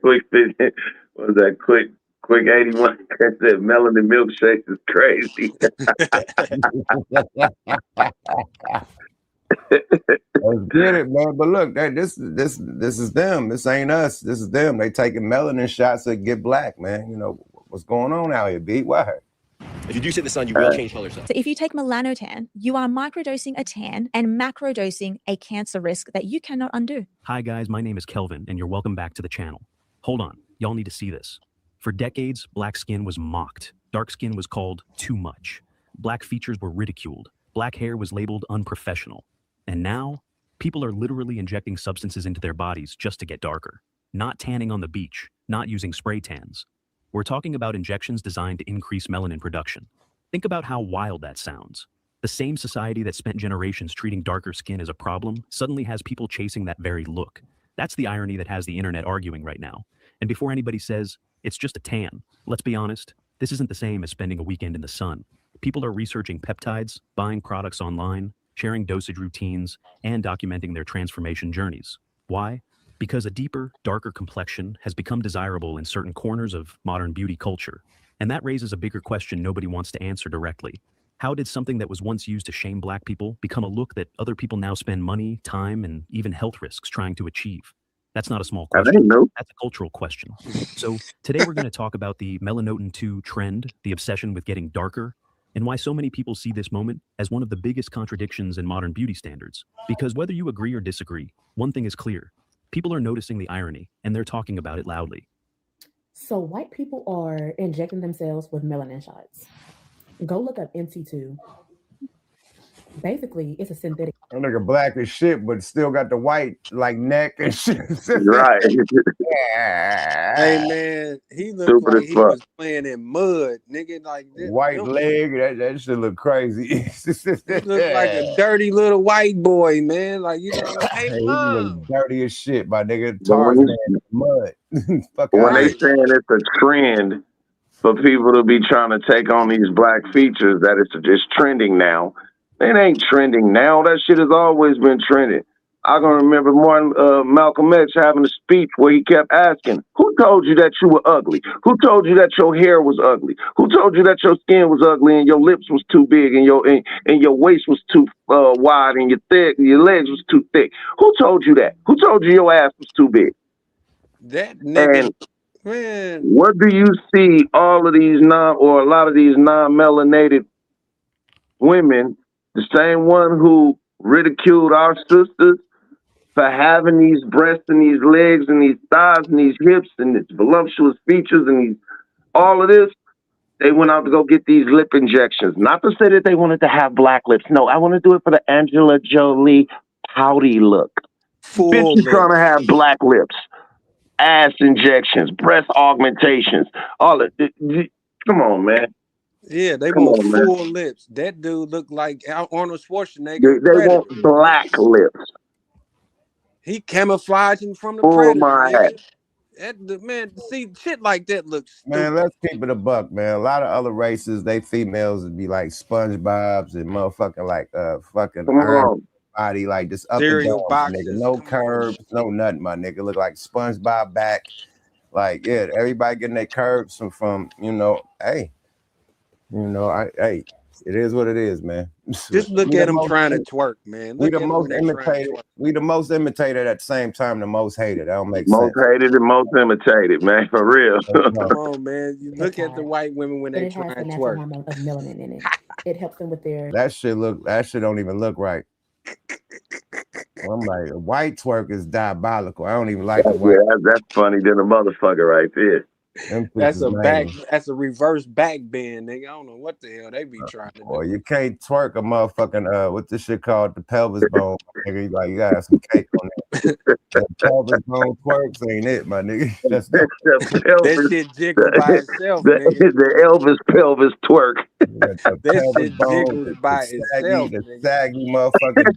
Quick, what was that? Quick 81 that said melanin milkshake is crazy. Let's get it, man. But look, this is them. This ain't us. This is them. They taking melanin shots to get black, man. You know what's going on out here, B? What? If you do sit in the sun, you will change colors. So if you take melanotan, you are microdosing a tan and macrodosing a cancer risk that you cannot undo. Hi guys, my name is Kelvin and you're welcome back to the channel. Hold on, y'all need to see this. For decades, black skin was mocked. Dark skin was called too much. Black features were ridiculed. Black hair was labeled unprofessional. And now, people are literally injecting substances into their bodies just to get darker. Not tanning on the beach, not using spray tans. We're talking about injections designed to increase melanin production. Think about how wild that sounds. The same society that spent generations treating darker skin as a problem suddenly has people chasing that very look. That's the irony that has the internet arguing right now. And before anybody says, it's just a tan, let's be honest, this isn't the same as spending a weekend in the sun. People are researching peptides, buying products online, sharing dosage routines, and documenting their transformation journeys. Why? Because a deeper, darker complexion has become desirable in certain corners of modern beauty culture. And that raises a bigger question nobody wants to answer directly. How did something that was once used to shame black people become a look that other people now spend money, time, and even health risks trying to achieve? That's not a small question. That's a cultural question. So today we're going to talk about the melanotan 2 trend, the obsession with getting darker, and why so many people see this moment as one of the biggest contradictions in modern beauty standards. Because whether you agree or disagree, one thing is clear. People are noticing the irony, and they're talking about it loudly. So white people are injecting themselves with melanin shots. Go look up NC2. Basically, it's a synthetic. That nigga black as shit, but still got the white like neck and shit. Right. Hey man, he looked like he was playing in mud, nigga. Like this, white leg, that shit look crazy. He looked like a dirty little white boy, man. Like you know, like, hey, he look dirty as shit, my nigga. But when Tarzan mud. when they saying it's a trend for people to be trying to take on these black features, that it's trending now. It ain't trending now. That shit has always been trending. I can remember Malcolm X having a speech where he kept asking, who told you that you were ugly? Who told you that your hair was ugly? Who told you that your skin was ugly and your lips was too big and your waist was too wide and your legs was too thick? Who told you that? Who told you your ass was too big? That nigga, and man. What do you see all of these a lot of these non-melanated women, the same one who ridiculed our sisters for having these breasts and these legs and these thighs and these hips and these voluptuous features and all of this, they went out to go get these lip injections. Not to say that they wanted to have black lips. No, I want to do it for the Angela Jolie pouty look. Bitch, you trying to have black lips, ass injections, breast augmentations, all of it. Come on, man. Yeah, they want full lips. That dude looked like Arnold Schwarzenegger. They want black lips. He camouflaging from the Oh predator. my Man, see shit like that looks stupid. Man, let's keep it a buck, man. A lot of other races, they females would be like SpongeBob's and motherfucking like fucking body, like just up cereal and down, boxes. Nigga. No curves, no nothing, my nigga. Look like SpongeBob back. Like, yeah, everybody getting their curves from hey, it is what it is, man. Just look at them trying to twerk, man. We the most imitated. We the most imitated at the same time, the most hated. That don't make most sense. Most hated and most imitated, man, for real. Come on, man. You look at the white women when they try to twerk. Of melanin in it. It helps them with their. That shit don't even look right. I'm like, a white twerk is diabolical. I don't even like the white. Yeah, that's funny than a motherfucker right there. That's a reverse back bend, nigga. I don't know what the hell they be trying to do. Or you can't twerk a motherfucking what's this shit called, the pelvis bone, nigga. Like, you gotta have some cake on that. The pelvis bone twerks ain't it, my nigga. That's the pelvis, that shit jiggle by itself, nigga. The Elvis pelvis twerk. That shit jiggles by itself, the saggy motherfucking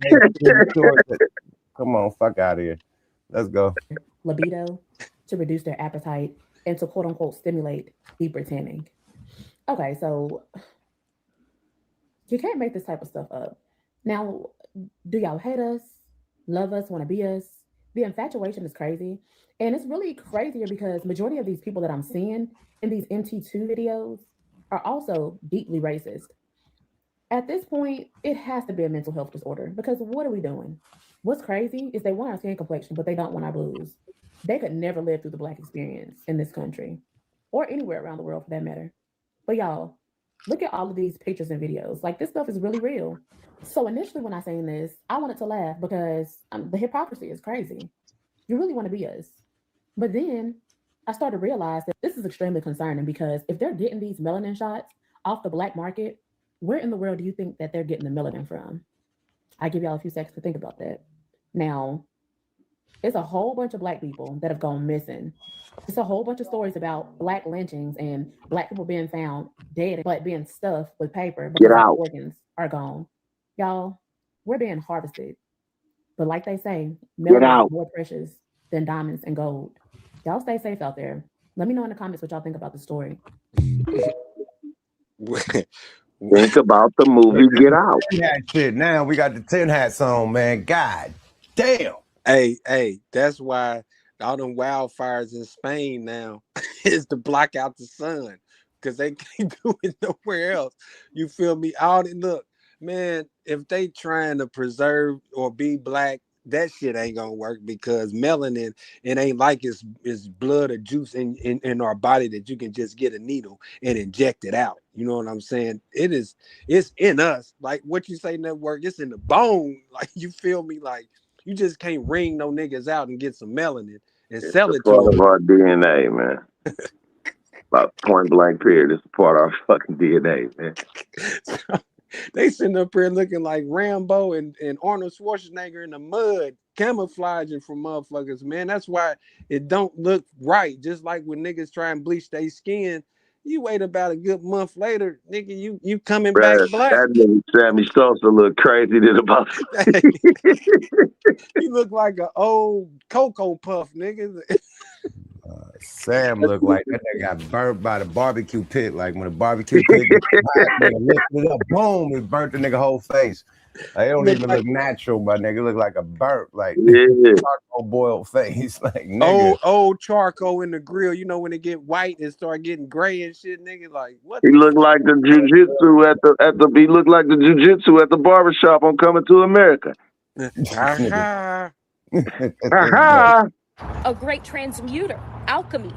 come on, fuck out of here. Let's go. Libido, to reduce their appetite, and to quote unquote stimulate deeper tanning. Okay, so you can't make this type of stuff up. Now, do y'all hate us, love us, want to be us? The infatuation is crazy. And it's really crazier because majority of these people that I'm seeing in these MT2 videos are also deeply racist. At this point, it has to be a mental health disorder because what are we doing? What's crazy is they want our skin complexion, but they don't want our blues. They could never live through the Black experience in this country or anywhere around the world for that matter. But y'all, look at all of these pictures and videos. Like, this stuff is really real. So initially when I seen this, I wanted to laugh because the hypocrisy is crazy. You really want to be us. But then I started to realize that this is extremely concerning because if they're getting these melanin shots off the black market, where in the world do you think that they're getting the melanin from? I give y'all a few seconds to think about that. Now, it's a whole bunch of Black people that have gone missing. It's a whole bunch of stories about Black lynchings and Black people being found dead, but being stuffed with paper because their organs are gone. Y'all, we're being harvested. But like they say, melanin is more precious than diamonds and gold. Y'all stay safe out there. Let me know in the comments what y'all think about the story. Think about the movie Get Out. That shit. Now we got the 10 hats on, man. God damn. Hey, that's why all them wildfires in Spain now is to block out the sun because they can't do it nowhere else. You feel me? Look, man, if they trying to preserve or be Black, that shit ain't gonna work because melanin, it ain't like it's blood or juice in our body that you can just get a needle and inject it out. You know what I'm saying? It's in us. Like what you say, network, it's in the bone. Like, you feel me? Like, you just can't wring no niggas out and get some melanin and sell it to Part them. of our DNA, man. About point blank period. It's a part of our fucking DNA, man. They sitting up here looking like Rambo and Arnold Schwarzenegger in the mud, camouflaging from motherfuckers, man. That's why it don't look right. Just like when niggas try and bleach their skin, you wait about a good month later, nigga, you coming back Black. That nigga Sammy Sosa look crazy than about. You look like an old Cocoa Puff, nigga. Sam looked like that nigga got burnt by the barbecue pit. Like when a barbecue pit gets hot, nigga lifted it up, boom, it burnt the nigga whole face. Like, it don't even look natural, my nigga. It look like a burnt, like charcoal boiled face. Like, nigga. Old charcoal in the grill. You know when it get white and start getting gray and shit, nigga. Like, what? He looked like the jujitsu at the. He looked like the jujitsu at the barbershop on Coming to America. A great transmuter, alchemy.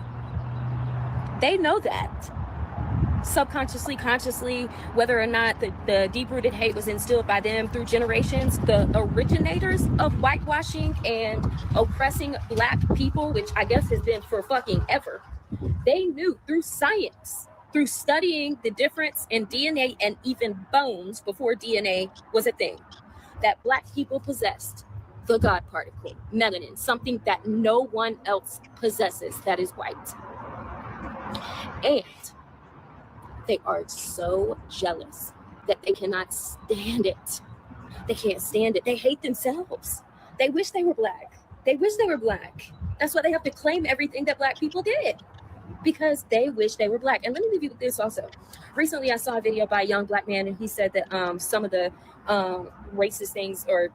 They know that. Subconsciously, consciously, whether or not the deep-rooted hate was instilled by them through generations, the originators of whitewashing and oppressing Black people, which I guess has been for fucking ever, they knew through science, through studying the difference in DNA and even bones before DNA was a thing, that Black people possessed the God particle, melanin, something that no one else possesses that is white. And they are so jealous that they cannot stand it. They can't stand it. They hate themselves. They wish they were Black. They wish they were Black. That's why they have to claim everything that Black people did, because they wish they were Black. And let me leave you with this also. Recently, I saw a video by a young Black man, and he said that some of the racist things or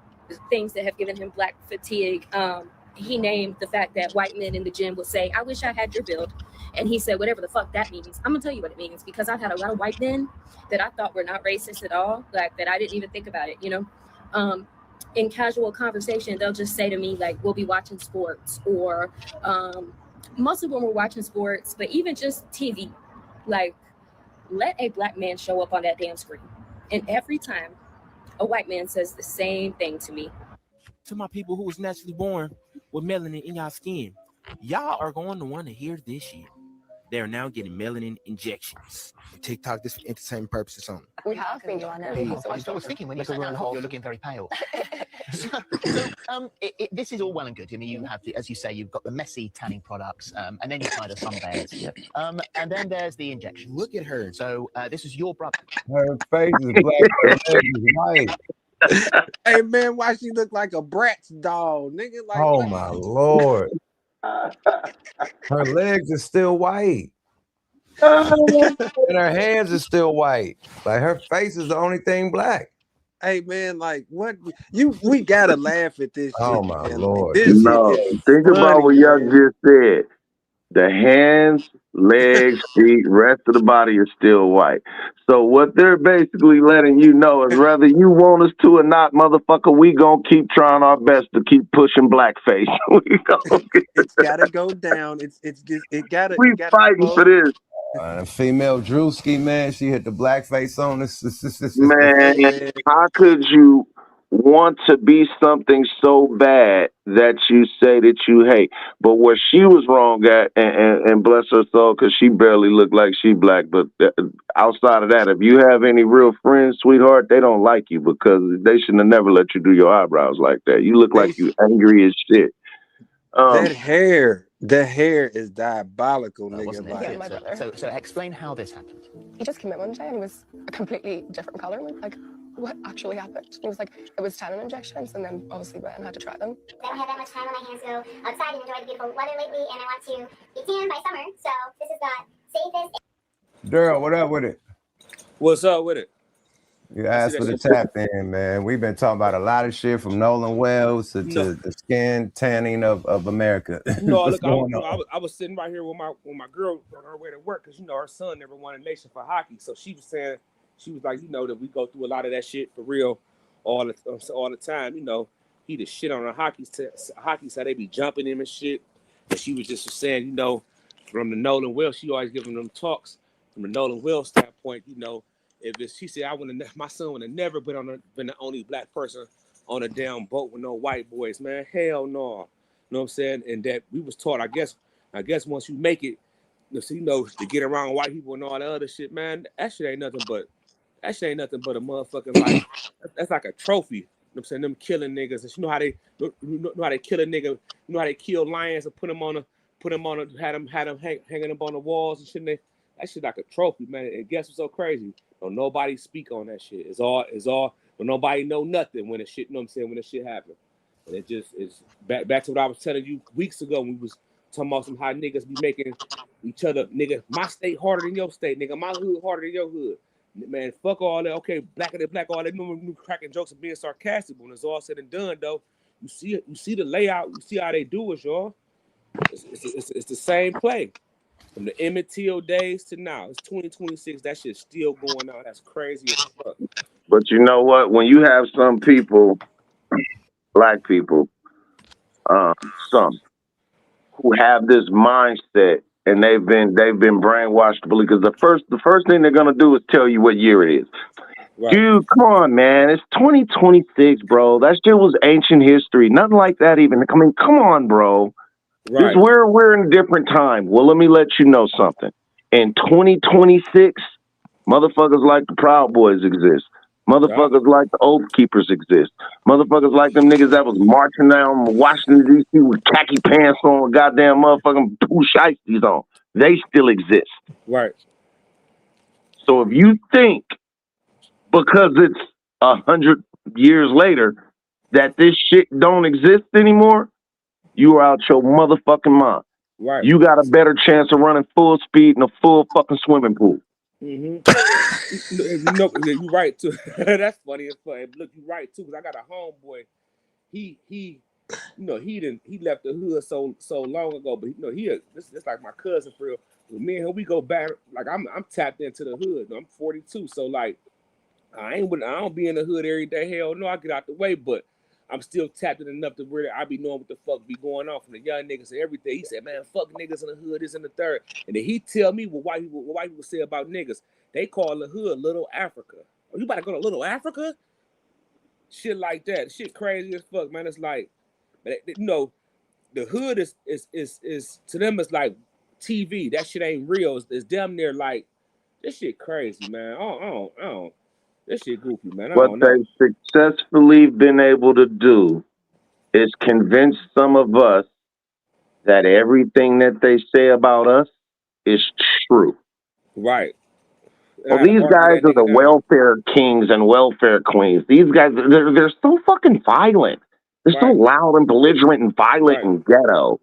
things that have given him Black fatigue, he named the fact that white men in the gym would say, "I wish I had your build." And he said, whatever the fuck that means. I'm gonna tell you what it means, because I've had a lot of white men that I thought were not racist at all, like that I didn't even think about it, you know. In casual conversation, they'll just say to me, like, we'll be watching sports, or most of them were watching sports, but even just TV, like, let a Black man show up on that damn screen. And every time a white man says the same thing to me. To my people who was naturally born with melanin in y'all skin, y'all are going to want to hear this shit. They are now getting melanin injections. TikTok, this for entertainment purposes only. We have been doing it. I was thinking when you said that, you're looking very pale. This is all well and good. I mean, you have, as you say, you've got the messy tanning products, and then you try the sunbaths. And then there's the injection. Look at her. So this is your brother. Her face is black, her legs is white. Hey man, why she look like a Bratz doll, nigga? Like, Oh my Lord. Her legs are still white. And her hands are still white. Like her face is the only thing black. Hey man, like what we gotta laugh at this Oh shit. my Man. Lord. Like, this No, shit is think about funny, what Yuck man. just said. The hands, legs, feet, rest of the body is still white. So what they're basically letting you know is whether you want us to or not, motherfucker, we gonna keep trying our best to keep pushing blackface. It's gotta go down. It's just We fighting for this. A female Drewski, man, she hit the blackface on this. Man, how could you want to be something so bad that you say that you hate? But where she was wrong at, and bless her soul, because she barely looked like she black. But outside of that, if you have any real friends, sweetheart, they don't like you because they shouldn't have never let you do your eyebrows like that. You look like you angry as shit. That hair is diabolical, nigga. Yeah, my brother. So explain how this happened. He just came in one day and he was a completely different color. And like, what actually happened? He was like, it was tannin injections, and then obviously went and had to try them. I don't have that much time on my hands to go outside and enjoy the beautiful weather lately, and I want to be tan by summer. So this is the safest. Daryl, what up with it? What's up with it? You asked for the tap in, man. We've been talking about a lot of shit from Nolan Wells to the skin tanning of America. No, What's look, going on? I was sitting right here with my girl on her way to work because her son never won a nation for hockey. So she was saying, she was like, that we go through a lot of that shit for real all the time. He the shit on the hockey side. They be jumping him and shit. And she was just saying, from the Nolan Wells, she always giving them talks from the Nolan Wells standpoint. She said, my son would have never been the only black person on a damn boat with no white boys, man. Hell no. You know what I'm saying? And that we was taught, I guess once you make it, to get around white people and all that other shit, man, that shit ain't nothing but a motherfucking like that's like a trophy. You know what I'm saying? Them killing niggas. And you know how they kill a nigga, you know how they kill lions and put them had them hanging them on the walls and shit. That shit like a trophy, man. And guess what's so crazy? Don't nobody speak on that shit. It's all but nobody know nothing when the shit, you know what I'm saying, when the shit happened. And it just is back to what I was telling you weeks ago when we was talking about how niggas be making each other, nigga, my state harder than your state, nigga, my hood harder than your hood. Man, fuck all that. Okay, blacker than black, all that new cracking jokes and being sarcastic. When it's all said and done, though, you see the layout, you see how they do it, y'all. It's the same play. From the Emmett Till days to now, it's 2026. That shit's still going on. That's crazy as fuck. But you know what? When you have some people, black people, some who have this mindset and they've been brainwashed to believe, because the first thing they're gonna do is tell you what year it is. Right. Dude, come on, man. It's 2026, bro. That shit was ancient history. Nothing like that even. I mean, come on, bro. Right. We're in a different time. Well, let me let you know something. In 2026, motherfuckers like the Proud Boys exist. Motherfuckers like the Oath Keepers exist. Motherfuckers like them niggas that was marching down Washington, D.C. with khaki pants on, goddamn motherfucking two shiesties on. They still exist. Right. So if you think because it's 100 years later that this shit don't exist anymore, you are out your motherfucking mind. Right. You got a better chance of running full speed in a full fucking swimming pool. Mm-hmm. You're right too. That's funny as fuck. Look, you're right too, because I got a homeboy. He left the hood so long ago, but this like my cousin for real. Me and him, we go back. Like I'm tapped into the hood. I'm 42, so like I don't be in the hood every day. Hell no, I get out the way, but I'm still tapped in enough to where I be knowing what the fuck be going on from the young niggas and everything. He said, man, fuck niggas in the hood, this and the third. And then he tell me what white people say about niggas. They call the hood Little Africa. you about to go to Little Africa? Shit like that. Shit crazy as fuck, man. It's like, you know, the hood is to them it's like TV. That shit ain't real. It's damn near like this shit crazy, man. I don't. This shit goofy, man. I What don't know. they've successfully been able to do is convince some of us that everything that they say about us is true. Right. Well, these guys are the welfare kings and welfare queens. These guys, they're so fucking violent. They're so loud and belligerent and violent and ghetto.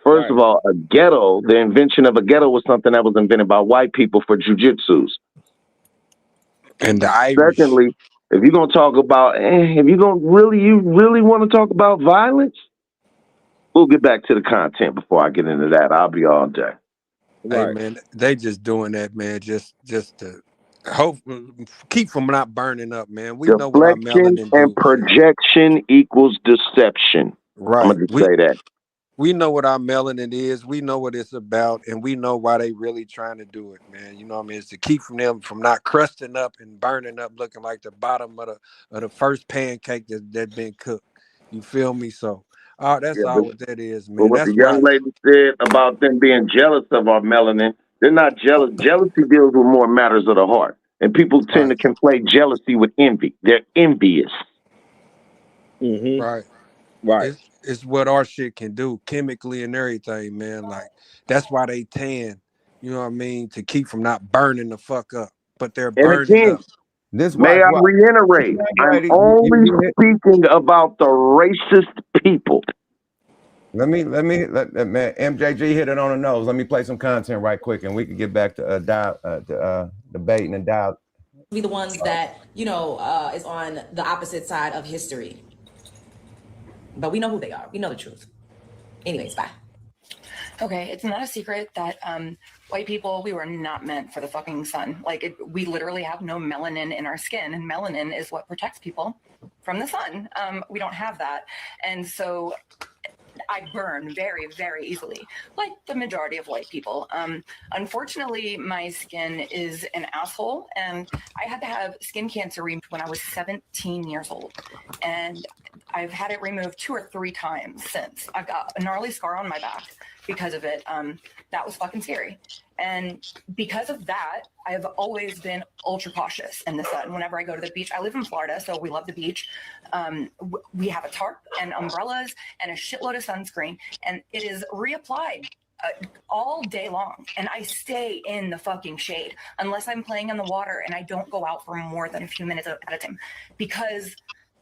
First of all, a ghetto, the invention of a ghetto was something that was invented by white people for jujitsus. And the Irish. Secondly, if you're gonna talk about, you really want to talk about violence, we'll get back to the content before I get into that. I'll be all day. Hey man, they just doing that, man, just to hope keep from not burning up, man. We know what our Deflection melanin and do. projection equals deception. Right. I'm gonna just say that. We know what our melanin is. We know what it's about, and we know why they really trying to do it, man. You know what I mean? It's to keep them from not crusting up and burning up, looking like the bottom of the first pancake that's been cooked. You feel me? So, that's all what that is, But man. what That's the young why. lady said about them being jealous of our melanin, they're not jealous. Jealousy deals with more matters of the heart. And people tend to conflate jealousy with envy. They're envious. Right. It's what our shit can do chemically and everything, man. Like that's why they tan, you know what I mean, to keep from not burning the fuck up. But they're And burning again, up. may I reiterate, I'm only speaking about the racist people. Let man, MJG hit it on the nose. Let me play some content right quick, and we can get back to debating and dial. Be the ones that is on the opposite side of history, but we know who they are. We know the truth. Anyways, bye. Okay, it's not a secret that white people, we were not meant for the fucking sun. Like, we literally have no melanin in our skin, and melanin is what protects people from the sun. We don't have that. And so I burn very, very easily, like the majority of white people. Unfortunately, my skin is an asshole, and I had to have skin cancer removed when I was 17 years old. And I've had it removed 2 or 3 times since. I've got a gnarly scar on my back because of it. That was fucking scary. And because of that, I have always been ultra cautious in the sun. Whenever I go to the beach, I live in Florida, so we love the beach. We have a tarp and umbrellas and a shitload of sunscreen, and it is reapplied all day long. And I stay in the fucking shade unless I'm playing in the water, and I don't go out for more than a few minutes at a time because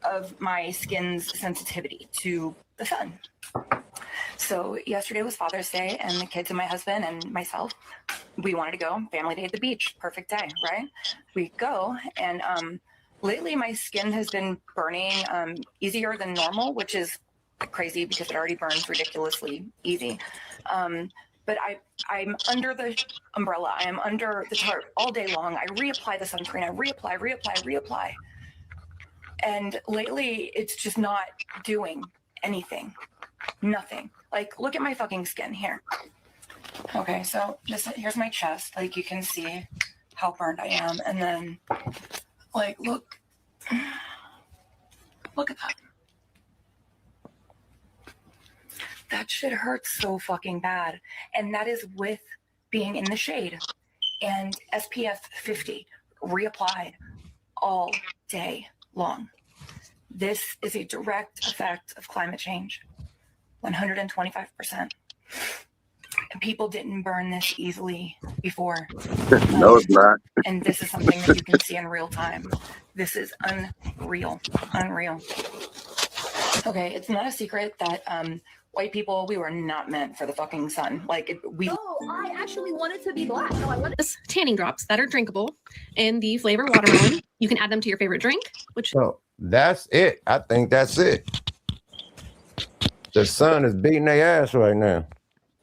of my skin's sensitivity to the sun. So yesterday was Father's Day, and the kids and my husband and myself, we wanted to go family day at the beach. Perfect day, right? We go, and lately my skin has been burning easier than normal, which is crazy because it already burns ridiculously easy. But I'm under the umbrella. I am under the tarp all day long. I reapply the sunscreen. I reapply. And lately, it's just not doing anything. Nothing. Like, look at my fucking skin here. Okay, so here's my chest. Like, you can see how burned I am. And then, like, look at that. That shit hurts so fucking bad. And that is with being in the shade. And SPF 50 reapplied all day long. This is a direct effect of climate change. 125%. And people didn't burn this easily before. No, it's not. And this is something that you can see in real time. This is unreal. Okay, it's not a secret that white people, we were not meant for the fucking sun. Like, I actually wanted to be black. No, I wanted tanning drops that are drinkable in the flavor watermelon. You can add them to your favorite drink, which. So that's it. I think that's it. The sun is beating their ass right now.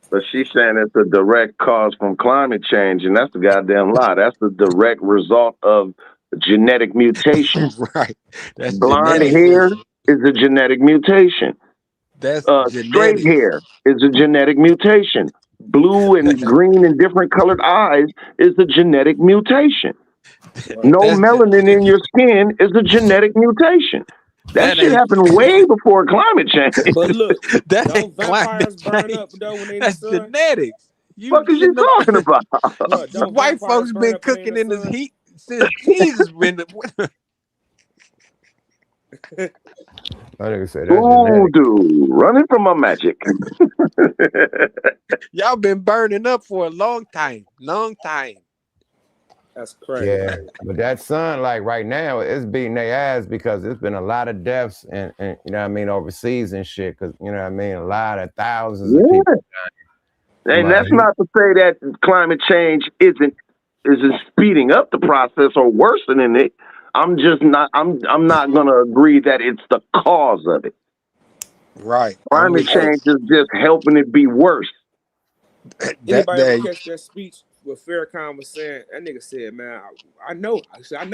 But she's saying it's a direct cause from climate change, and that's the goddamn lie. That's the direct result of genetic mutation. Right. That's blonde genetic. hair is a genetic mutation. That's straight hair is a genetic mutation. Blue and green and different colored eyes is a genetic mutation. No That's melanin in your skin is a genetic mutation. That shit ain't happened way before climate change. But look, that don't ain't climate vampires burn up change. though when they in the That's sun? genetics. You What is you sitting up talking about? Bro, don't white vampires folks burn been up when they in cooking the in this sun? heat since Jesus been That nigga said that's Ooh, genetic. dude, running from my magic. y'all been burning up for a long time. That's crazy. Yeah, but that sun, like right now, it's beating their ass because there's been a lot of deaths and you know what I mean, overseas and shit. Cause you know what I mean, a lot of thousands of people dying. And that's not to say that climate change isn't speeding up the process or worsening it. I'm just not. I'm not gonna agree that it's the cause of it. Right. Climate change is just helping it be worse. Anybody ever catch that speech where Farrakhan was saying? That nigga said, "Man, I know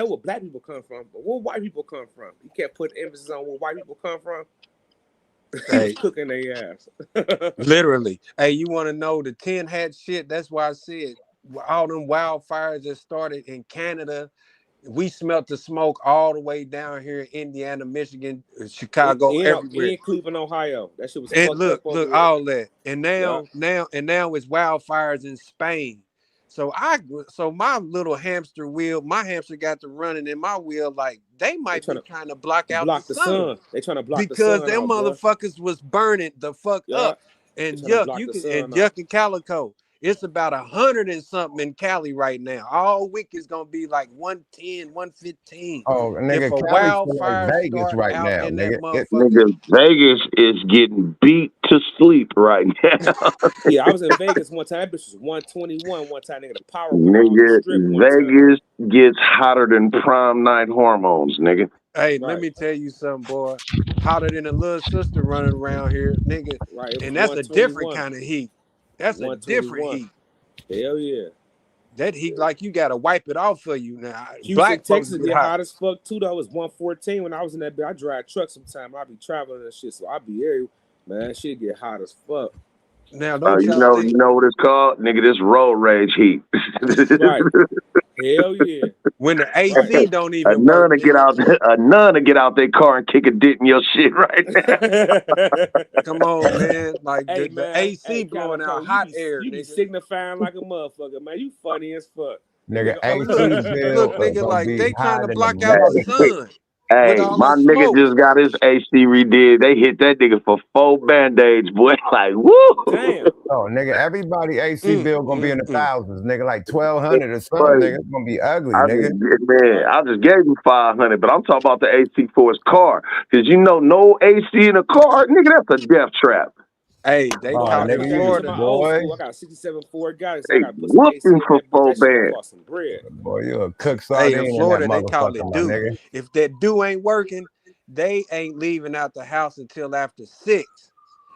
where black people come from, but where white people come from." He kept putting emphasis on where white people come from. He was cooking their ass. Literally. Hey, you want to know the 10 hat shit? That's why I said all them wildfires that started in Canada. We smelt the smoke all the way down here in Indiana, Michigan, Chicago, everywhere. In Cleveland, Ohio. That shit was And fucked look, up over there. all that. And now it's wildfires in Spain. So my little hamster wheel, my hamster got to running in my wheel like they might be trying to block out the sun. They trying to block because the sun them out, motherfuckers was burning the fuck up. And yuck, yuck and calico. It's about 100 and something in Cali right now. All week is gonna be like 110, 115. Oh, nigga, if a Cali's wildfire like Vegas start right out now, in nigga. that motherfucker, Nigga, Vegas is getting beat to sleep right now. Yeah, I was in Vegas one time. That bitch was 121 one time. Nigga, the power went out on the Nigga, strip one time. Vegas gets hotter than prime night hormones, nigga. hey, let me tell you something, boy. Hotter than a little sister running around here, nigga. Right, And that's a different kind of heat. That's a different heat. Hell yeah. That heat, like you gotta wipe it off for you now. Houston, Black folks Texas get get hot. hot as fuck too. Though it was 114 when I was in that bit. I drive truck sometime. I be traveling and shit, so I be here. Man, shit get hot as fuck. Now don't you know what it's called, nigga? This road rage heat. Right. Hell yeah. When the AC don't a even nun work. to get out their car and kick a dent in your shit right now. Come on, man. Like Hey, the AC blowing out hot air. You be signifying like a motherfucker, man. You funny as fuck. Nigga, AC Look, nigga, like they trying to block out the sun. Hey, my nigga just got his AC redid. They hit that nigga for 4 band-aids, boy. Like, woo! Damn. Oh, nigga, everybody AC bill gonna be in the thousands, nigga, like 1,200 or something, nigga. It's gonna be ugly, nigga. I just gave him 500, but I'm talking about the AC for his car. Because you know, no AC in a car, nigga, that's a death trap. Hey, they caught in Florida. Boy. I got 67 Ford guys, so They I got to put some AC whooping in for that bitch. 4 That shit bands. cost some bread. Boy, you a cook Hey, sardine in Florida, in that they call it motherfucker, my dew. nigga. If that dew ain't working, they ain't leaving out the house until after 6.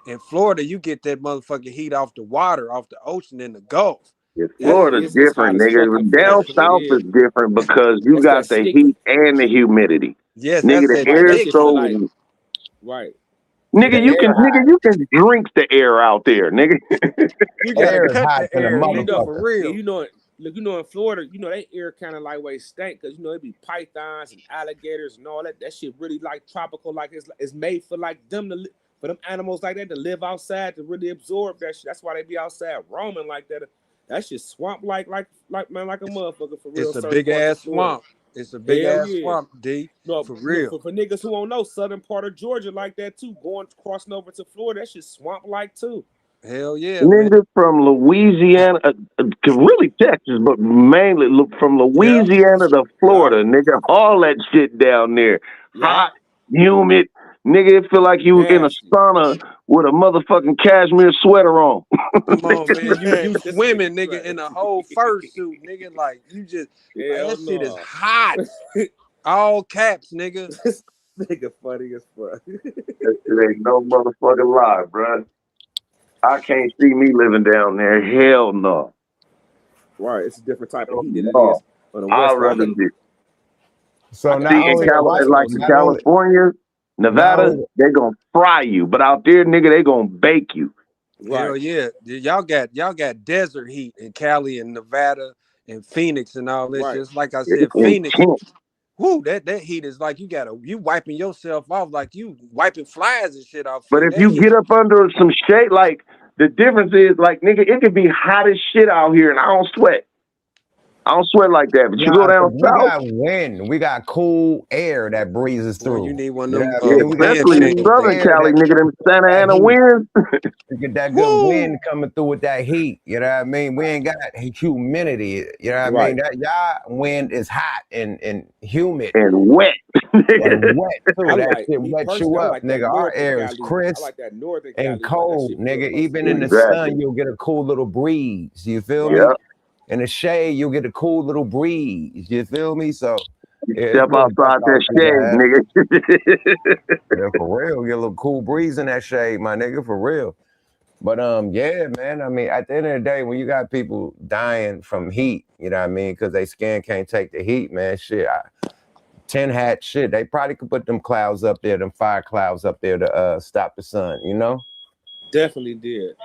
In Florida, you get that motherfucking heat off the water, off the ocean in the Gulf. Yeah, Florida's different, nigga. Down south is different because you got the heat and the humidity. Yes, nigga, that's the air is so right. Nigga, you can drink the air out there, nigga. You gotta cut the air, nigga, for real. You know, look, you know, in Florida, you know, they air kind of like way stank because you know it be pythons and alligators and all that. That shit really like tropical, like it's made for like them to for them animals like that to live outside to really absorb that shit. That's why they be outside roaming like that. That shit swamp like man like a motherfucker for real. It's a big ass swamp. It's a big ass swamp, D. No, for real. For niggas who don't know, southern part of Georgia like that too. Crossing over to Florida, that shit swamp like too. Hell yeah, nigga from Louisiana, really Texas, but mainly from Louisiana to Florida, nigga. All that shit down there, hot, humid, nigga. It feel like you in a sauna with a motherfucking cashmere sweater on. Come on, man. You swimming, nigga, in a whole fursuit, nigga. Like you just that shit is hot. All caps, nigga. Nigga funny as fuck. That shit ain't no motherfucking lie, bro. I can't see me living down there. Hell no. Right, it's a different type of heat than it is on the west I'd rather side. be. So See, in California, Nevada, they gonna fry you, but out there, nigga, they gonna bake you. Hell yeah. Y'all got desert heat in Cali and Nevada and Phoenix and all this. Right. Just like I said, Phoenix. Whoo, that heat is like you wiping yourself off like you wiping flies and shit off. But if you get up under some shade, like the difference is, like, nigga, it could be hot as shit out here, and I don't sweat. I don't sweat like that. But you go down we south, got wind. We got cool air that breezes through. You need one of them. especially in Southern Cali, nigga, them Santa Ana winds. You get that good wind coming through with that heat. You know what I mean? We ain't got humidity. You know what I mean? That y'all wind is hot and humid and wet. and wet too. I That like- shit me wet personally, you I up, like that nigga. Our northern air is Cali. crisp I like that northern Cali, and like that cold, shit nigga. real Even in the Exactly. sun, you'll get a cool little breeze. You feel me? Yep. In the shade, you'll get a cool little breeze. You feel me? So yeah, it's Step good outside best that off you shade, guys. nigga. Yeah, for real. Get a little cool breeze in that shade, my nigga, for real. But yeah, man. I mean, at the end of the day, when you got people dying from heat, you know what I mean, because they skin can't take the heat, man. Shit, 10 hat shit. They probably could put them clouds up there, them fire clouds up there to stop the sun. You know? Definitely did.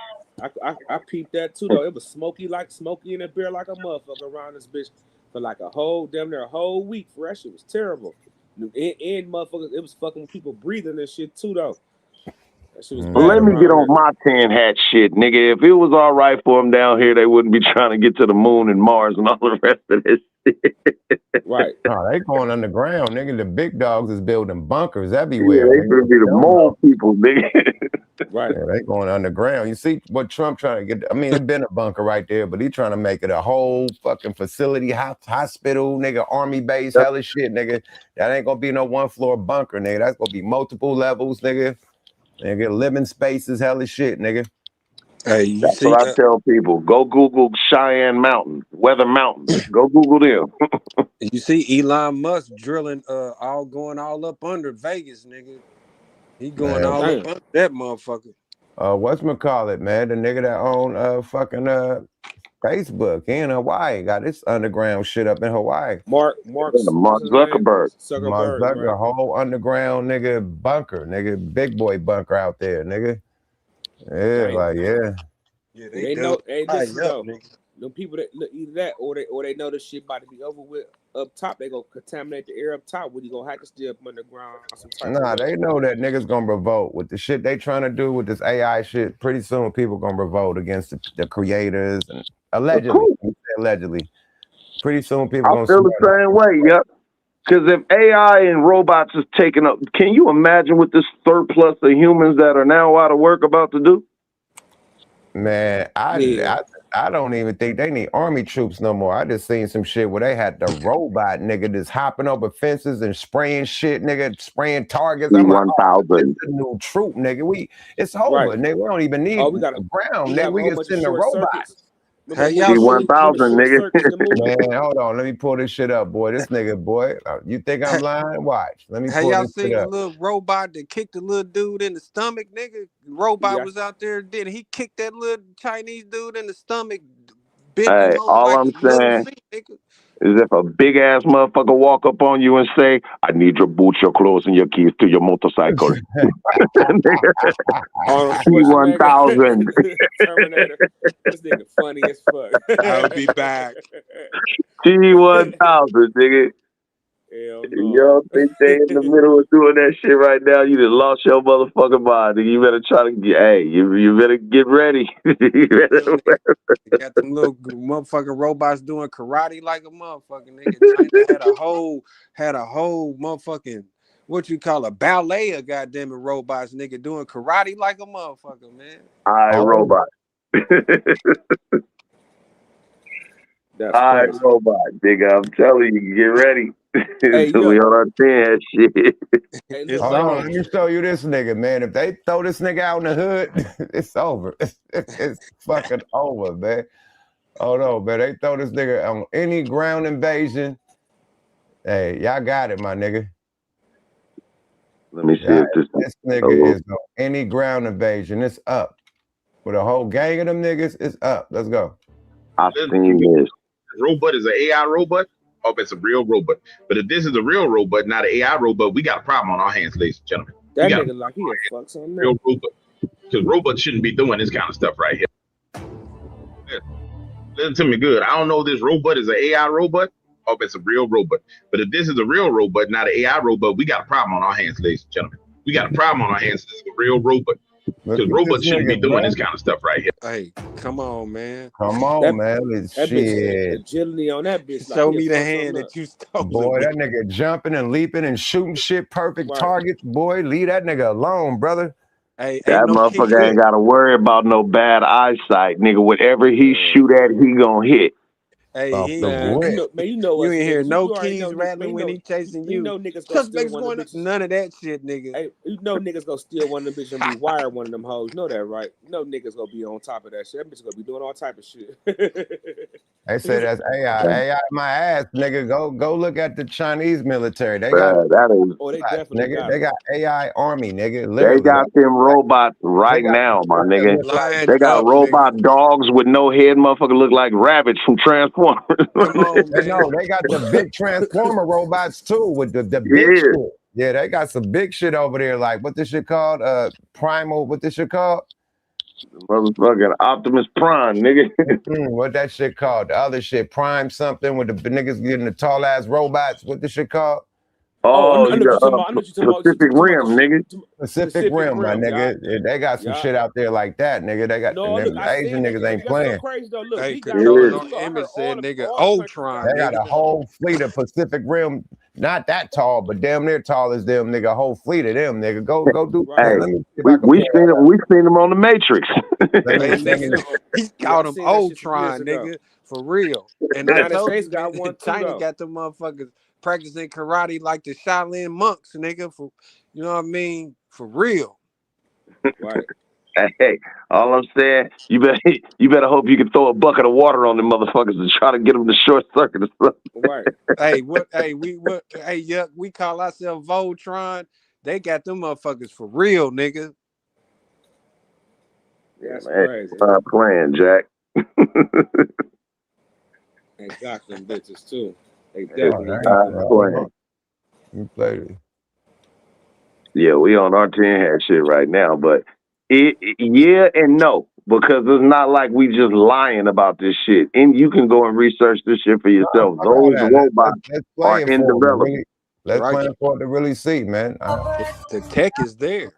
I peeped that too though. It was smoky in the beer like a motherfucker around this bitch for like damn near a whole week. For that shit was terrible. And motherfuckers, it was fucking with people breathing and shit too though. That shit was bad. Let me around get here. on my 10 hat shit, nigga. If it was all right for them down here, they wouldn't be trying to get to the moon and Mars and all the rest of this shit. Right. Oh, they going underground, nigga. The big dogs is building bunkers Yeah, everywhere. they could be the mole people, nigga. Right. Yeah, they going underground. You see what Trump trying to get? I mean, it's been a bunker right there, but he trying to make it a whole fucking facility, hospital, nigga, army base, hella shit, nigga. That ain't gonna be no one floor bunker, nigga. That's gonna be multiple levels, nigga. Nigga, living spaces, hella shit, nigga. Hey, you That's see? what I tell people. Go Google Cheyenne Mountain, Weather Mountain. Go Google them. You see Elon Musk drilling, going all up under Vegas, nigga. He going all up under that motherfucker. Whatchamacallit, man? The nigga that own fucking Facebook, he in Hawaii, got this underground shit up in Hawaii. Mark Zuckerberg. Mark Zuckerberg, whole underground nigga bunker, nigga, big boy bunker out there, nigga. Yeah, like Yeah, they know. Hey, listen though, them people that either that or they know this shit about to be over with up top. They gonna contaminate the air up top. When you gonna have to stay up underground? Nah, they know that niggas gonna revolt with the shit they trying to do with this AI shit. Pretty soon, people gonna revolt against the creators and allegedly. Pretty soon, people I gonna feel the same way. Yep. Because if AI and robots is taking up, can you imagine what this surplus of humans that are now out of work about to do? Man, I don't even think they need army troops no more. I just seen some shit where they had the robot nigga just hopping over fences and spraying shit, nigga, spraying targets. I'm like, oh, this is a new troop, nigga. It's over, nigga. We don't even need the ground, nigga. We can send the robots. Hey, y'all T1000, nigga. Man, hold on. Let me pull this shit up, boy. This nigga, boy. You think I'm lying? Watch. Let me Hey, pull y'all this seen shit the up. little robot that kicked the little dude in the stomach, nigga? The robot was out there, then he kicked that little Chinese dude in the stomach, bent him over All like I'm a little saying feet, nigga. is if a big ass motherfucker walk up on you and say, I need your boots, your clothes, and your keys to your motorcycle. T1000. Terminator. This nigga funny as fuck. I'll be back. T1000, nigga. Hell no. Y'all think they in the middle of doing that shit right now? You done lost your motherfucking mind. Nigga. You better try to get, you better get ready. You got them little motherfucking robots doing karate like a motherfucking nigga. China had a whole motherfucking, what you call a ballet of goddamn robots, nigga, doing karate like a motherfucker, man. Robot. Robot, nigga. I'm telling you, get ready. Hey, we on our 10 shit. Hold on, let me show you this nigga, man. If they throw this nigga out in the hood, it's over. It's fucking over, man. Hold on, man. They throw this nigga on any ground invasion. Hey, y'all got it, my nigga. Let me see if this nigga is on any ground invasion. It's up. With a whole gang of them niggas, it's up. Let's go. I've seen this. Robot is an AI robot, or if it's a real robot. But if this is a real robot, not an AI robot, we got a problem on our hands, ladies and gentlemen. That nigga like he a fuck something real robot. Because robots shouldn't be doing this kind of stuff right here. Listen to me good. I don't know if this robot is an AI robot or if it's a real robot. But if this is a real robot, not an AI robot, we got a problem on our hands, ladies and gentlemen. We got a problem on our hands. This is a real robot. Look Because at this robots shouldn't be nigga, doing bro. this kind of stuff right here. Hey, come on, man. Come on, man. It's That bitch shit. agility on that bitch. Like Show he'll me the fuck hand something up. that you stole Boy, it that with. nigga jumping and leaping and shooting shit, perfect Right. targets. Boy, leave that nigga alone, brother. Hey, That ain't no motherfucker ain't got to worry about no bad eyesight, nigga. Whatever he shoot at, he gonna hit. Hey, Off he the ain't, rip. You know you us ain't hear niggas. no You already keys know, rattling when he chasing you you. know niggas gonna steal Suspects one of going the up. bitches. None of that shit, nigga. Hey, you know niggas gonna steal one of them bitches and rewire one of them hoes. You know that, right? You know niggas gonna be on top of that shit. That bitch gonna be doing all type of shit. They say that's AI. AI my ass, nigga. Go look at the Chinese military. They got That is. Oh, they definitely nigga. got They them. got AI army, nigga. They Literally. got them robots right got now, my shit that nigga. look like They got up, robot dogs with no head, motherfucker look like rabbits from Transformers. Come on, They man. know they got the big transformer robots too with the big Yeah. shit. Yeah, they got some big shit over there. Like what this shit called? Primal. What this shit called? Motherfucking Optimus Prime, nigga. What that shit called? The other shit, Prime something with the niggas getting the tall ass robots. What this shit called? Oh, I know what you're talking about. I know what you're talking about. Pacific Rim, nigga. Pacific Rim, my nigga. Yeah. They got some shit out there like that, nigga. They got No, and look, them I Asian seen that. niggas ain't That's so playing. crazy though. Look, Hey, we got controlling robots. on We the got image her said, all nigga, the Ultron, They got nigga. a whole fleet of Pacific Rim, not that tall, but damn near tall as them, nigga. A whole fleet of them, nigga. Go do. Hey, Let me see if I can we pull seen that them. up. We seen them on the Matrix. Hey, Let me listen, he Yeah, called I him seen that shit some years Ultron, ago. nigga, for real. And I United told States you, got man, one too China though. got them motherfuckers practicing karate like the Shaolin monks, nigga. For you know what I mean? For real. Right. Hey, all I'm saying, you better hope you can throw a bucket of water on them motherfuckers and try to get them to short circuit or something. Right. Hey, what? Hey, yuck. We call ourselves Voltron. They got them motherfuckers for real, nigga. That's Man, crazy. stop playing, Jack. They got them bitches too. They Oh, definitely that got ain't them. playing. You played it. Yeah, we on our 10 hat shit right now, but yeah and no, because it's not like we just lying about this shit. And you can go and research this shit for yourself. Fuck all Those that. robots Let's are play it in for them. development. Really, let's Right. play it for it to really see, man. The tech is there.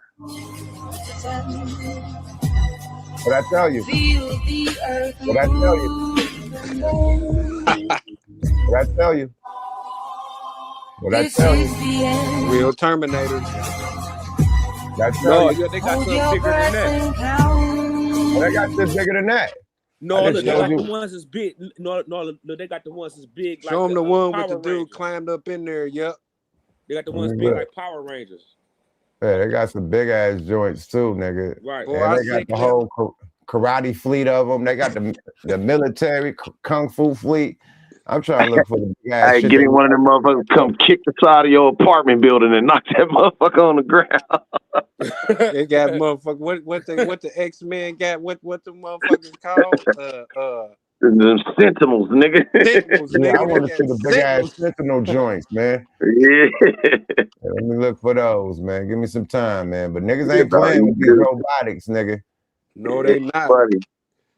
What I tell you? What I tell you? What I tell you? What I tell you? Real Terminators. I tell No, you. yeah, they got something bigger than that. Well, they got shit bigger than that. No, I look, just they showed got you. the ones that's big. No, they got the ones that's big like Show them the one with the Power dude Rangers. climbed up in there. Yep. They got the Let ones me big look. like Power Rangers. Yeah, they got some big ass joints too, nigga. Right. Boy, And I they got see the clip. whole karate fleet of them. They got the military kung fu fleet. I'm trying to look for the big ass Hey, shit. getting one of them motherfuckers come kick the side of your apartment building and knock that motherfucker on the ground. They got motherfucker. What the X-Men got? What the motherfuckers called? Them Sentinels, nigga. Sentinels, Yeah, I nigga. want They to see got the big ass Sentinels. sentinel joints, man. Yeah. Let me look for those, man. Give me some time, man. But niggas Yeah, ain't dog, playing you with these good. robotics, nigga. No, It's they not. funny.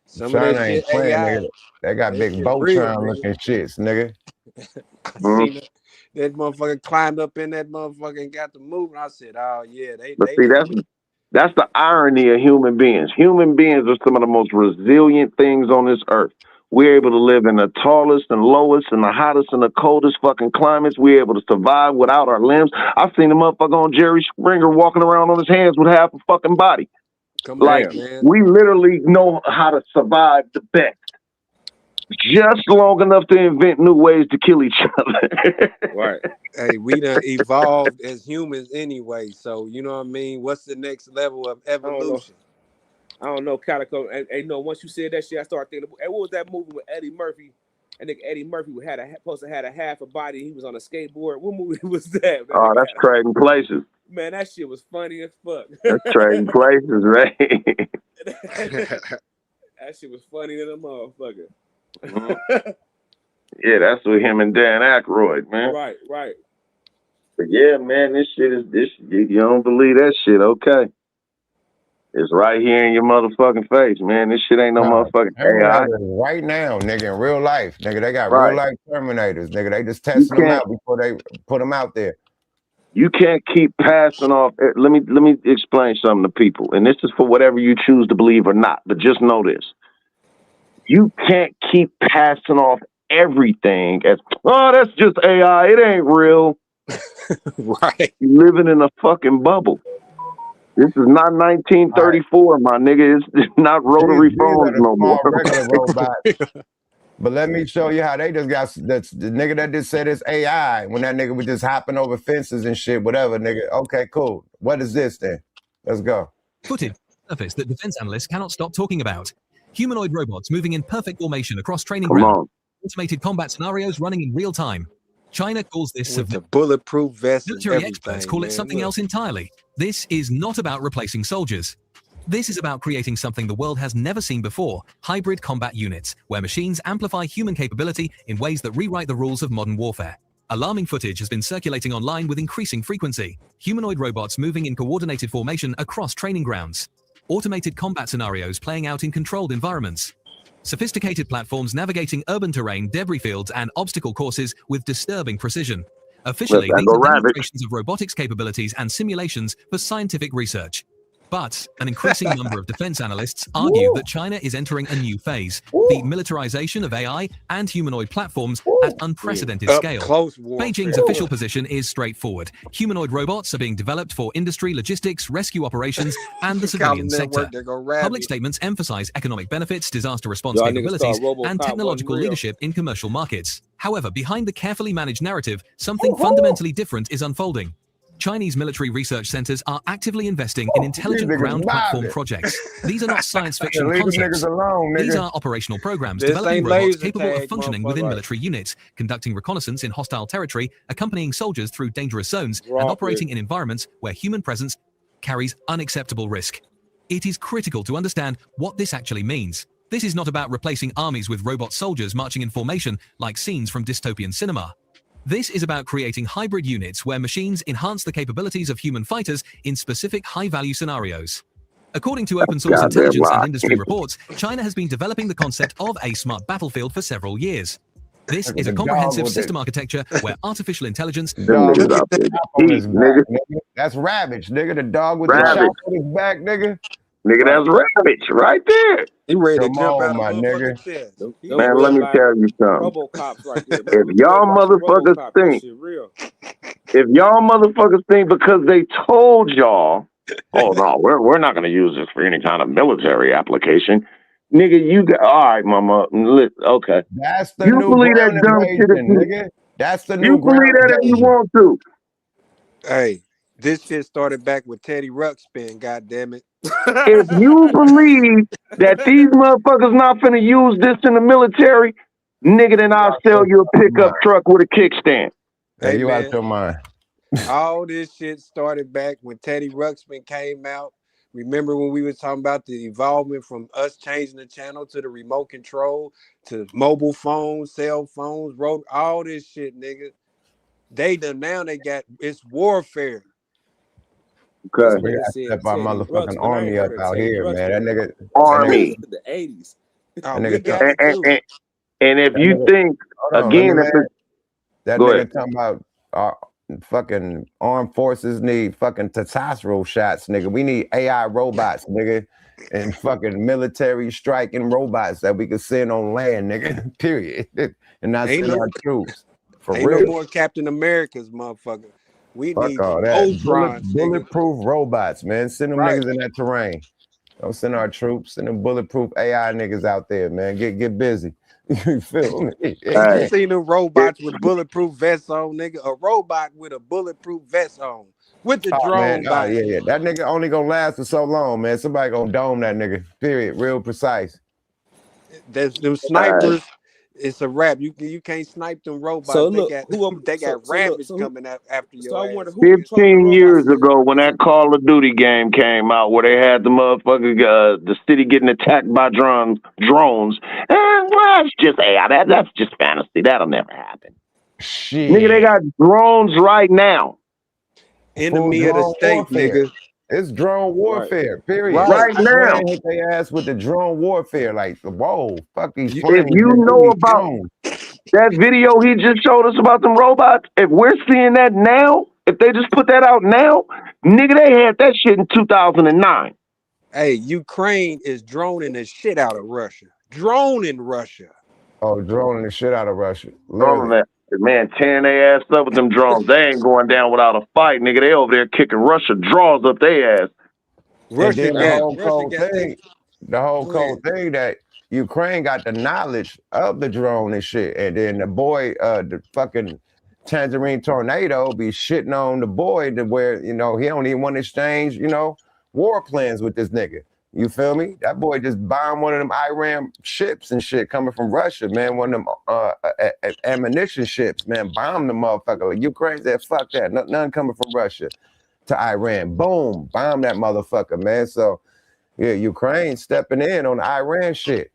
Some of China that ain't shit playing, AI. nigga. They got That big shit real, Voltron nigga. looking shits, nigga. I seen that motherfucker climbed up in that motherfucker and got to moving. I said, oh yeah, But they see, legit. that's the irony of human beings. Human beings are some of the most resilient things on this earth. We're able to live in the tallest and lowest and the hottest and the coldest fucking climates. We're able to survive without our limbs. I've seen a motherfucker on Jerry Springer walking around on his hands with half a fucking body. Come Like, on, man. we literally know how to survive the best. Just long enough to invent new ways to kill each other. Right. Hey, we done evolved as humans anyway. So you know what I mean? What's the next level of evolution? I don't know, Calico. And you know, once you said that shit, I started thinking, hey, what was that movie with Eddie Murphy? I think Eddie Murphy supposed to had a half a body. He was on a skateboard. What movie was that, man? Oh, that's Trading Places. Man, that shit was funny as fuck. That's Trading Places, right? That shit was funny than a motherfucker. Yeah, that's with him and Dan Aykroyd, man. Right. But yeah, man, this. You don't believe that shit, okay? It's right here in your motherfucking face, man. This shit ain't no motherfucking AI. Terminators right now, nigga, in real life. Nigga, they got Right. real life Terminators. Nigga, they just You testing them can't out before they put them out there. you can't keep passing off. Let me explain something to people, and this is for whatever you choose to believe or not. But just know this: you can't keep passing off everything as, oh, that's just AI. It ain't real. Right. You're living in a fucking bubble. This is not 1934, my nigga. It's not rotary These phones are the no small more. regular robots. But let me show you how they just got that's the nigga that just said it's AI when that nigga was just hopping over fences and shit, whatever, nigga. Okay, cool. What is this then? Let's go. Footage surface that defense analysts cannot stop talking about. Humanoid robots moving in perfect formation across training Come ground. on. Automated combat scenarios running in real time. China calls this With the bulletproof vests and military experts everything, call it man. something Look. else entirely. This is not about replacing soldiers. This is about creating something the world has never seen before, hybrid combat units, where machines amplify human capability in ways that rewrite the rules of modern warfare. Alarming footage has been circulating online with increasing frequency. Humanoid robots moving in coordinated formation across training grounds. Automated combat scenarios playing out in controlled environments. Sophisticated platforms navigating urban terrain, debris fields, and obstacle courses with disturbing precision. Officially, Let's these go are rabbit. demonstrations of robotics capabilities and simulations for scientific research. But an increasing number of defense analysts argue that China is entering a new phase, the militarization of AI and humanoid platforms at unprecedented Up scale. close warfare. Beijing's official position is straightforward. Humanoid robots are being developed for industry, logistics, rescue operations, and the civilian sector. Public statements emphasize economic benefits, disaster response Y'all niggas capabilities, thought RoboCop and wasn't technological real. leadership in commercial markets. However, behind the carefully managed narrative, something fundamentally different is unfolding. Chinese military research centers are actively investing in intelligent niggas ground platform vibing. projects. These are not science fiction Leave them concepts. niggas alone, These nigga. are operational programs This developing ain't robots laser capable of tag, functioning within motherfucker. military units, conducting reconnaissance in hostile territory, accompanying soldiers through dangerous zones, Raw and operating shit. in environments where human presence carries unacceptable risk. It is critical to understand what this actually means. This is not about replacing armies with robot soldiers marching in formation like scenes from dystopian cinema. This is about creating hybrid units where machines enhance the capabilities of human fighters in specific high-value scenarios. According to open source Goddamn intelligence and lie. industry reports, China has been developing the concept of a smart battlefield for several years. This Look at is a the dog comprehensive with system it. architecture where artificial intelligence, Them Dog niggas with out the there chop on his cheating, back, nigga. nigga. That's Ravage, nigga. The dog with the Ravage. chop on his back, nigga. Nigga, Right. that's Ravage right there. He ready to Come jump on, out of my nigga. motherfucking chest. Them Man, let real me life tell you something. RoboCops right there. If We y'all watching motherfuckers RoboCop. That think, shit real. if y'all motherfuckers think because they told y'all, oh no, we're not gonna use this for any kind of military application, nigga, you got all right, mama. Listen, okay, That's the you new believe that ground dumb shit if invasion, you nigga. That's the you new ground believe that if you invasion. want to. Hey, this shit started back with Teddy Ruxpin, goddammit. If you believe that these motherfuckers not finna use this in the military, nigga, then I'll sell you a pickup truck with a kickstand. Hey, Hey, you out man, your mind. all this shit started back when Teddy Ruxpin came out. Remember when we were talking about the evolvement from us changing the channel to the remote control to mobile phones, cell phones, road, all this shit, nigga. They done now they got it's warfare. This Okay. We nigga gotta said step our Teddy motherfucking Ruxpin. I army ain't up heard of out Teddy here, man. Ruxpin. That nigga, Army. The 80s. Oh, We we got got And, it and, too. and, and if that you nigga, think, hold on, let again, me if land. it's, That go nigga ahead. talking about fucking armed forces need fucking testosterone shots, nigga. We need AI robots, nigga, and fucking military striking robots that we can send on land, nigga. Period. And not ain't send no our troops. For ain't no real. more Captain Americas, motherfucker. We Fuck need all that. Ultrons, nigga. Bulletproof robots, man. Send them Right. niggas in that terrain. Don't send our troops. Send them bulletproof AI niggas out there, man. Get busy. You feel me? You seen them robots with bulletproof vests on, nigga? A robot with a bulletproof vest on with the Oh man, drone oh by yeah. That nigga only gonna last for so long, man. Somebody gonna dome that nigga. Period. Real precise. them snipers. It's a wrap. You can't snipe them robots. So They look, got who they got Ravage coming out after so your I wonder ass. who controlling the 15 robots years then? ago when that Call of Duty game came out where they had the motherfucker, the city getting attacked by drones. Well, it's just AI. That's just fantasy. That'll never happen. Shit. Nigga, they got drones right now. Enemy of the drone state, warfare. nigga. It's drone warfare, period. Right now. Ukraine hit their ass with the drone warfare. Like, whoa, fuck these If planes. you man, know these about drones. that video he just showed us about them robots, if we're seeing that now, if they just put that out now, nigga, they had that shit in 2009. Hey, Ukraine is droning the shit out of Russia. Droning Russia. Oh, droning the shit out of Russia. Droning that. Man, tearing their ass up with them drones. They ain't going down without a fight, nigga. They over there kicking Russia draws up their ass. And then the whole cold thing, that Ukraine got the knowledge of the drone and shit. And then the boy, the fucking Tangerine Tornado be shitting on the boy to where, you know, he don't even want to exchange, you know, war plans with this nigga. You feel me? That boy just bombed one of them Iran ships and shit coming from Russia, man. One of them ammunition ships, man. Bombed the motherfucker. Like, Ukraine said, fuck that. None coming from Russia to Iran. Boom. Bomb that motherfucker, man. So, yeah, Ukraine stepping in on the Iran shit.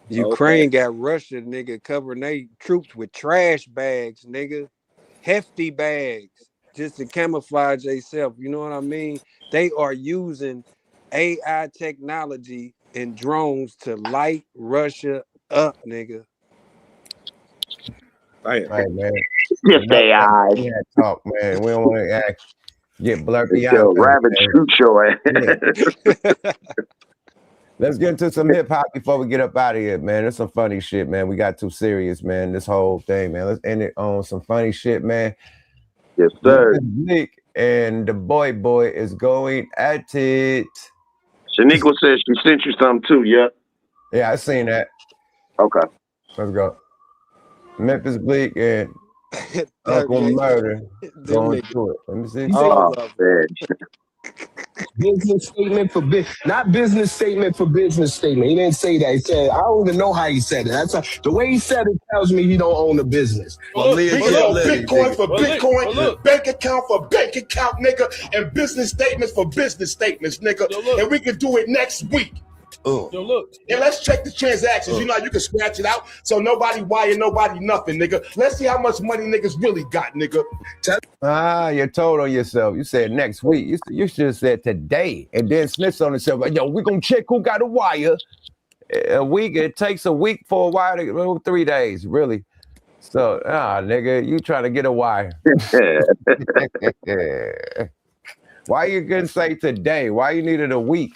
Ukraine got Russia, nigga, covering their troops with trash bags, nigga. Hefty bags just to camouflage themselves. You know what I mean? They are using AI technology and drones to light Russia up, nigga. Hey, man. Just AI. We had talk, man. We don't want to get blurpy Yo, out. rabbit shoot your ass. Let's get into some hip hop before we get up out of here, man. There's some funny shit, man. We got too serious, man. This whole thing, man. Let's end it on some funny shit, man. Yes, sir. Nick and the boy is going at it. Shaniqua says she sent you something too, yeah? Yeah, I seen that. Okay. Let's go. Memphis Bleak and Uncle Murder going through it. Let me see. Oh, man. Business statement for not business statement for business statement. He didn't say that. He said, I don't even know how he said it. That's the way he said it tells me he don't own a business. Well, we can sell Bitcoin for Bitcoin, bank account for bank account, nigga, and business statements for business statements, nigga. And we can do it next week. Yo, look. And let's check the transactions. You know how you can scratch it out so nobody wire nobody nothing, nigga. Let's see how much money niggas really got, nigga. You told on yourself. You said next week. You should have said today. And then snitched on himself. Like, yo, we're going to check who got a wire. A week. It takes a week for a wire to 3 days, really. So, nigga, you trying to get a wire. Why you couldn't say today? Why you needed a week?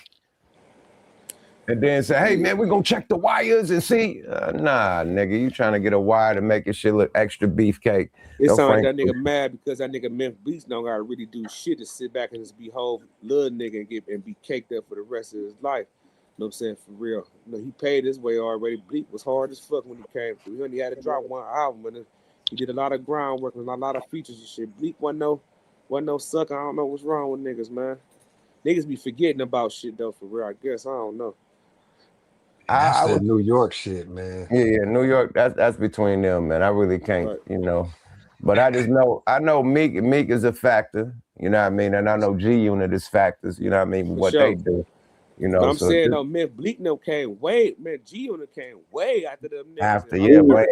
And then say, hey, man, we're going to check the wires and see. Nah, nigga, you trying to get a wire to make your shit look extra beefcake. It sounds like that nigga mad because that nigga Memphis Bleak don't got to really do shit to sit back and just be whole little nigga and be caked up for the rest of his life. You know what I'm saying? For real. You know, he paid his way already. Bleak was hard as fuck when he came through. He only had to drop one album, and he did a lot of groundwork and a lot of features and shit. Bleak wasn't no sucker. I don't know what's wrong with niggas, man. Niggas be forgetting about shit, though, for real. I guess. I don't know. That's that New York shit, man. Yeah, New York, that's between them, man. I really can't, you know. But I just know, Meek is a factor, you know what I mean? And I know G-Unit is factors, you know what I mean? What they do, you know. But I'm saying, though, Memphis Bleak came way, man, G-Unit came way after them niggas. Way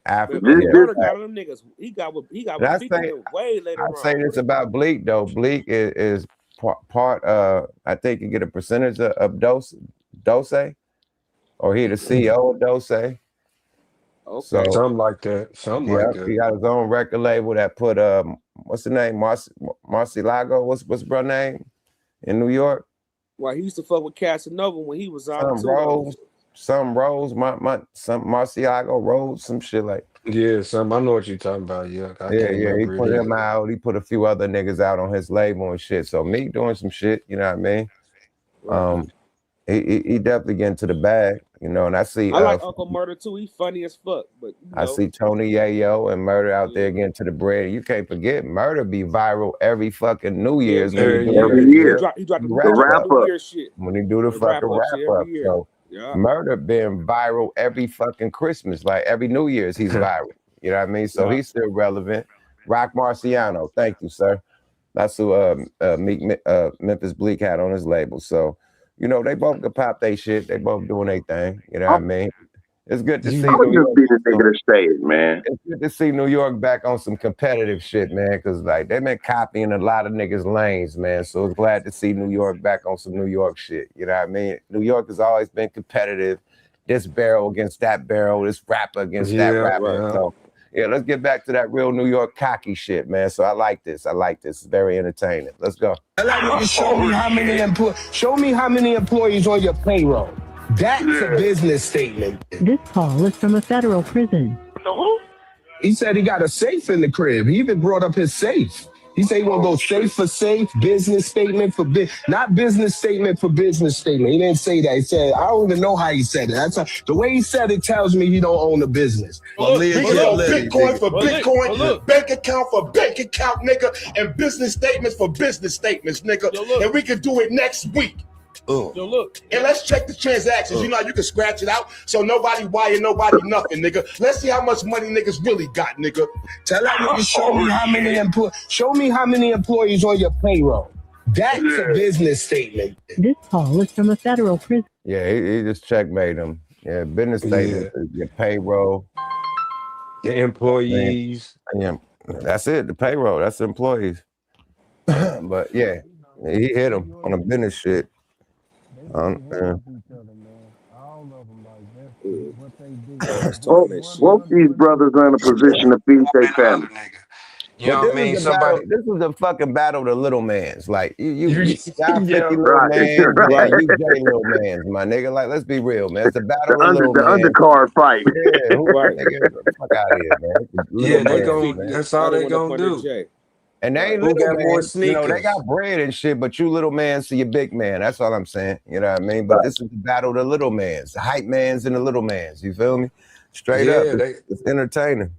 after. Murder got them niggas. He got with them way later on. I say this about Bleak, though. Bleak is part, I think you get a percentage of Dose. Or he the CEO of Dose. Okay. So, something like that. Something like that. He got his own record label that put what's the name? Marcilago. What's bro name in New York? Well, he used to fuck with Casanova when he was out too. Some Rose, some Marciago Rose, some shit like. Yeah, I know what you're talking about. Yeah, yeah. He put him out. He put a few other niggas out on his label and shit. So me doing some shit, you know what I mean? Right. He definitely get into the bag, you know, and I see. I like Uncle Murder too. He's funny as fuck, but you know. I see Tony Yayo and Murder out there getting to the bread. You can't forget Murder be viral every fucking New Year's. Every year. He dropped the wrap New up. Year shit. When he do the fucking wrap up. So Murder been viral every fucking Christmas, like every New Year's he's viral. You know what I mean? So he's still relevant. Rock Marciano, thank you, sir. That's who Memphis Bleak had on his label. So, you know, they both could pop their shit. They both doing their thing. You know what I mean? It's good to see I'm New just York. be the nigga to say it, man. It's good to see New York back on some competitive shit, man, because like they've been copying a lot of niggas' lanes, man. So it's glad to see New York back on some New York shit. You know what I mean? New York has always been competitive. This barrel against that barrel, this rapper against that rapper. So yeah, let's get back to that real New York cocky shit, man. So I like this. It's very entertaining. Let's go. I like nigga, show me how many employees on your payroll. That's a business statement. This call is from a federal prison. He said he got a safe in the crib. He even brought up his safe. He said he want to go safe for safe, business statement for not business statement for business statement. He didn't say that. He said, I don't even know how he said it. The way he said it tells me he don't own a business. Bitcoin for Bitcoin, bank account for bank account, nigga, and business statements for business statements, nigga. And we can do it next week. Yo, look. And let's check the transactions. You know how you can scratch it out so nobody wire nobody nothing, nigga. Let's see how much money niggas really got, nigga. Tell that nigga show me how many employees on your payroll. That's a business statement. This call is from a federal prison. Yeah, he just checkmate him. Yeah, business statement, your payroll, the employees. Yeah, that's it. The payroll. That's the employees. But yeah, he hit him on the business shit. Both these brothers are in a position to feed their family. You know what I mean? This is the fucking battle of the little mans. Like y'all 50 little right, mans, right. you J little mans, my nigga. Like, let's be real, man. It's the battle of little The mans. undercard fight. Yeah, nigga, fuck out of here, man. Yeah, that's all they gonna do. And they ain't Who little got more man, you know, they sneakers? got bread and shit, but you little man see your big man. That's all I'm saying. You know what I mean? But this is the battle of the little mans, the hype mans and the little mans. You feel me? Straight up, it's entertaining.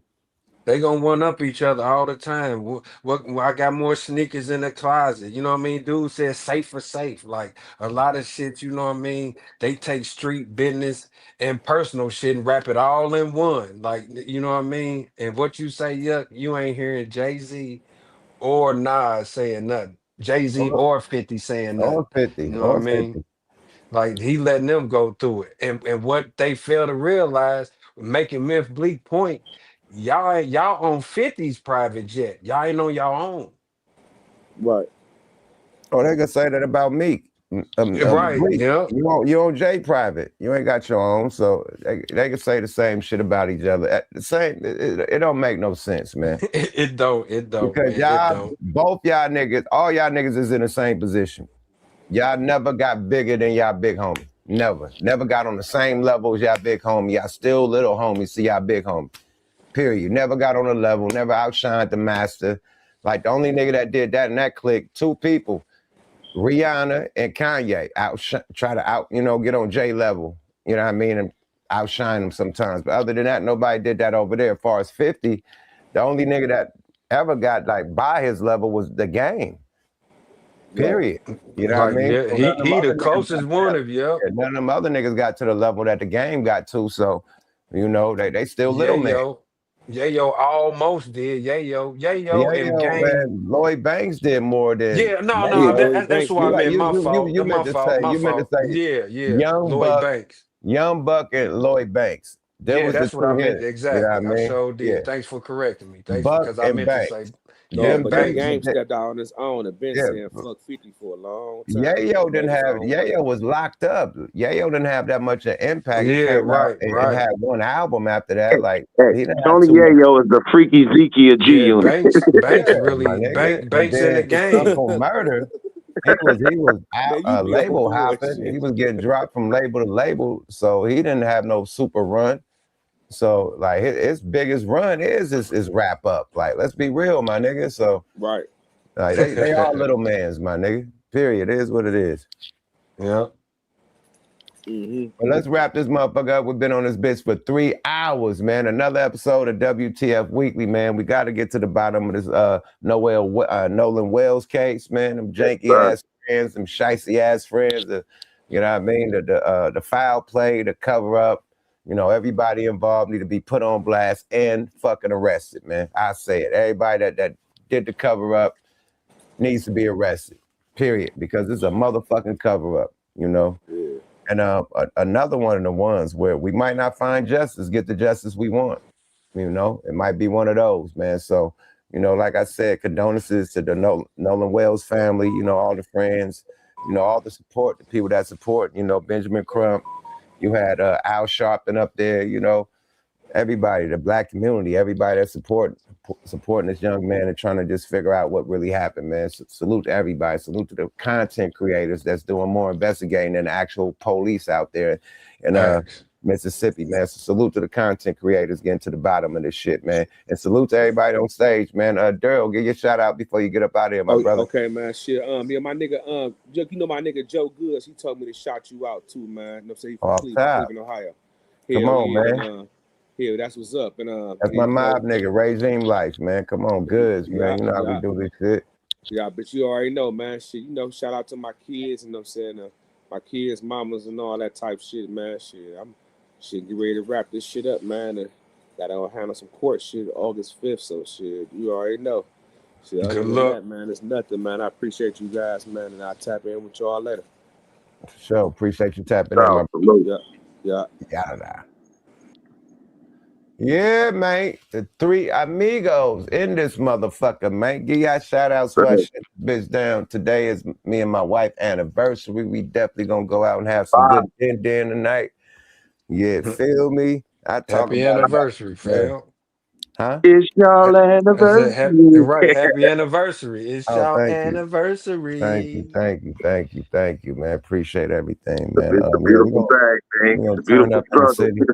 They gonna one up each other all the time. I got more sneakers in the closet. You know what I mean? Dude says safe for safe. Like a lot of shit, you know what I mean? They take street business and personal shit and wrap it all in one. Like, you know what I mean? And what you say, Yuck, you ain't hearing Jay-Z or Nas saying nothing. Jay-Z or 50 saying nothing. Or 50. You know Or what I mean? 50. Like he letting them go through it. And what they fail to realize, making Myth Bleak point, y'all on 50's private jet. Y'all ain't on y'all own. Right. Oh, they gonna say that about me. Right, Bleak. yeah. You on J private. You ain't got your own, so they can say the same shit about each other. The same. It don't make no sense, man. It don't. Because man, both y'all niggas, all y'all niggas is in the same position. Y'all never got bigger than y'all big homie. Never got on the same level as y'all big homie. Y'all still little homies to y'all big homie. Period. Never got on the level, never outshined the master. Like the only nigga that did that in that clique, two people, Rihanna and Kanye, try to get on J level, you know what I mean, and outshine them sometimes. But other than that, nobody did that over there. As far as 50, the only nigga that ever got like by his level was The Game. Period. You know what I mean? Yeah, So he the closest one of you. None of them other niggas got to the level that The Game got to. So, you know, they still little man. Yayo almost did. Yayo and Game. Man, Lloyd Banks did more than. Yeah, no, that's what I meant. My fault. You meant to say. Yeah. Young Banks. Young Buck and Lloyd Banks. That's what I meant. Exactly. You know what I mean? sure did. Yeah. Thanks for correcting me. Buck Because I and meant Banks. to say. Yeah, but that Banks Game did- stepped out on his own and been saying fuck 50 for a long time. Yayo was locked up. Yayo didn't have that much of impact. He Yeah, came out right. and had one album after that. Like he didn't have Tony too much. Yayo is the freaky Zeke of G Unit. Banks really my nigga. Banks And in the then game. Uncle Murder. He was out, Man, you be up label on hopping. bullshit. He was getting dropped from label to label, so he didn't have no super run. So like his biggest run is wrap up. Like let's be real, my nigga. So right, like they are little mans, my nigga. Period. It is what it is. Yeah. Well, let's wrap this motherfucker up. We've been on this bitch for 3 hours, man. Another episode of WTF Weekly, man. We got to get to the bottom of this Nolan Wells case, man. Them janky ass friends, them shicey ass friends. You know what I mean? The foul play, the cover up. You know, everybody involved need to be put on blast and fucking arrested, man. I say it. Everybody that did the cover up needs to be arrested. Period. Because it's a motherfucking cover up. You know. And another one of the ones where we might not find justice, get the justice we want. You know, it might be one of those, man. So, you know, like I said, condolences to the Nolan Wells family, you know, all the friends, you know, all the support, the people that support, you know, Benjamin Crump. You had Al Sharpton up there, you know, everybody, the black community, everybody that's supporting this young man and trying to just figure out what really happened, man. Salute to everybody. Salute to the content creators that's doing more investigating than the actual police out there in Mississippi, man. So salute to the content creators getting to the bottom of this shit, man. And salute to everybody on stage, man. Daryl, give your shout out before you get up out of here, my brother. Okay, man. Shit. Yeah, my nigga, you know my nigga Joe Goods, he told me to shout you out too, man. You know what I'm saying? He from Cleveland, Ohio. Come on, man. Yeah, that's what's up. And that's my mob nigga, Regime Life, man. Come on, Goods, man. You know how we do this shit. Yeah, but you already know, man. Shit, you know, shout out to my kids, you know what I'm saying? My kids, mamas, and all that type shit, man. Shit, I'm get ready to wrap this shit up, man. And gotta handle some court shit August 5th, so shit, you already know. Shit, other than that, man, it's nothing, man. I appreciate you guys, man, and I'll tap in with y'all later. For sure. Appreciate you tapping in, my brother. Yeah. Yeah, man. The three amigos in this motherfucker, man. Give y'all shout outs for I shut this bitch down. Today is me and my wife anniversary. We definitely gonna go out and have some good dinner tonight. Yeah, feel me? I talk Happy about anniversary, fam. Huh? It's y'all anniversary. Right, happy anniversary. It's y'all anniversary. Thank you, man. Appreciate everything, man. It's a beautiful bag, man. It's a beautiful struggle.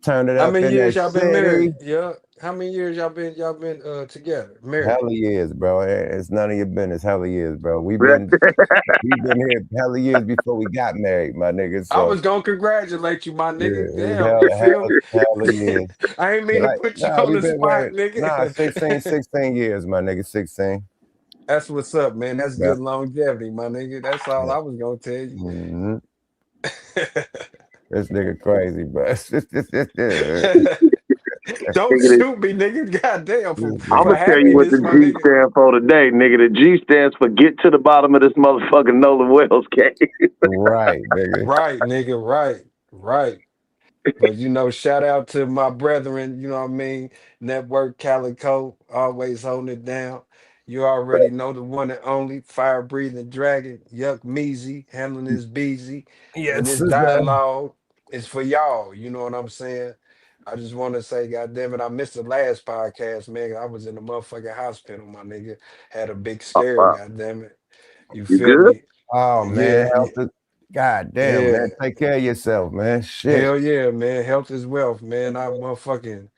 Turn it up. How many in years that y'all been city. married? Yeah. How many years y'all been together? Married? Hella years, bro. It's none of your business. Hella years, bro. We've been here hella years before we got married, my nigga. So I was gonna congratulate you, my nigga. yeah, Damn, you feel me? hella years. I ain't mean to put you on the spot, nigga. 16 years, my nigga. 16. That's what's up, man. That's good longevity, my nigga. That's all I was gonna tell you. Mm-hmm. This nigga crazy, bro. Don't shoot me, nigga. Goddamn. I'm gonna tell you what the G stands for today, nigga. The G stands for get to the bottom of this motherfucking Nolan Wells case. Right, nigga. Right, nigga. Right. But you know, shout out to my brethren, you know what I mean? Network Calico, always holding it down. You already know the one and only fire breathing dragon, Yuck Measy, handling his beezy. And this dialogue is for y'all, you know what I'm saying? I just want to say, goddamn it, I missed the last podcast, man. I was in the motherfucking hospital, my nigga. Had a big scare, goddamn it. You feel me? Oh man, God damn, Yeah. man. Take care of yourself, man. Shit. Hell yeah, man. Health is wealth, man. I motherfucking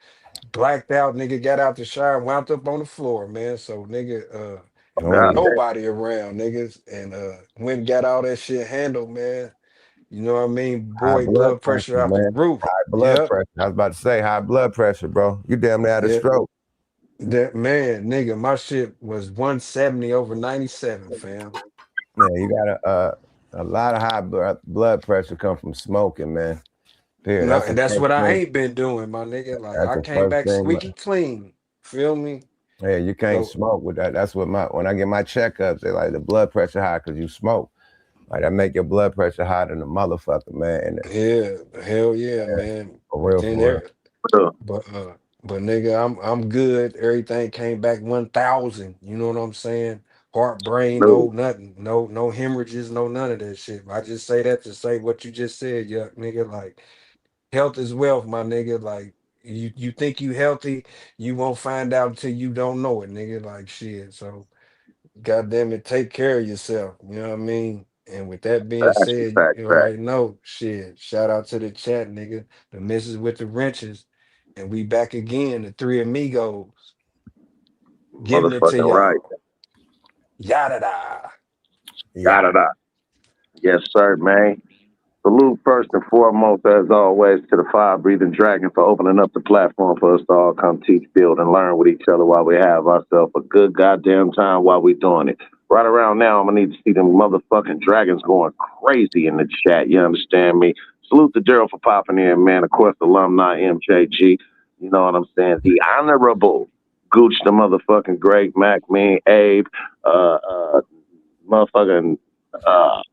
blacked out, nigga, got out the shower, wound up on the floor, man. So nigga, nobody around, niggas, and went and got all that shit handled, man. You know what I mean? Boy, blood pressure out the roof. High blood pressure. I was about to say high blood pressure, bro. You damn near had a stroke. That man, nigga, my shit was 170 over 97, fam. Man, you got a lot of high blood pressure come from smoking, man. Period. No, and that's what I ain't been doing, my nigga. Like I came back squeaky clean. Feel me? Yeah, you can't smoke with that. That's what when I get my checkups, they like the blood pressure high because you smoke. Like that make your blood pressure higher than the motherfucker, man. Yeah, hell yeah, man. For real. But nigga, I'm good. Everything came back 1,000. You know what I'm saying? Heart, brain, no nothing, no hemorrhages, no none of that shit. I just say that to say what you just said, yuck, nigga. Like health is wealth, my nigga. Like you think you healthy, you won't find out until you don't know it, nigga. Like shit. So goddamn it, take care of yourself. You know what I mean? And with that being said, you already know shit. Shout out to the chat, nigga. The missus with the wrenches. And we back again, the three amigos. Giving it to y'all. Right. Yada da. Yada da. Yes, sir, man. Salute first and foremost, as always, to the Fire Breathing Dragon for opening up the platform for us to all come teach, build, and learn with each other while we have ourselves a good goddamn time while we doing it. Right around now, I'm going to need to see them motherfucking dragons going crazy in the chat. You understand me? Salute to Daryl for popping in, man. Of course, alumni MJG. You know what I'm saying? The Honorable Gooch, the motherfucking Great Mac, me, Abe, motherfucking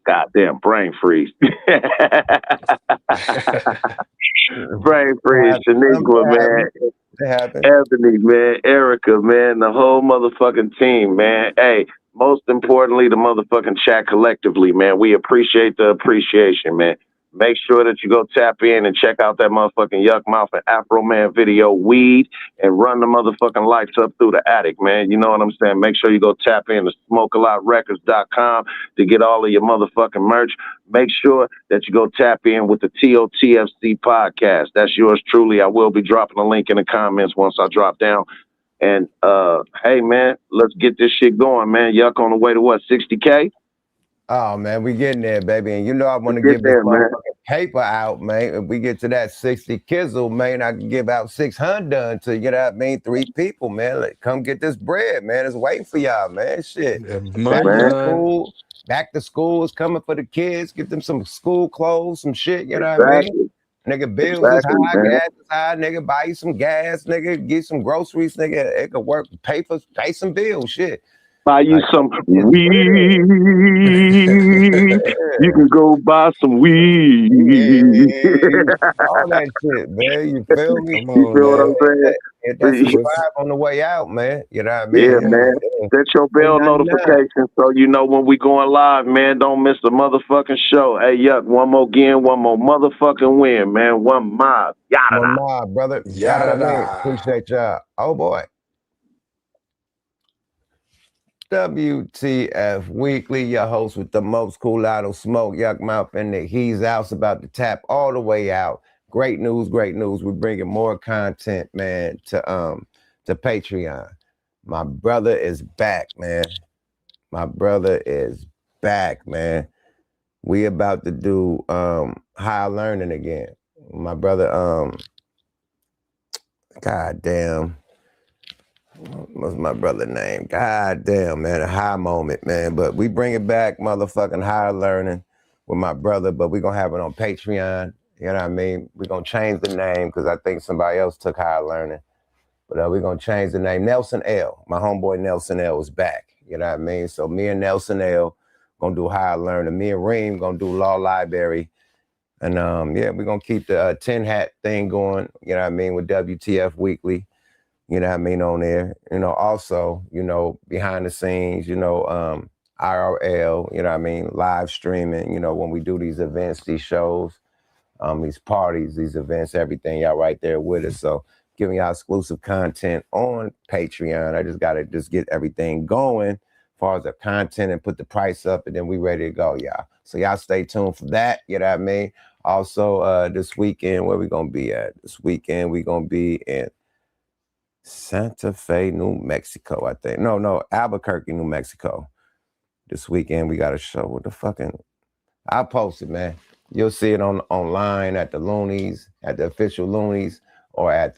Goddamn brain freeze. Brain freeze, Shaniqua, man. It happened. Anthony, man. Erica, man. The whole motherfucking team, man. Hey, most importantly, the motherfucking chat collectively, man. We appreciate the appreciation, man. Make sure that you go tap in and check out that motherfucking Yuck Mouth and Afro Man video, Weed, and run the motherfucking lights up through the attic, man. You know what I'm saying? Make sure you go tap in to smokealotrecords.com to get all of your motherfucking merch. Make sure that you go tap in with the TOTFC podcast. That's yours truly. I will be dropping a link in the comments once I drop down. And, hey, man, let's get this shit going, man. Yuck on the way to what, 60K? Oh, man, we getting there, baby. And you know I want to give this motherfucking paper out, man. If we get to that 60 kizzle, man, I can give out 600 to, you know what I mean, 3 people, man. Like, come get this bread, man. It's waiting for y'all, man. Shit. Back to school is coming for the kids. Get them some school clothes, some shit, you know what I mean? Nigga, bills is high, gas is high, nigga, buy you some gas, nigga, get some groceries, nigga. It could work, pay some bills, shit. Buy you some weed. You can go buy some weed. All that shit, man. You feel me? You feel what I'm saying? That's subscribe on the way out, man. You know what I mean? Yeah, man. Set your bell notification so you know when we going live, man. Don't miss the motherfucking show. Hey, Yuck, one more motherfucking win, man. One mob. Yada. One mob, brother. Yada. Appreciate y'all. Oh, boy. WTF Weekly, your host with the most cool auto smoke, Yuck Mouth, and the He's Out's about to tap all the way out. Great news, great news. We're bringing more content, man, to Patreon. My brother is back, man. My brother is back, man. We about to do higher learning again. My brother, goddamn. What's my brother name? God damn, man, a high moment, man. But we bring it back, motherfucking higher learning with my brother, but we're going to have it on Patreon. You know what I mean? We're going to change the name because I think somebody else took higher learning. But we're going to change the name. Nelson L. My homeboy Nelson L. is back. You know what I mean? So me and Nelson L. going to do higher learning. Me and Reem going to do law library. And yeah, we're going to keep the 10 hat thing going, you know what I mean, with WTF Weekly. You know what I mean, on there. You know, also, you know, behind the scenes, you know, IRL, you know what I mean, live streaming, you know, when we do these events, these shows, these parties, these events, everything, y'all right there with us. So giving y'all exclusive content on Patreon. I just got to get everything going as far as the content and put the price up, and then we ready to go, y'all. So y'all stay tuned for that, you know what I mean? Also, this weekend, where we going to be at? This weekend, we going to be in Santa Fe, New Mexico, I think. No, Albuquerque, New Mexico. This weekend we got a show with the fucking. I'll post it, man. You'll see it online at the Loonies, at the official Loonies, or at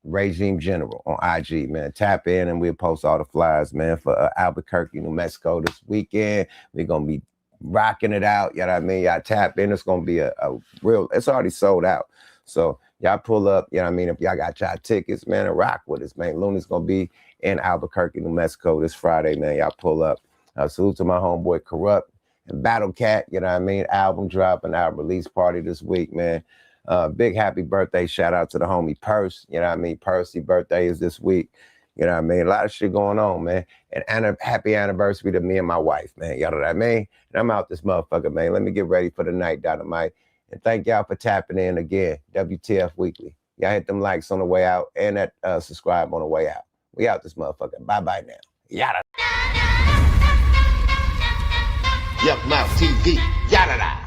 Regime General on IG, man. Tap in and we'll post all the flyers, man, for Albuquerque, New Mexico this weekend. We're gonna be rocking it out. You know what I mean? Y'all tap in. It's gonna be a real. It's already sold out. So y'all pull up, you know what I mean? If y'all got y'all tickets, man, and rock with us, man. Looney's gonna be in Albuquerque, New Mexico this Friday, man. Y'all pull up. Salute to my homeboy Corrupt and Battle Cat, you know what I mean? Album drop and album release party this week, man. Big happy birthday shout out to the homie Purse, you know what I mean? Percy birthday is this week, you know what I mean? A lot of shit going on, man. And happy anniversary to me and my wife, man. You know what I mean? And I'm out this motherfucker, man. Let me get ready for the night, Dynamite. And thank y'all for tapping in again. WTF Weekly. Y'all hit them likes on the way out and that subscribe on the way out. We out this motherfucker. Bye-bye now. Yada. Yuck Mouth TV. Yada.